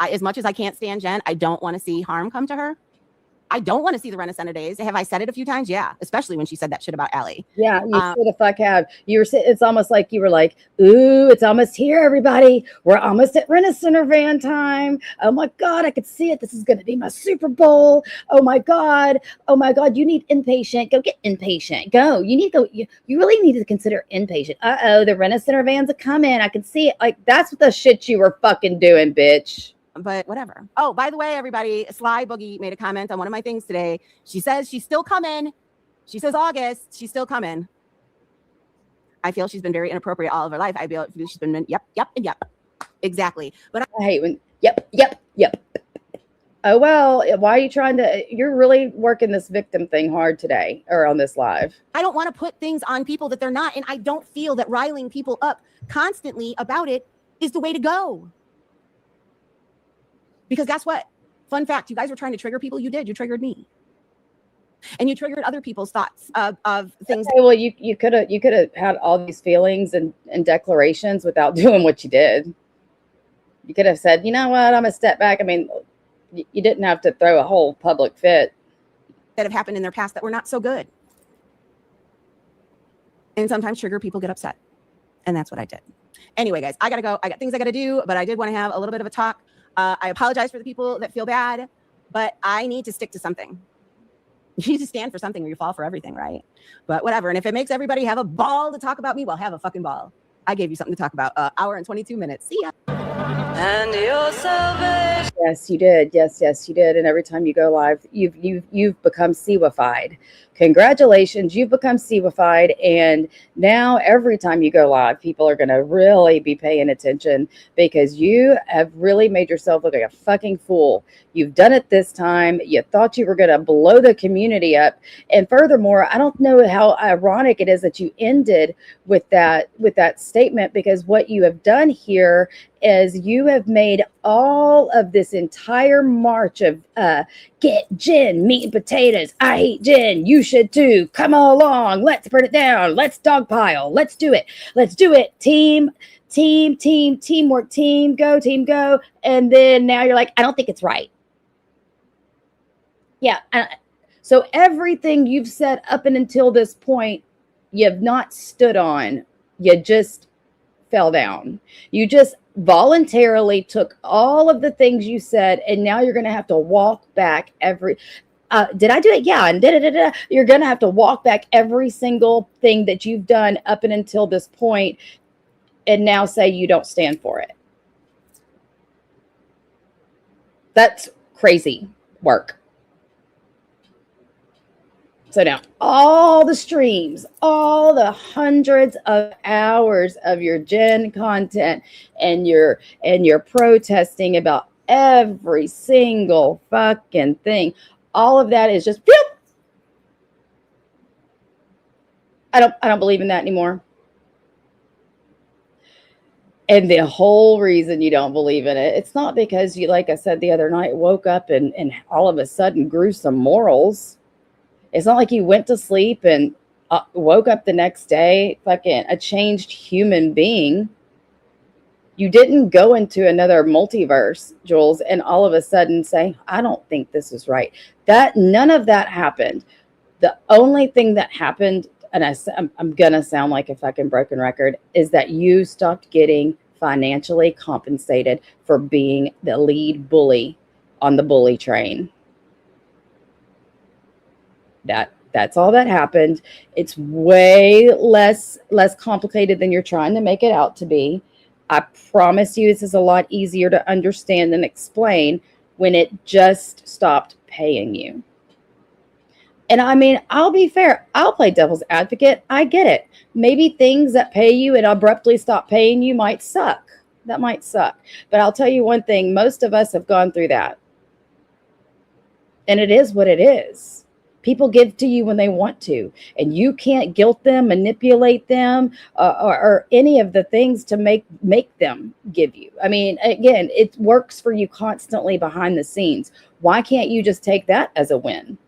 As much as I can't stand Jen, I don't want to see harm come to her. I don't want to see the Renaissance days. Have I said it a few times? Yeah, especially when she said that shit about Allie. Yeah, you sure the fuck have. It's almost like you were like, ooh, it's almost here, everybody. We're almost at Renaissance van time. Oh my God, I could see it. This is going to be my Super Bowl. Oh my God. You need inpatient. Go get inpatient. Go. You need to go. You really need to consider inpatient. Uh-oh, the Renaissance vans are coming. I can see it. Like, that's what the shit you were fucking doing, bitch. But whatever. Oh, by the way, everybody, Sly Boogie made a comment on one of my things today. She says she's still coming. She says August. She's still coming. I feel she's been very inappropriate all of her life. I feel she's been yep, and yep. Exactly. But I hate when yep. Oh, well, why are you you're really working this victim thing hard today or on this live. I don't want to put things on people that they're not. And I don't feel that riling people up constantly about it is the way to go. Because guess what? Fun fact, you guys were trying to trigger people. You did. You triggered me. And you triggered other people's thoughts of things. Okay, well, you could have had all these feelings and declarations without doing what you did. You could have said, you know what, I'm going to step back. I mean, you didn't have to throw a whole public fit. That have happened in their past that were not so good. And sometimes trigger people get upset. And that's what I did. Anyway, guys, I got to go. I got things I got to do, but I did want to have a little bit of a talk. I apologize for the people that feel bad, but I need to stick to something. You need to stand for something or you fall for everything, right? But whatever. And if it makes everybody have a ball to talk about me, well, have a fucking ball. I gave you something to talk about. Hour and 22 minutes. See ya. And your salvation. Yes, you did. Yes, you did. And every time you go live, you've become Siwa-fied. Congratulations, you've become Siwa-fied. And now every time you go live, people are going to really be paying attention because you have really made yourself look like a fucking fool. You've done it this time. You thought you were going to blow the community up. And furthermore, I don't know how ironic it is that you ended with that statement, because what you have done here is you have made all of this entire march of get Jen, meat and potatoes. I hate Jen. You should too. Come along. Let's burn it down. Let's dogpile. Let's do it. Let's do it. Teamwork, team, go. And then now you're like, I don't think it's right. Yeah. So everything you've said up and until this point, you have not stood on. You just fell down. You just voluntarily took all of the things you said, and now you're going to have to walk back every did I do it? Yeah. And you're going to have to walk back every single thing that you've done up and until this point, and now say you don't stand for it. That's crazy work. So now all the streams, all the hundreds of hours of your gen content and your protesting about every single fucking thing, all of that is just whoop. I don't believe in that anymore. And the whole reason you don't believe in it, it's not because you, like I said the other night, woke up and all of a sudden grew some morals. It's not like you went to sleep and woke up the next day fucking a changed human being. You didn't go into another multiverse, Jules, and all of a sudden say, I don't think this is right. None of that happened. The only thing that happened, and I'm going to sound like a fucking broken record, is that you stopped getting financially compensated for being the lead bully on the bully train. That's all that happened. It's way less complicated than you're trying to make it out to be. I promise you this is a lot easier to understand and explain when it just stopped paying you. And I mean, I'll be fair. I'll play devil's advocate. I get it. Maybe things that pay you and abruptly stop paying you might suck. That might suck. But I'll tell you one thing. Most of us have gone through that. And it is what it is. People give to you when they want to, and you can't guilt them, manipulate them, or any of the things to make them give you. I mean, again, it works for you constantly behind the scenes. Why can't you just take that as a win?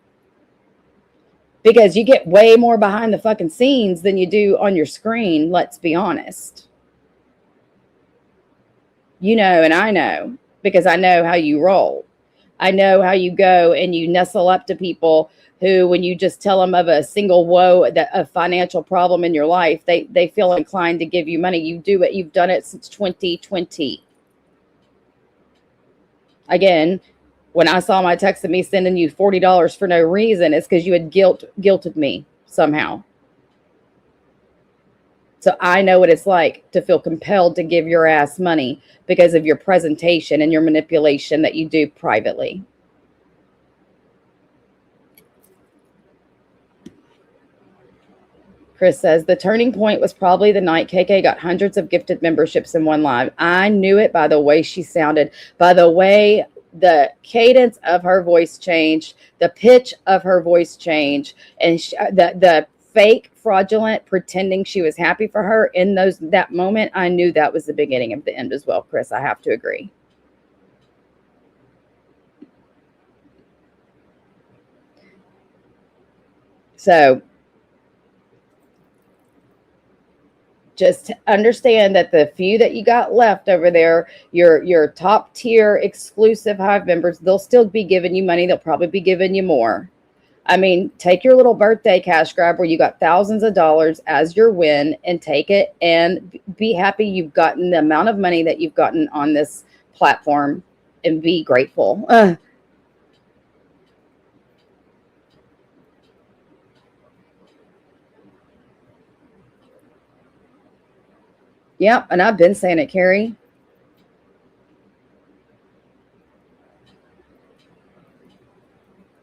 Because you get way more behind the fucking scenes than you do on your screen, let's be honest. You know, and I know, because I know how you roll. I know how you go and you nestle up to people who, when you just tell them of a single woe, a financial problem in your life, they feel inclined to give you money. You do it. You've done it since 2020. Again, when I saw my text of me sending you $40 for no reason, it's because you had guilted me somehow. So I know what it's like to feel compelled to give your ass money because of your presentation and your manipulation that you do privately. Chris says, the turning point was probably the night KK got hundreds of gifted memberships in one live. I knew it by the way she sounded, by the way the cadence of her voice changed, the pitch of her voice changed, and the fake, fraudulent, pretending she was happy for her in that moment. I knew that was the beginning of the end as well, Chris. I have to agree. So just understand that the few that you got left over there, your top tier exclusive Hive members, they'll still be giving you money. They'll probably be giving you more. I mean, take your little birthday cash grab where you got thousands of dollars as your win and take it and be happy you've gotten the amount of money that you've gotten on this platform and be grateful. Yep, and I've been saying it, Carrie.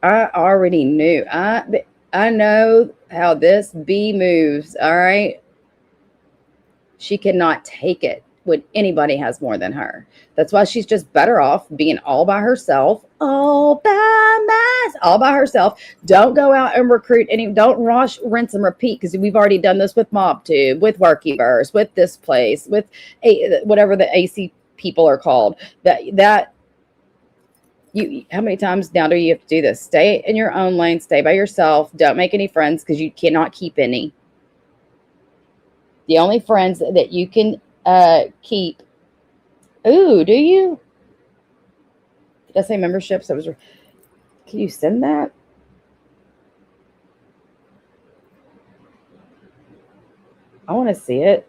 I already knew. I know how this bee moves, all right? She cannot take it when anybody has more than her. That's why she's just better off being all by herself, all by herself. Don't go out and recruit don't rush, rinse, and repeat, because we've already done this with MobTube, with Workyverse, with this place, with whatever the AC people are called. How many times now do you have to do this? Stay in your own lane, stay by yourself, don't make any friends because you cannot keep any. The only friends that you can keep. Ooh, do you? Did I say memberships? Can you send that? I want to see it.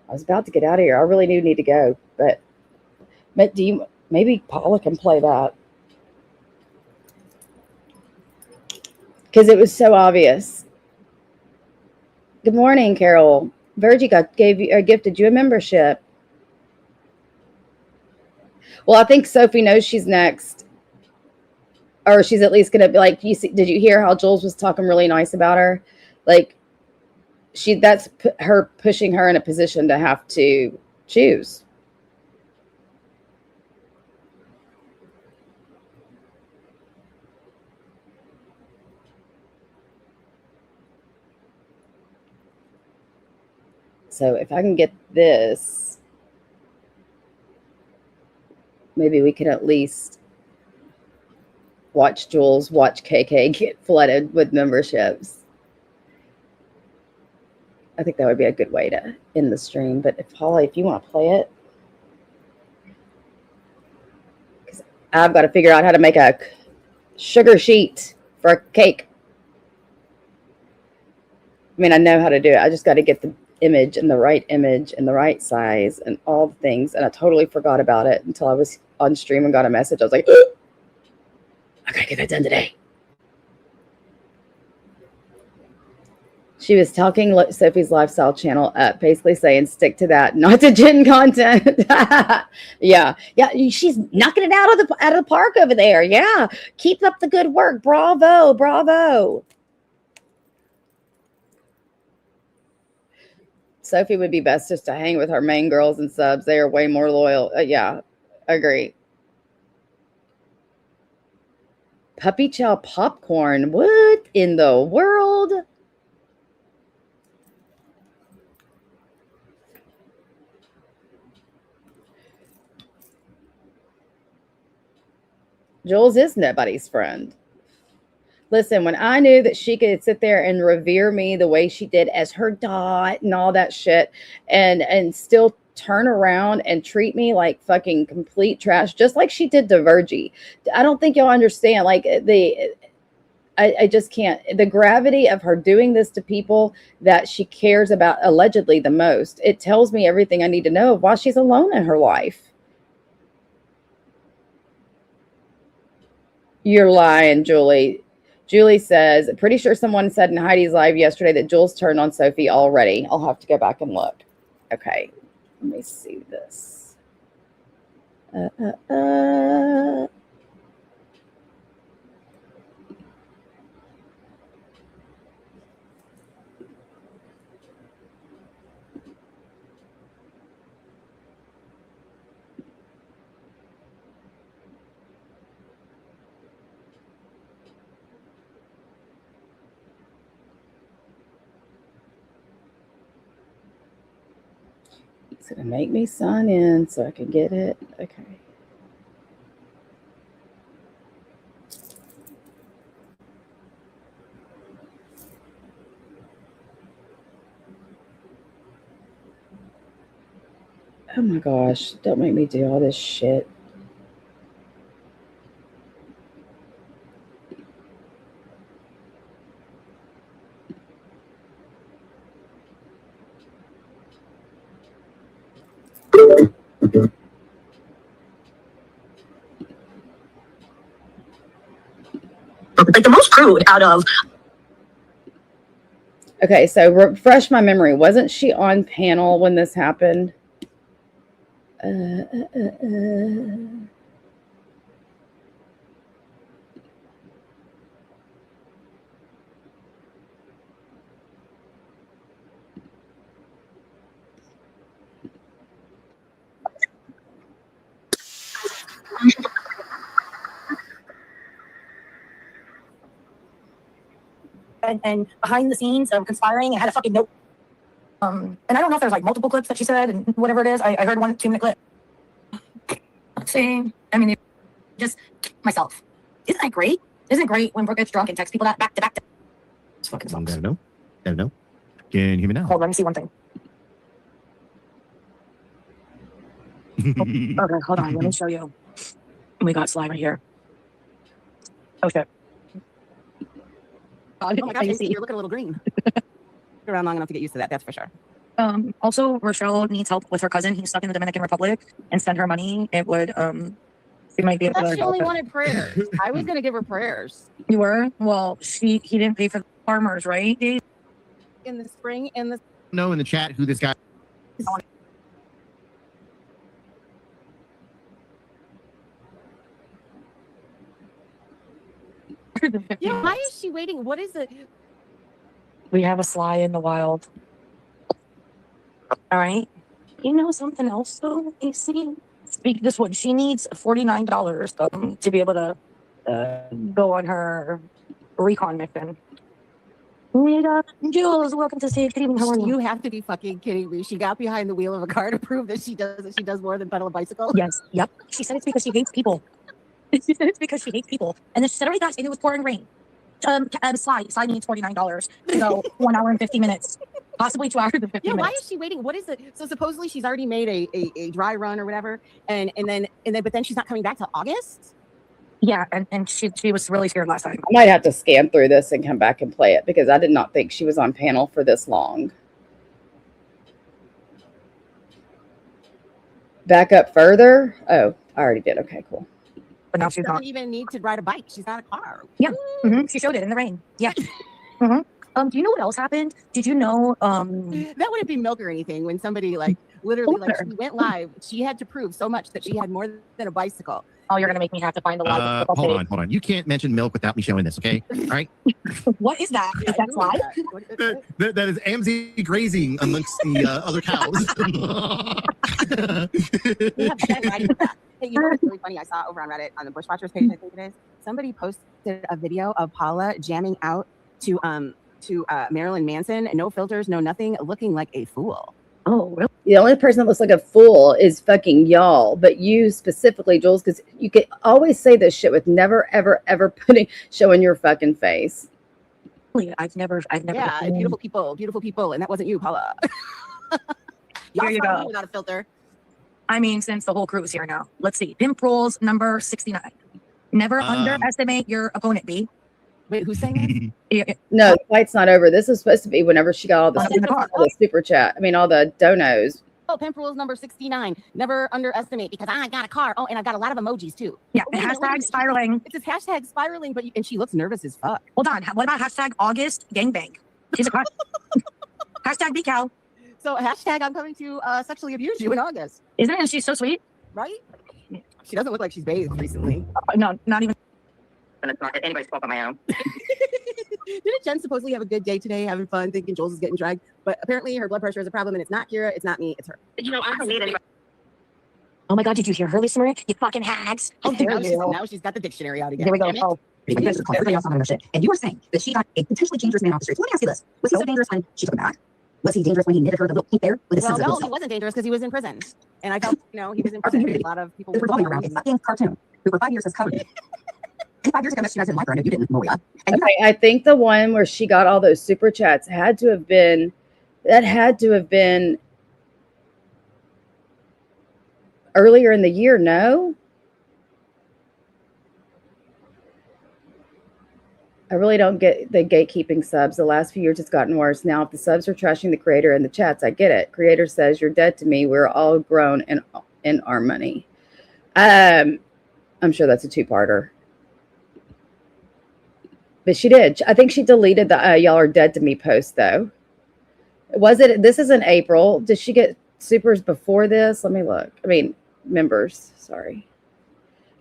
I was about to get out of here. I really do need to go, but maybe Paula can play that. Because it was so obvious. Good morning, Carol. Virgie gifted you a membership. Well, I think Sophie knows she's next, or she's at least gonna be like. You see? Did you hear how Jules was talking really nice about her? Like that's her pushing her in a position to have to choose. So if I can get this, maybe we can at least watch Jules, watch KK get flooded with memberships. I think that would be a good way to end the stream. But if Holly, if you want to play it, because I've got to figure out how to make a sugar sheet for a cake. I mean, I know how to do it. I just got to get the image and the right size and all the things. And I totally forgot about it until I was on stream and got a message. I was like, I gotta get that done today. She was talking Sophie's lifestyle channel up, basically saying stick to that, not to Jen content. yeah, she's knocking it out of the park over there. Yeah, keep up the good work. Bravo. Sophie would be best just to hang with her main girls and subs. They are way more loyal. Yeah, agree. Puppy chow popcorn. What in the world? Jules is nobody's friend. Listen, when I knew that she could sit there and revere me the way she did as her dot and all that shit and still turn around and treat me like fucking complete trash, just like she did to Virgie. I don't think y'all understand. Like I just can't. The gravity of her doing this to people that she cares about allegedly the most. It tells me everything I need to know of why she's alone in her life. You're lying, Julie. Julie says, pretty sure someone said in Heidi's live yesterday that Jules turned on Sophie already. I'll have to go back and look. Okay, let me see this. It's going to make me sign in so I can get it. Okay. Oh my gosh. Don't make me do all this shit. Like the most crude out of. Okay, so refresh my memory. Wasn't she on panel when this happened? And behind the scenes of conspiring and had a fucking note. And I don't know if there's like multiple clips that she said and whatever it is. I heard 1 2-minute clip. See, I mean, just myself. Isn't that great? Isn't it great when Brooke gets drunk and texts people that back to back? It's fucking sucks. Don't know. Can you hear me now? Hold on, let me see one thing. Okay, hold on. Let me show you. We got slime right here. Oh shit. Oh my gosh, you're looking a little green. You're around long enough to get used to that, that's for sure. Also, Rochelle needs help with her cousin. He's stuck in the Dominican Republic, and send her money. It would, it might be able to She only wanted prayers. I was going to give her prayers. You were? Well, he didn't pay for the farmers, right, Dave? In the spring, in the... Know in the chat who this guy is. Yeah, why is she waiting? What is it? We have a Sly in the wild. All right. You know something else though, AC? Speak this one. She needs $49 to be able to go on her recon mission. Jules, welcome to Sage. Good evening. How are you? You have to be fucking kidding me. She got behind the wheel of a car to prove that she does more than pedal a bicycle. Yes. Yep. She said it's because she hates people. She said it's because she hates people. And then she said, all right, guys, and it was pouring rain. Sly needs $49 to go 1 hour and 50 minutes. Possibly 2 hours and 50 Yeah, minutes. why is she waiting? What is it? So supposedly she's already made a dry run or whatever, and then but then she's not coming back till August. Yeah, and she was really scared last time. I might have to scan through this and come back and play it because I did not think she was on panel for this long. Back up further. Oh, I already did. Okay, cool. But now She she's doesn't not. even need to ride a bike. She's got a car. Yeah. She showed it in the rain. Yeah. Do you know what else happened? Did you know? That wouldn't be milk or anything when somebody like literally like she went live. She had to prove so much that she had more than a bicycle. Oh, you're gonna make me have to find the live. Hold on. You can't mention milk without me showing this, okay? All right. What is that? Is that Sly? That is Amzi grazing amongst the other cows. We have Ben riding with that. Hey, you know what's really funny? I saw over on Reddit on the Bushwatchers page, I think it is. Somebody posted a video of Paula jamming out to Marilyn Manson, no filters, no nothing, looking like a fool. Oh, really? The only person that looks like a fool is fucking y'all, but you specifically, Jules, because you can always say this shit with never, ever, ever showing your fucking face. I've never. Yeah, seen- beautiful people, and that wasn't you, Paula. Here you saw me go. without a filter. I mean, since the whole crew is here now. Let's see. Pimp rules number 69. Never underestimate your opponent, B. Wait, who's saying that? No, the fight's not over. This is supposed to be whenever she got all the, In the car. all the super chat. I mean, all the donos. Oh, pimp rules number 69. Never underestimate because I got a car. Oh, and I got a lot of emojis too. Yeah, Wait a and minute, wait a hashtag minute. spiraling. It's this hashtag spiraling, and she looks nervous as fuck. Hold on. What about hashtag August gangbang? She's a crush. Hashtag BCal. So hashtag I'm coming to sexually abuse you in August, Isn't it? And she's so sweet. right? She doesn't look like she's bathed recently. No, not even. And it's not anybody's fault but my own. Didn't Jen supposedly have a good day today, having fun, thinking Jules is getting dragged? But apparently her blood pressure is a problem, and it's not Kira, it's not me, it's her. You know, I don't need anybody. Oh my God, did you hear her, Lisa Marie? You fucking hags. How dare you? Now she's got the dictionary out again. Here we go. Damn it. Oh, Because everybody else on her shit. And you were saying that she got a potentially dangerous man off the streets. Let me ask you this. Was he so dangerous when she took him back? Was he dangerous when he knitted her the little pink there with his Well, sensitive no, little he wasn't dangerous because he was in prison. And I felt, he was in Cartoon prison. nudity. A lot of people It's were revolving around a fucking cartoon who for 5 years has covered it. And 5 years ago, you guys didn't like her. I know you didn't, Maria. And you Okay, I think the one where she got all those super chats had to have been earlier in the year. No, I really don't get the gatekeeping subs. The last few years it's gotten worse. Now, if the subs are trashing the creator in the chats, I get it. Creator says you're dead to me. We're all grown in our money. I'm sure that's a two-parter. But she did. I think she deleted the y'all are dead to me post though. This is in April. Did she get supers before this? Let me look. I mean, members, sorry.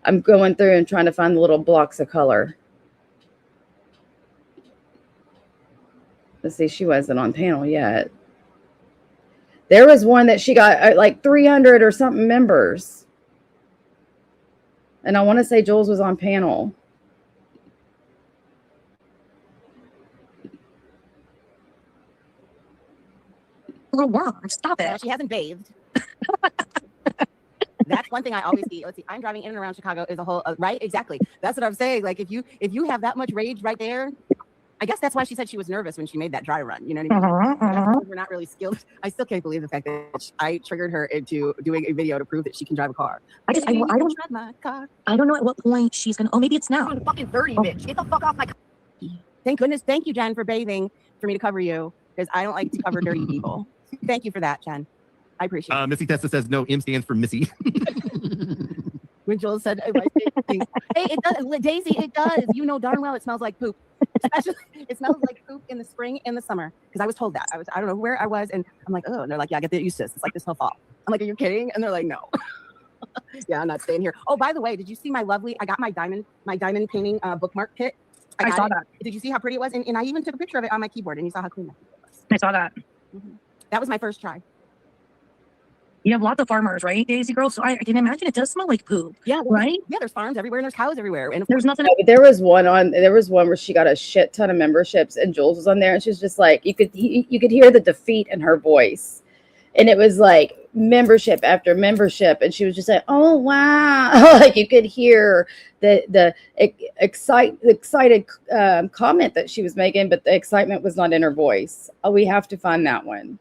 I'm going through and trying to find the little blocks of color. Let's see, she wasn't on panel yet. There was one that she got like 300 or something members. And I want to say Jules was on panel. little worm. Stop No, it. she hasn't bathed. That's one thing I always see. Let's see. I'm driving in and around Chicago is a whole right. Exactly. That's what I'm saying. Like if you have that much rage right there, I guess that's why she said she was nervous when she made that dry run. You know what I mean? We're not really skilled. I still can't believe the fact that I triggered her into doing a video to prove that she can drive a car. I don't drive my car. I don't know at what point she's gonna. Oh, maybe it's now. I'm fucking 30, bitch. Get the fuck off my car. Thank goodness. Thank you, Jen, for bathing for me to cover you because I don't like to cover dirty people. Thank you for that, Jen. I appreciate it. Missy Testa says no. M stands for Missy. When Joel said, "Hey, it does, Daisy, it does." You know darn well it smells like poop. Especially, it smells like poop in the spring and the summer. Because I was told that. I don't know where I was, and I'm like, oh, and they're like, yeah, get used to this. It's like this whole fall. I'm like, are you kidding? And they're like, no. Yeah, I'm not staying here. Oh, by the way, did you see my lovely? I got my diamond painting bookmark kit I got saw it. that. Did you see how pretty it was? And I even took a picture of it on my keyboard, and you saw how clean that was. I saw that. That was my first try. You have lots of farmers, right, Daisy Girl? So I can imagine it does smell like poop. Yeah, right? Yeah, there's farms everywhere, and there's cows everywhere, and There's nothing. There was one where she got a shit ton of memberships, and Jules was on there, and she was just like, you could hear the defeat in her voice, and it was like membership after membership, and she was just like, oh wow, like you could hear the excited comment that she was making, but the excitement was not in her voice. Oh, we have to find that one.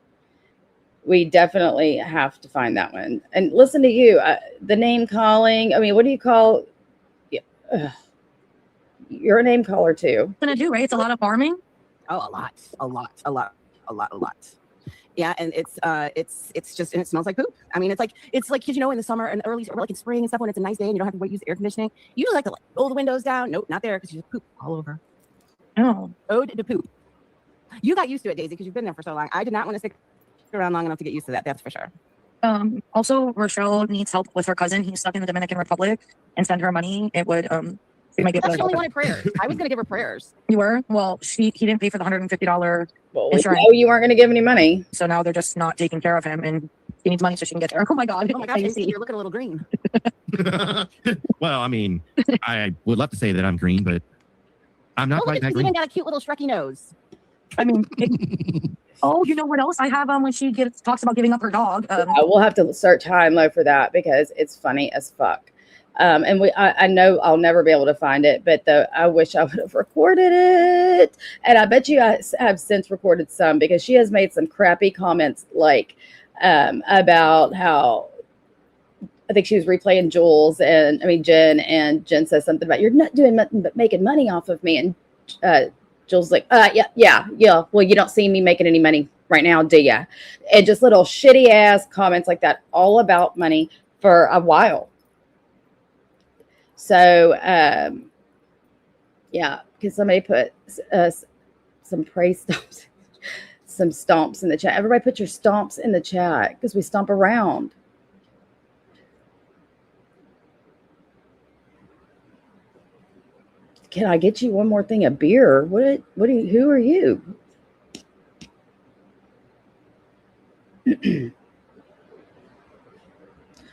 We definitely have to find that one. And listen to you, the name calling. I mean, what do you call? You're a name caller too. Gonna do, right? It's a lot of farming. Oh, a lot. Yeah, and it's just, and it smells like poop. I mean, it's like because you know, in the summer and early, or like in spring and stuff, when it's a nice day and you don't have to use air conditioning, you just like to like roll the windows down. Nope, not there, because you just poop all over. Oh, ode to poop. You got used to it, Daisy, because you've been there for so long. I did not want to stick around long enough to get used to that. That's for sure. Also, Rochelle needs help with her cousin. He's stuck in the Dominican Republic, and send her money. It would she might get. She only wanted prayers. I was gonna give her prayers. You were? Well, he didn't pay for the $150 Well, insurance. no, you weren't going to give any money. So now they're just not taking care of him, and he needs money so she can get there. Oh my god! Oh my gosh, Daisy, you're looking a little green. Well, I mean, I would love to say that I'm green, but I'm not quite that He's green. even got a cute little Shreky nose. I mean, oh, you know what else I have when she talks about giving up her dog? I will have to search high and low for that because it's funny as fuck. And I know I'll never be able to find it, but I wish I would have recorded it. And I bet you I have since recorded some, because she has made some crappy comments, like about how, I think she was replaying Jen, and Jen says something about, you're not doing nothing but making money off of me. And Jules like, yeah. Well, you don't see me making any money right now, do ya? And just little shitty ass comments like that, all about money for a while. So, yeah, because somebody put some praise stomps, some stomps in the chat. Everybody put your stomps in the chat, because we stomp around. Can I get you one more thing of beer? Who are you?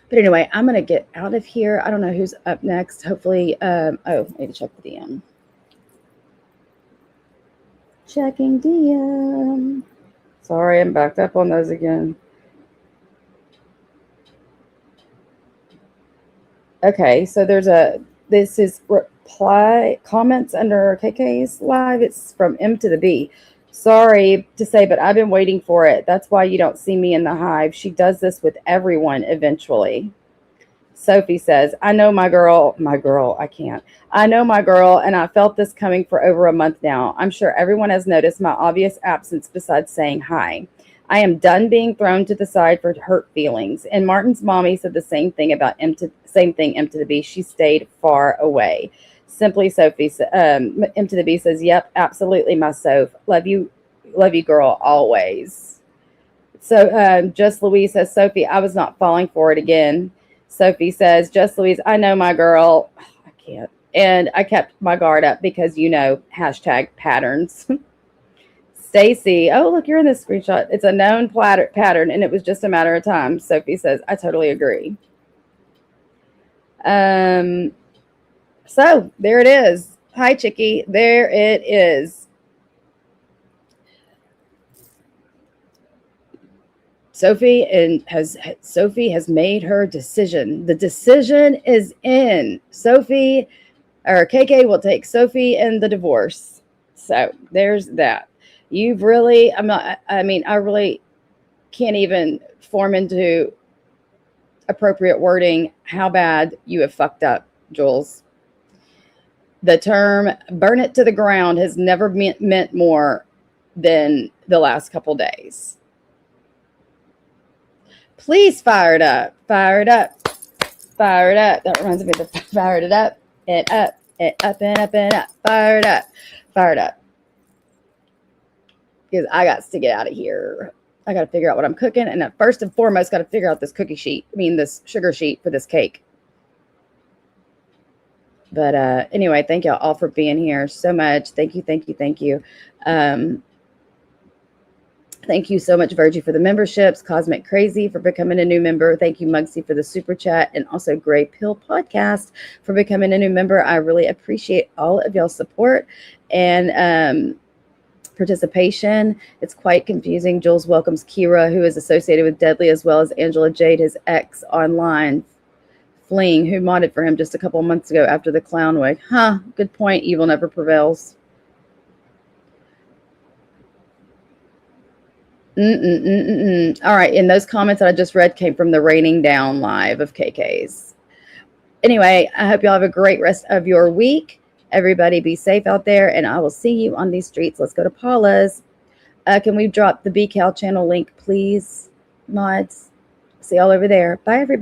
But anyway, I'm going to get out of here. I don't know who's up next. Hopefully, I need to check the DM. Checking DM. Sorry, I'm backed up on those again. Okay, so this is reply comments under KK's live. It's from M to the B. Sorry to say, but I've been waiting for it. That's why you don't see me in the hive. She does this with everyone eventually. Sophie says, I know my girl, I can't. I know my girl, and I felt this coming for over a month now. I'm sure everyone has noticed my obvious absence besides saying hi. I am done being thrown to the side for hurt feelings. And Martin's mommy said the same thing about M to the B. She stayed far away. Simply Sophie, M to the B says, yep, absolutely, my Soph. Love you, girl, always. So Just Louise says, Sophie, I was not falling for it again. Sophie says, Just Louise, I know my girl. I can't. And I kept my guard up because, #patterns. Stacy, oh, look, you're in this screenshot. It's a known pattern, and it was just a matter of time. Sophie says, I totally agree. So there it is. Hi, Chickie. There it is. Sophie has made her decision. The decision is in. Sophie or KK will take Sophie in the divorce. So there's that. I really can't even form into appropriate wording how bad you have fucked up, Jules. The term burn it to the ground has never meant more than the last couple days. Please fire it up. Fire it up. Fire it up. That reminds me of the fire it up and up and up and up and up. Fire it up. Fire it up. Because I got to get out of here. I got to figure out what I'm cooking. And first and foremost, got to figure out this this sugar sheet for this cake. But anyway, thank y'all all for being here so much. Thank you, thank you, thank you. Thank you so much, Virgie, for the memberships. Cosmic Crazy for becoming a new member. Thank you, Mugsy, for the super chat. And also Gray Pill Podcast for becoming a new member. I really appreciate all of y'all's support and participation. It's quite confusing. Jules welcomes Kira, who is associated with Deadly, as well as Angela Jade, his ex online fleeing, who modded for him just a couple of months ago after the clown wig. Huh, good point. Evil never prevails. All right, and those comments that I just read came from the Raining Down live of KK's. Anyway, I hope y'all have a great rest of your week. Everybody be safe out there, and I will see you on these streets. Let's go to Paula's. Can we drop the BCal channel link, please, mods? See y'all over there. Bye, everybody.